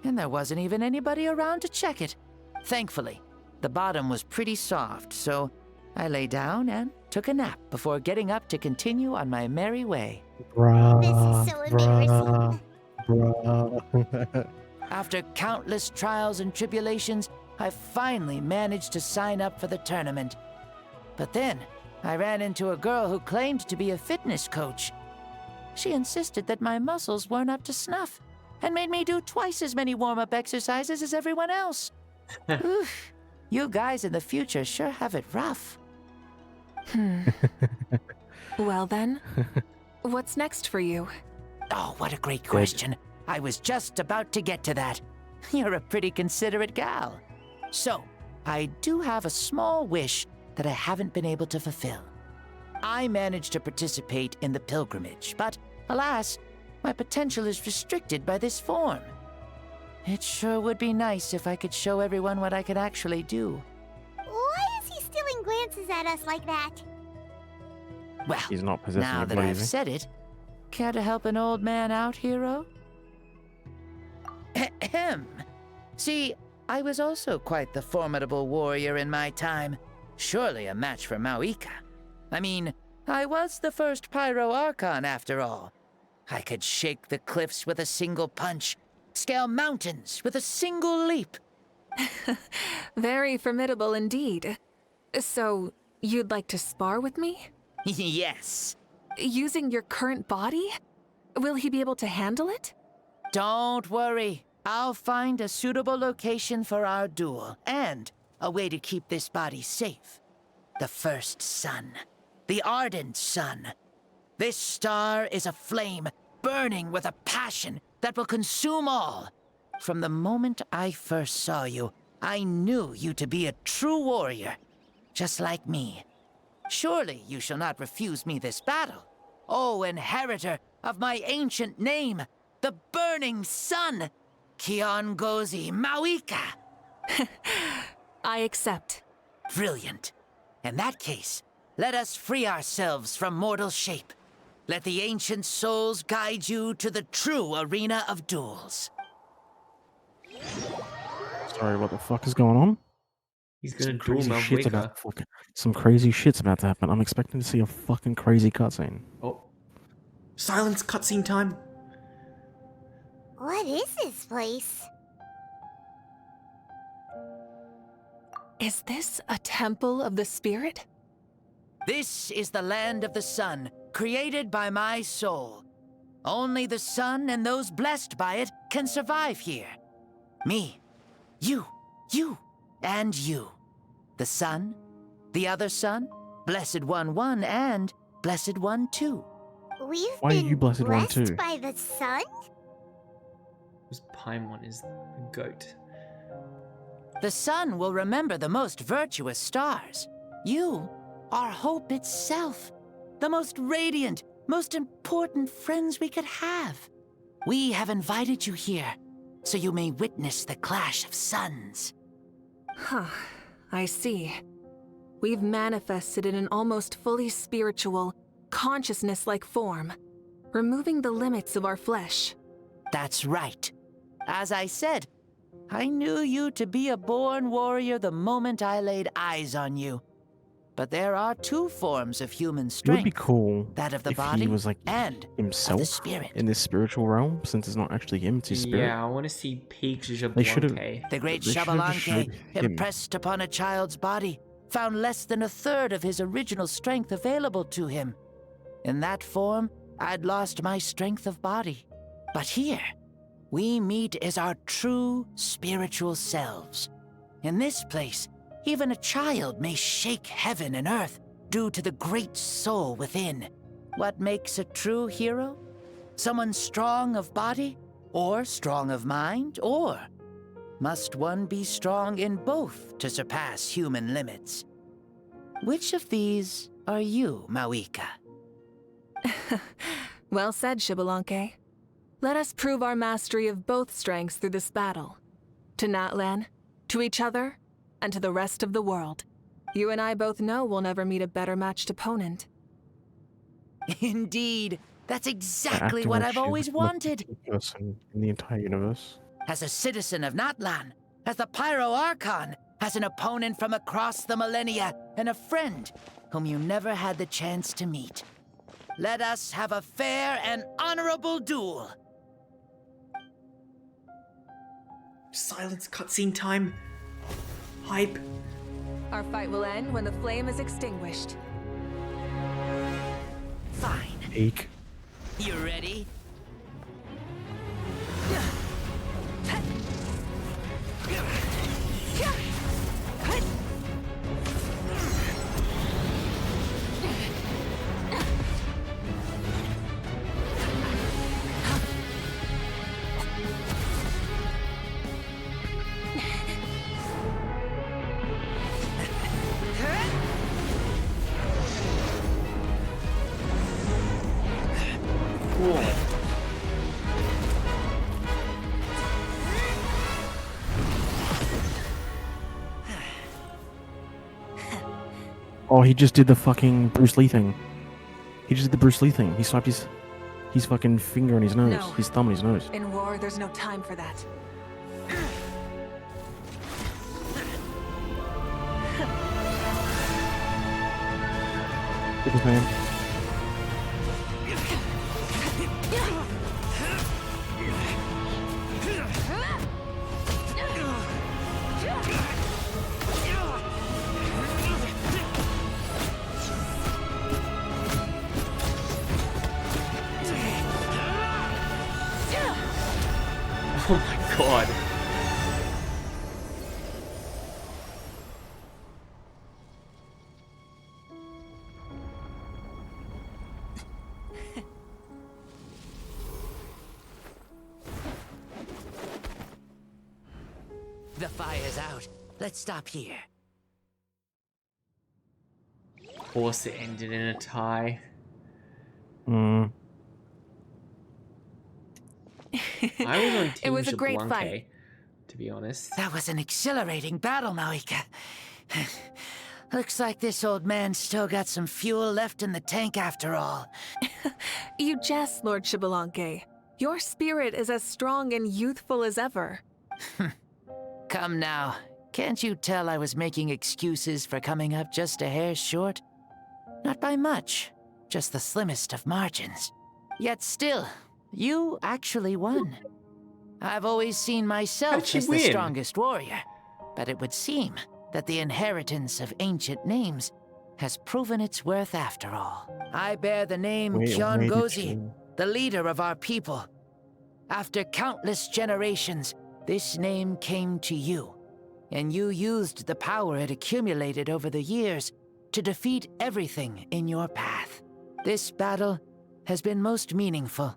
O: and there wasn't even anybody around to check it. Thankfully, the bottom was pretty soft, so I lay down and took a nap before getting up to continue on my merry way.
E: This is so embarrassing.
I: Bruh.
O: After countless trials and tribulations, I finally managed to sign up for the tournament. But then, I ran into a girl who claimed to be a fitness coach. She insisted that my muscles weren't up to snuff, and made me do twice as many warm-up exercises as everyone else. Oof, you guys in the future sure have it rough.
D: Well then, what's next for you?
O: Oh, what a great question. I was just about to get to that. You're a pretty considerate gal. So, I do have a small wish that I haven't been able to fulfill. I managed to participate in the pilgrimage, but alas, my potential is restricted by this form. It sure would be nice if I could show everyone what I could actually do.
E: Why is he stealing glances at us like that?
O: Well,
I: He's not possessing
O: now
I: a
O: that
I: body,
O: I've
I: is he?
O: said it, care to help an old man out, hero? Ahem. See, I was also quite the formidable warrior in my time. Surely a match for Mavuika. I mean, I was the first Pyro Archon after all. I could shake the cliffs with a single punch, scale mountains with a single leap.
D: Very formidable indeed. So, you'd like to spar with me?
O: Yes.
D: Using your current body? Will he be able to handle it?
O: Don't worry. I'll find a suitable location for our duel, and a way to keep this body safe. The first sun. The ardent sun. This star is a flame, burning with a passion that will consume all. From the moment I first saw you, I knew you to be a true warrior, just like me. Surely you shall not refuse me this battle, O inheritor of my ancient name, the burning sun, Kiongozi Mavuika.
D: I accept.
O: Brilliant. In that case, let us free ourselves from mortal shape. Let the ancient souls guide you to the true arena of duels.
I: Sorry, what the fuck is going on?
A: He's gonna
I: Some
A: duel
I: crazy shit's about
A: Mavuika.
I: some crazy shit's about to happen. I'm expecting to see a fucking crazy cutscene.
A: Oh. Silence cutscene time!
E: What is this place?
D: Is this a temple of the spirit?
O: This is the land of the sun, created by my soul. Only the sun and those blessed by it can survive here. Me, you, and you. The sun, the other sun, Blessed One 1, and Blessed One 2.
E: We've
I: Why are
E: been
I: you Blessed One too?
E: by the sun?
A: This Paimon is the goat.
O: The sun will remember the most virtuous stars. You are hope itself. The most radiant, most important friends we could have. We have invited you here, so you may witness the clash of suns.
D: Huh, I see. We've manifested in an almost fully spiritual, consciousness-like form, removing the limits of our flesh.
O: That's right. As I said, I knew you to be a born warrior the moment I laid eyes on you. But there are two forms of human
I: It
O: strength.
I: would be cool
O: that of the
I: if
O: body
I: he was like
O: and
I: himself
O: spirit.
I: in this spiritual realm, since it's not actually him, it's his spirit.
A: Yeah, I want to see Peak
I: They should have.
A: Jablonke.
O: The great
I: They should have just
O: Xbalanque,
I: showed him.
O: impressed upon a child's body, found less than a third of his original strength available to him. In that form, I'd lost my strength of body. But here, we meet as our true spiritual selves. In this place, even a child may shake heaven and earth due to the great soul within. What makes a true hero? Someone strong of body, or strong of mind, or must one be strong in both to surpass human limits? Which of these are you, Mavuika?
D: Well said, Xbalanque. Let us prove our mastery of both strengths through this battle. To Natlan, to each other, and to the rest of the world. You and I both know we'll never meet a better matched opponent.
O: Indeed, that's
I: They're
O: exactly
I: acting
O: what
I: like
O: I've
I: she's
O: always
I: the most
O: wanted.
I: important person in the entire universe.
O: As a citizen of Natlan, as the Pyro Archon, as an opponent from across the millennia, and a friend whom you never had the chance to meet. Let us have a fair and honorable duel.
A: Silence cutscene time. Hype.
D: Our fight will end when the flame is extinguished.
O: Fine.
I: Peak.
O: You ready?
A: Cool.
I: Oh, he just did the fucking Bruce Lee thing. He just did the Bruce Lee thing. He swiped his fucking finger on his nose.
D: No.
I: His thumb on his nose.
D: In war, there's no time for that.
I: Look at his man.
A: Oh my god.
O: The fire's out. Let's stop here.
A: Of course it ended in a tie.
I: Hmm.
A: I was on Team
D: It was a great
A: Jablonke,
D: fight.
A: to be honest.
O: That was an exhilarating battle, Mavuika. Looks like this old man's still got some fuel left in the tank after all.
D: You jest, Lord Xbalanque. Your spirit is as strong and youthful as ever.
O: Come now. Can't you tell I was making excuses for coming up just a hair short? Not by much, just the slimmest of margins. Yet still, you actually won. I've always seen myself as the strongest warrior, but it would seem that the inheritance of ancient names has proven its worth after all. I bear the name Kiongozi, the leader of our people. After countless generations, this name came to you, and you used the power it accumulated over the years to defeat everything in your path. This battle has been most meaningful.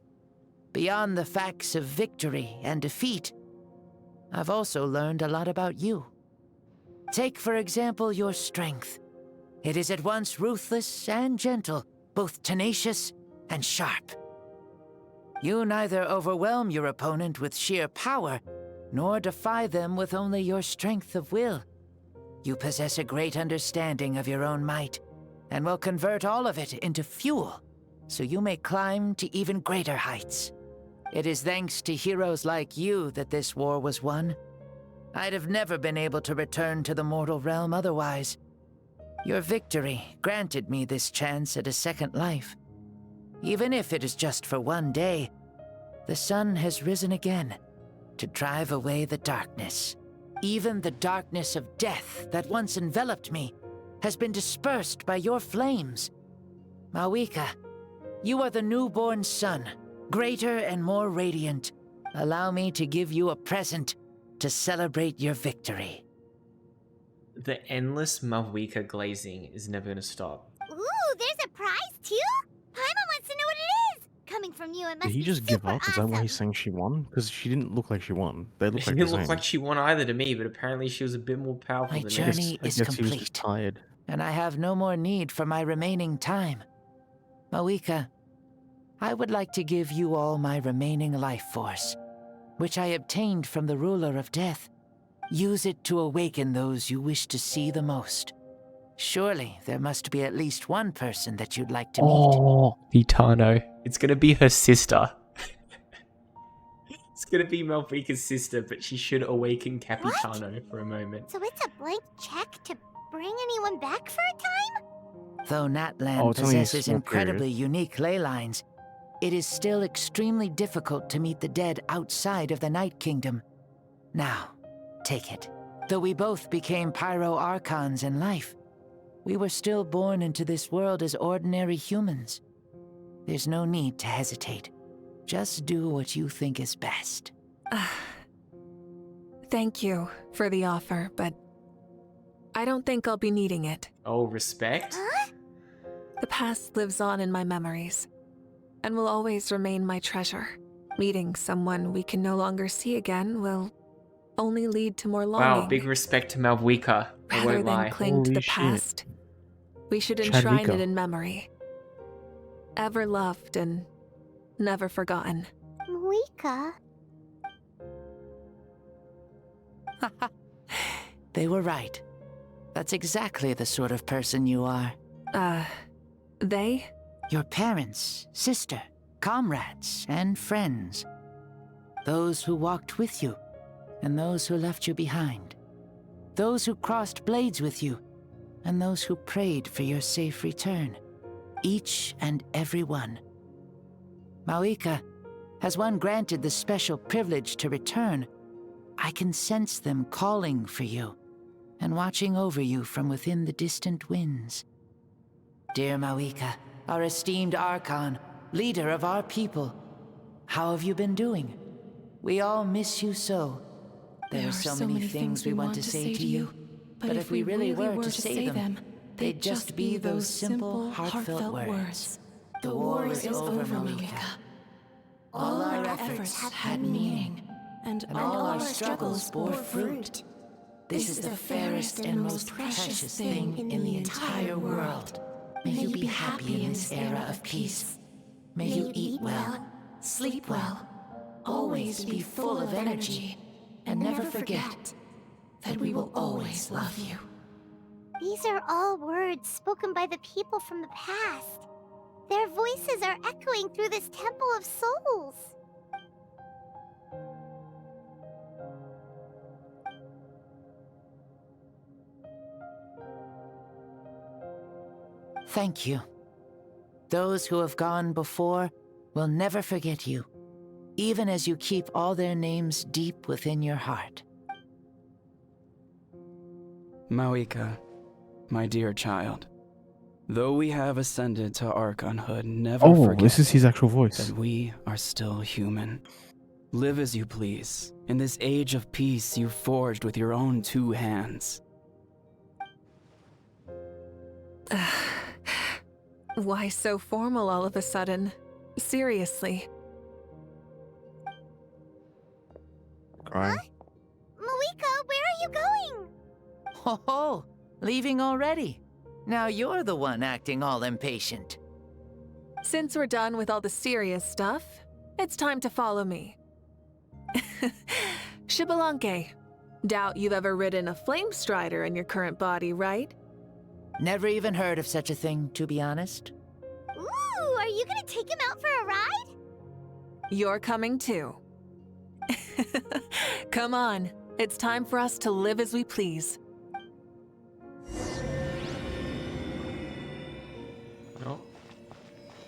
O: Beyond the facts of victory and defeat, I've also learned a lot about you. Take, for example, your strength. It is at once ruthless and gentle, both tenacious and sharp. You neither overwhelm your opponent with sheer power, nor defy them with only your strength of will. You possess a great understanding of your own might, and will convert all of it into fuel, so you may climb to even greater heights. It is thanks to heroes like you that this war was won. I'd have never been able to return to the mortal realm otherwise. Your victory granted me this chance at a second life. Even if it is just for one day, the sun has risen again to drive away the darkness. Even the darkness of death that once enveloped me has been dispersed by your flames. Mavuika, you are the newborn sun, greater and more radiant. Allow me to give you a present to celebrate your victory.
A: The endless Mavuika glazing is never going to stop.
E: Ooh, there's a prize too? Paimon wants to know what it is. Coming from you, it must
I: Did he
E: be
I: just give
E: super
I: up? Is that why
E: awesome.
I: he's saying she won? Because she didn't look like she won. They look
A: She
I: like
A: didn't
I: the
A: look
I: same.
A: like she won either to me, but apparently she was a bit more powerful
O: My
A: than
O: journey
A: me.
O: is
I: I guess he was
O: complete,
I: just tired.
O: and I have no more need for my remaining time. Mavuika, I would like to give you all my remaining life force, which I obtained from the ruler of death. Use it to awaken those you wish to see the most. Surely there must be at least one person that you'd like to meet.
A: Oh, Vitano. It's going to be her sister. It's going to be Malvika's sister, but she should awaken Capitano for a moment.
E: So it's a blank check to bring anyone back for a time?
O: Though Natlan
I: it's only a
O: possesses
I: small
O: incredibly
I: period.
O: unique ley lines, it is still extremely difficult to meet the dead outside of the Night Kingdom. Now, take it. Though we both became Pyro Archons in life, we were still born into this world as ordinary humans. There's no need to hesitate. Just do what you think is best.
D: Thank you for the offer, but I don't think I'll be needing it.
A: Oh, respect?
D: The past lives on in my memories, and will always remain my treasure. Meeting someone we can no longer see again will only lead to more longing.
A: Wow, big respect to Malvika. I
D: Rather
A: won't
D: than
A: lie.
D: cling to
I: Holy
D: the
I: shit.
D: past, we should enshrine
I: Chadvika.
D: it in memory. Ever loved and never forgotten.
E: Mavuika.
O: They were right. That's exactly the sort of person you are.
D: They?
O: Your parents, sister, comrades, and friends. Those who walked with you, and those who left you behind. Those who crossed blades with you, and those who prayed for your safe return. Each and every one. Mavuika, has one granted the special privilege to return, I can sense them calling for you, and watching over you from within the distant winds. Dear Mavuika, our esteemed Archon, leader of our people, how have you been doing? We all miss you so. There are so many things we want to say to you, but if we really were to say them, they'd just be those simple, heartfelt words. The war is over, Mavuika. All our efforts had meaning, and all our struggles bore fruit. This is the fairest and most precious thing in the entire world. May you be happy in this era of peace. May you eat well, sleep well, always be full of energy, and never forget that we will always love you.
E: These are all words spoken by the people from the past. Their voices are echoing through this Temple of Souls.
O: Thank you. Those who have gone before will never forget you, even as you keep all their names deep within your heart.
P: Mavuika, my dear child, though we have ascended to Archonhood, never forget
I: this is his actual voice.
P: that we are still human. Live as you please, in this age of peace you forged with your own 2 hands.
D: Why so formal all of a sudden? Seriously.
I: Crying.
E: Mavuika, where are you going?
O: Ho ho! Leaving already? Now you're the one acting all impatient.
D: Since we're done with all the serious stuff, it's time to follow me. Xbalanque, doubt you've ever ridden a flame strider in your current body, right?
O: Never even heard of such a thing, to be honest.
E: Ooh, are you gonna take him out for a ride?
D: You're coming too. Come on, it's time for us to live as we please.
A: Oh,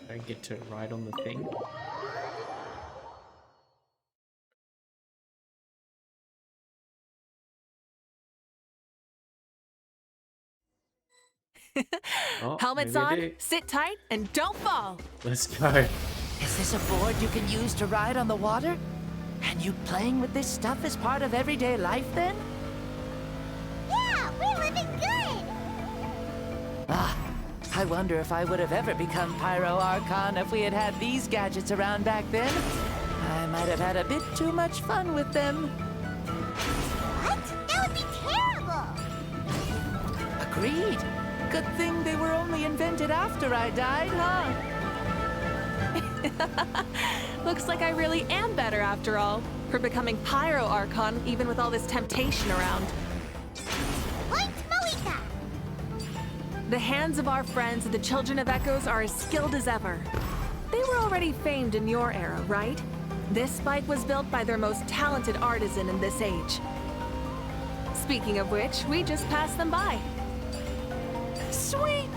A: I get to ride on the thing. Oh,
D: Helmets
A: maybe I
D: on,
A: do.
D: sit tight, and don't fall.
A: Let's go.
O: Is this a board you can use to ride on the water? And you playing with this stuff as part of everyday life then?
E: Yeah, we're living good!
O: Ah, I wonder if I would have ever become Pyro Archon if we had had these gadgets around back then. I might have had a bit too much fun with them.
E: What? That would be terrible!
O: Agreed. Good thing they were only invented after I died, huh?
D: Looks like I really am better after all, for becoming Pyro Archon even with all this temptation around.
E: Point Mavuika!
D: The hands of our friends the Children of Echoes are as skilled as ever. They were already famed in your era, right? This spike was built by their most talented artisan in this age. Speaking of which, we just passed them by. Sweet!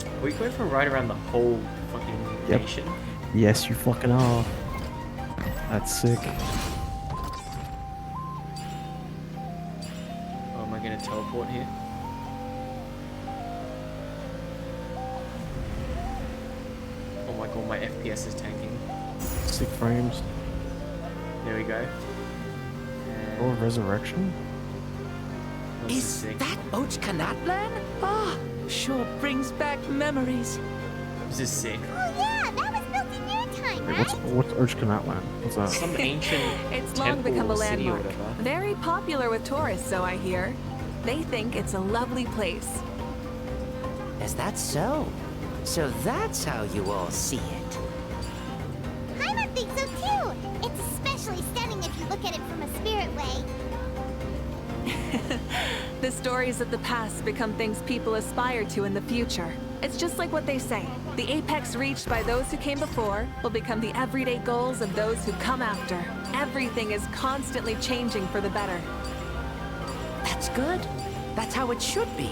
A: Are we going for a ride around the whole fucking nation?
I: Yes, you fucking are. That's sick.
A: Oh, am I gonna teleport here? Oh my god, my FPS is tanking.
I: 6 frames.
A: There we go.
I: Or resurrection?
O: Is that Ochkanatlan? Ah, sure brings back memories.
A: This is sick.
E: Oh yeah, that was built in your time,
I: Wait,
E: right?
I: what's Urshkanatlan? What's that?
A: Some ancient
D: It's long become a
A: temple or city or
D: landmark.
A: whatever.
D: Very popular with tourists, so I hear. They think it's a lovely place.
O: Is that so? So that's how you all see it.
E: Paimon thinks so too! It's especially stunning if you look at it from a spirit way.
D: The stories of the past become things people aspire to in the future. It's just like what they say. The apex reached by those who came before will become the everyday goals of those who come after. Everything is constantly changing for the better.
O: That's good. That's how it should be.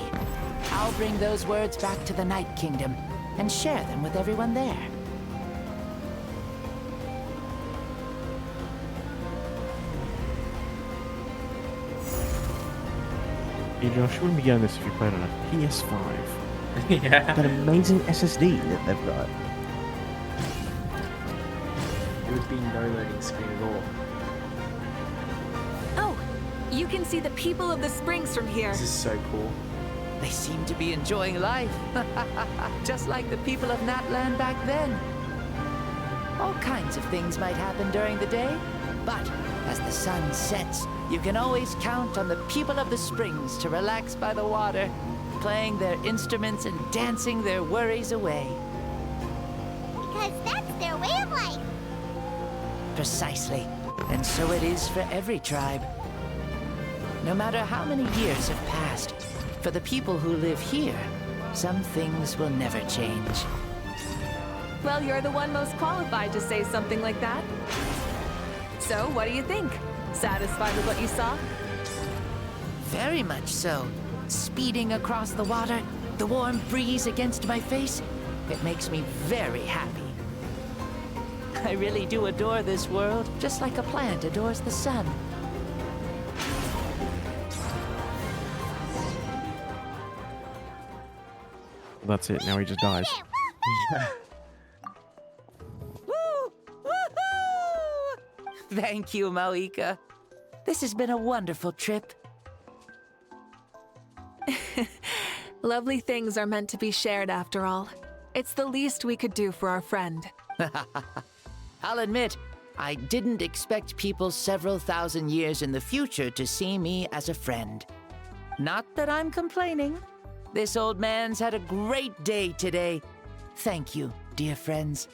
O: I'll bring those words back to the Night Kingdom and share them with everyone there.
I: Hey Josh, you wouldn't be getting this if you played on a PS5.
A: Yeah.
I: That amazing SSD that they've got.
A: It would be no loading screen at all.
D: Oh, you can see the people of the springs from here.
A: This is so cool.
O: They seem to be enjoying life. Just like the people of Natlan back then. All kinds of things might happen during the day, but as the sun sets, you can always count on the people of the springs to relax by the water, playing their instruments and dancing their worries away.
E: Because that's their way of life.
O: Precisely. And so it is for every tribe. No matter how many years have passed, For the people who live here, some things will never change.
D: Well, you're the one most qualified to say something like that. So, what do you think? Satisfied with what you saw?
O: Very much so. Speeding across the water, the warm breeze against my face, it makes me very happy. I really do adore this world, just like a plant adores the sun.
I: That's it. Now he just dies.
O: Thank you, Mavuika. This has been a wonderful trip.
D: Lovely things are meant to be shared after all. It's the least we could do for our friend.
O: I'll admit, I didn't expect people several thousand years in the future to see me as a friend. Not that I'm complaining. This old man's had a great day today. Thank you, dear friends.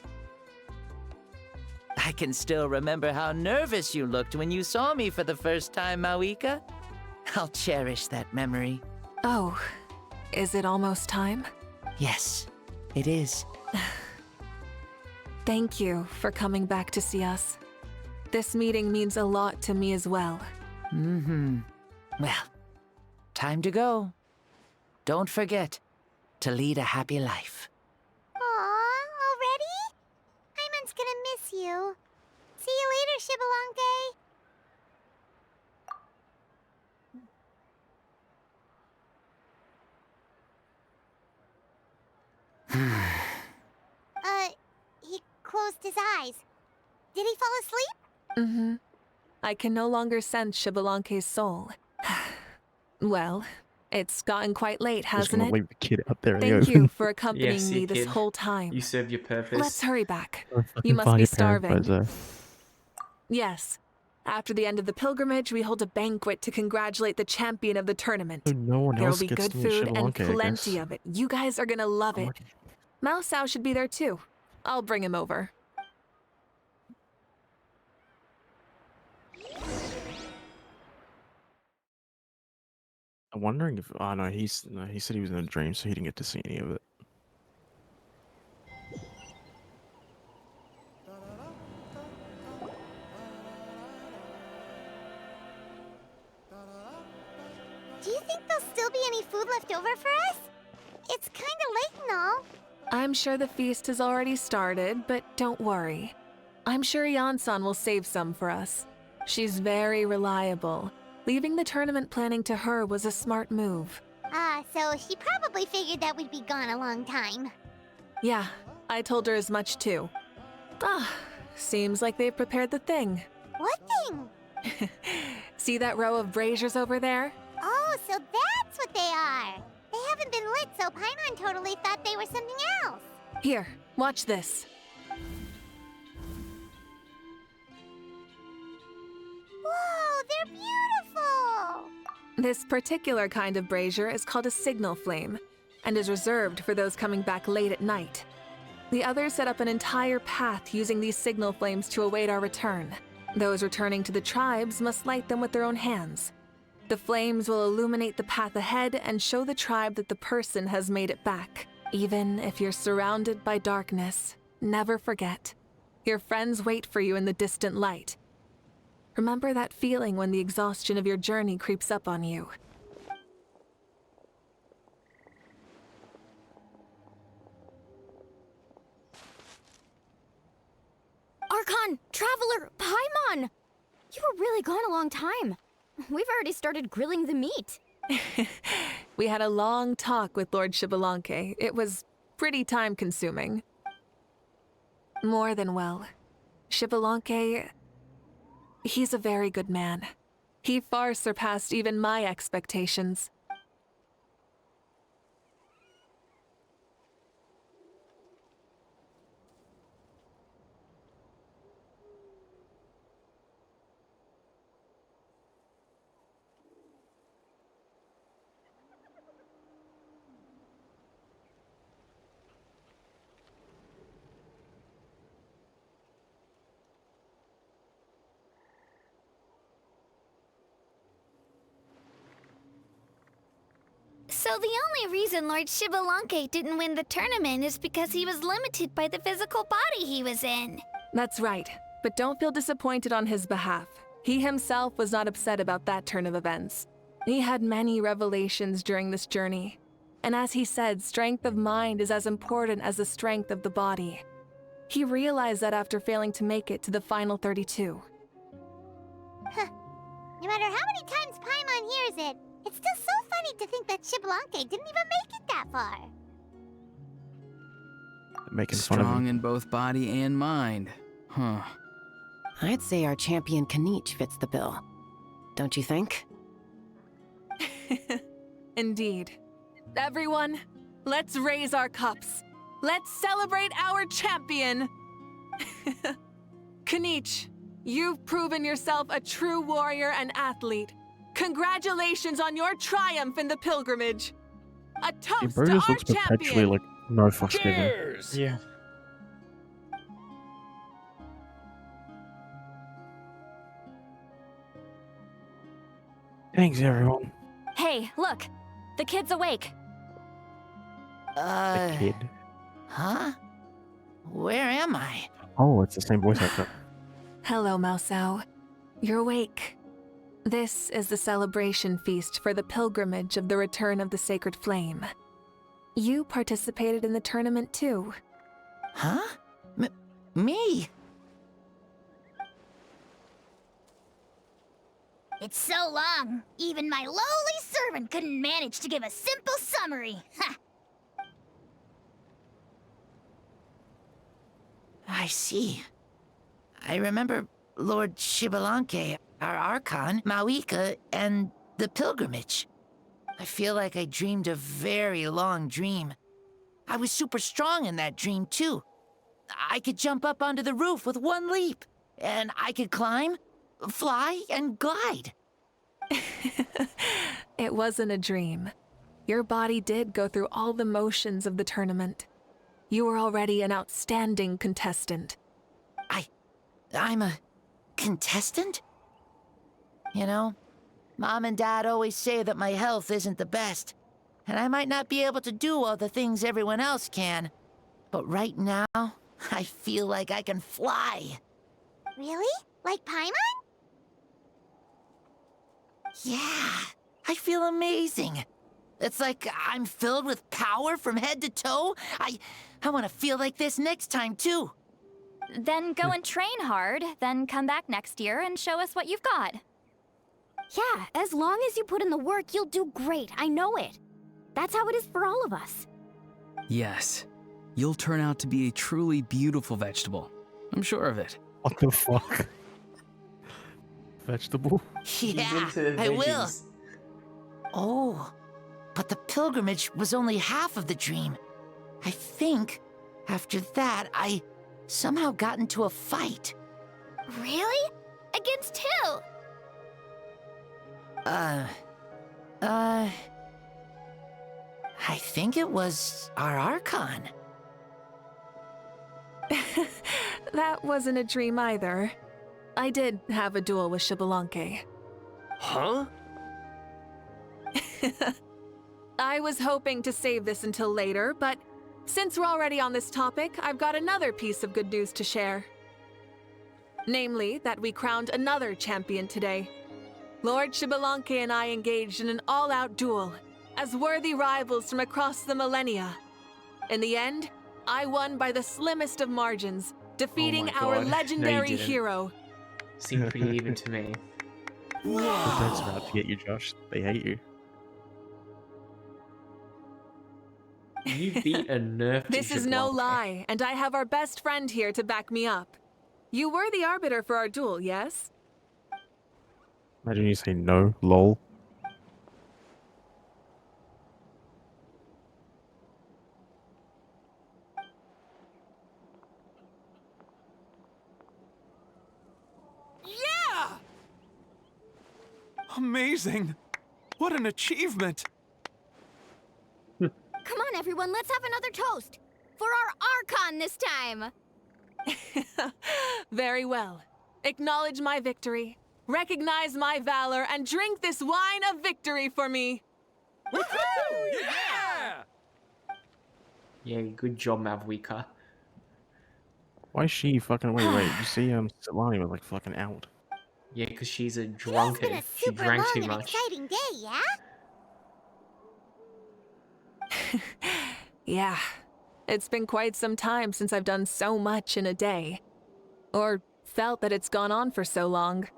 O: I can still remember how nervous you looked when you saw me for the first time, Mavuika. I'll cherish that memory.
D: Oh, is it almost time?
O: Yes, it is.
D: Thank you for coming back to see us. This meeting means a lot to me as well.
O: Well, time to go. Don't forget to lead a happy life.
E: Aw, already? Hyman's gonna miss you. See you later, Shibalonke. He closed his eyes. Did he fall asleep?
D: I can no longer sense Shibalonke's soul. Well, it's gotten quite late,
I: Just
D: hasn't
I: gonna
D: it?
I: leave the kid out there in the
D: Thank
I: open.
D: you for
A: Yeah,
D: accompanying
A: see,
D: me this
A: kid.
D: whole time.
A: You served your purpose.
D: Let's hurry back.
I: Go fucking
D: You must
I: find
D: be
I: your parent,
D: starving.
I: Bozo.
D: Yes. After the end of the pilgrimage, we hold a banquet to congratulate the champion of the tournament.
I: So no one
D: There will
I: else
D: be
I: gets
D: good
I: to meet
D: food and
I: Shibalonke, I
D: plenty
I: guess.
D: of it. You guys are gonna love it. Mao Sao should be there too. I'll bring him over.
I: I'm wondering if... Oh, no, he said he was in a dream, so he didn't get to see any of it.
E: Do you think there'll still be any food left over for us? It's kinda late and all.
D: I'm sure the feast has already started, but don't worry. I'm sure Yansan will save some for us. She's very reliable. Leaving the tournament planning to her was a smart move.
E: So she probably figured that we'd be gone a long time.
D: Yeah, I told her as much too. Seems like they've prepared the thing.
E: What thing?
D: See that row of braziers over there?
E: Oh, so that's what they are. They haven't been lit, so Paimon totally thought they were something else.
D: Here, watch this.
E: Whoa, they're beautiful!
D: This particular kind of brazier is called a signal flame, and is reserved for those coming back late at night. The others set up an entire path using these signal flames to await our return. Those returning to the tribes must light them with their own hands. The flames will illuminate the path ahead and show the tribe that the person has made it back. Even if you're surrounded by darkness, never forget. Your friends wait for you in the distant light. Remember that feeling when the exhaustion of your journey creeps up on you.
C: Archon! Traveler! Paimon! You were really gone a long time. We've already started grilling the meat.
D: We had a long talk with Lord Shibalonke. It was pretty time-consuming. More than well. Shibalonke... he's a very good man. He far surpassed even my expectations.
B: So the only reason Lord Shibalanke didn't win the tournament is because he was limited by the physical body he was in.
D: That's right, but don't feel disappointed on his behalf. He himself was not upset about that turn of events. He had many revelations during this journey. And as he said, strength of mind is as important as the strength of the body. He realized that after failing to make it to the final 32.
E: Huh. No matter how many times Paimon hears it, it's still so funny to think that Shibalanke didn't even make it that far.
I: Making fun of
H: Strong
I: him.
H: in both body and mind. Huh.
K: I'd say our champion Kanich fits the bill. Don't you think?
D: Indeed. Everyone, let's raise our cups. Let's celebrate our champion! Kanich, you've proven yourself a true warrior and athlete. Congratulations on your triumph in the pilgrimage. A
I: Yeah,
D: toast
I: bro
D: to
I: just
D: our
I: looks perpetually
D: champion!
I: like no fucks given.
A: Cheers! Yeah.
I: Thanks, everyone.
C: Hey, look! The kid's awake.
I: The kid.
O: Huh? Where am I?
I: Oh, it's the same voice actor.
D: Hello, Mausau. You're awake. This is the celebration feast for the pilgrimage of the return of the sacred flame. You participated in the tournament too.
O: Huh? Me?
E: It's so long, even my lowly servant couldn't manage to give a simple summary. Ha!
O: I see. I remember Lord Shibalanke, our Archon, Mavuika, and the pilgrimage. I feel like I dreamed a very long dream. I was super strong in that dream, too. I could jump up onto the roof with one leap, and I could climb, fly, and glide.
D: It wasn't a dream. Your body did go through all the motions of the tournament. You were already an outstanding contestant.
O: I'm a contestant? You know, Mom and Dad always say that my health isn't the best, and I might not be able to do all the things everyone else can. But right now, I feel like I can fly.
E: Really? Like Paimon?
O: Yeah, I feel amazing. It's like I'm filled with power from head to toe. I want to feel like this next time, too.
C: Then go and train hard, then come back next year and show us what you've got.
J: Yeah, as long as you put in the work, you'll do great. I know it. That's how it is for all of us.
H: Yes. You'll turn out to be a truly beautiful vegetable. I'm sure of it.
I: What the fuck? Vegetable?
O: Yeah, I will. Oh, but the pilgrimage was only half of the dream. I think after that, I somehow got into a fight.
B: Really? Against who?
O: I think it was our Archon.
D: That wasn't a dream either. I did have a duel with Shibalanke.
P: Huh?
D: I was hoping to save this until later, but since we're already on this topic, I've got another piece of good news to share. Namely, that we crowned another champion today. Lord Shibalanke and I engaged in an all-out duel, as worthy rivals from across the millennia. In the end, I won by the slimmest of margins, defeating
A: Oh my
D: our
A: God.
D: legendary
A: No, you didn't.
D: hero.
A: Seemed pretty even to me.
I: The bed's about to get you, Josh. They hate you.
A: You beat a nerfed
D: This is no
A: Shibalanke.
D: lie, and I have our best friend here to back me up. You were the arbiter for our duel, yes?
I: Imagine you say no, lol.
M: Yeah! Amazing! What an achievement!
J: Come on, everyone, let's have another toast. For our Archon this time.
D: Very well. Acknowledge my victory, recognize my valor, and drink this wine of victory for me.
M: Yeah!
A: Yeah, good job, Mavuika.
I: Why is she fucking wait? You see, Silani was like fucking out.
A: Yeah, because she's a
E: Today's been
A: drunkard.
E: a
A: She
E: super
A: drank
E: long
A: too
E: and
A: much.
E: exciting day, yeah?
D: Yeah. It's been quite some time since I've done so much in a day. Or felt that it's gone on for so long.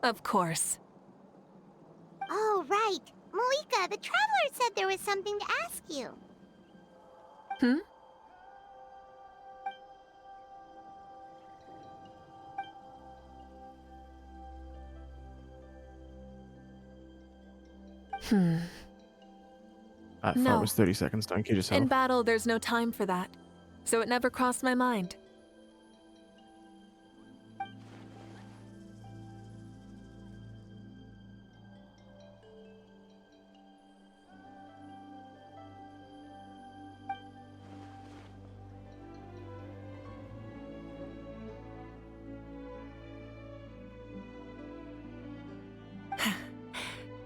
D: Of course.
E: Oh, right. Mavuika, the Traveler said there was something to ask you.
D: Hmm?
I: That
D: No.
I: fight was 30 seconds, don't kid yourself.
D: In battle, there's no time for that. So it never crossed my mind.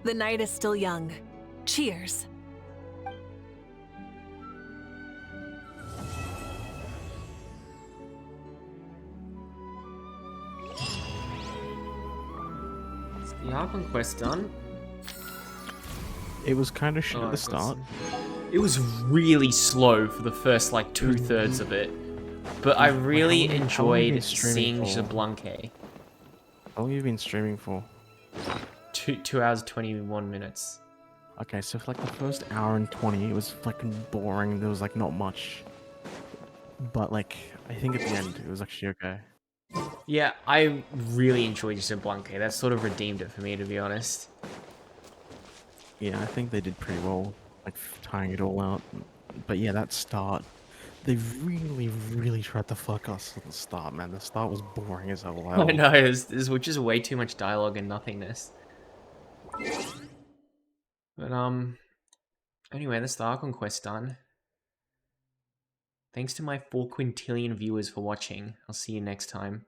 D: The night is still young. Cheers.
A: Is the Archon quest done?
I: It was kind of shit
A: Oh,
I: at the start.
A: It was really slow for the first like 2/3 of it, but I really
I: how long have you
A: enjoyed
I: been streaming
A: seeing
I: for?
A: Xbalanque.
I: How long have you been streaming for?
A: 2 hours 21 minutes.
I: Okay, so for like the first hour and 20, it was fucking boring. There was like not much. But like, I think at the end, it was actually okay.
A: Yeah, I really enjoyed Xbalanque. That sort of redeemed it for me, to be honest.
I: Yeah, I think they did pretty well, like tying it all out. But yeah, that start, they really tried to fuck us at the start, man. The start was boring as hell.
A: I know, it was just way too much dialogue and nothingness. But anyway, the Star Conquest done. Thanks to my 4 quintillion viewers for watching. I'll see you next time.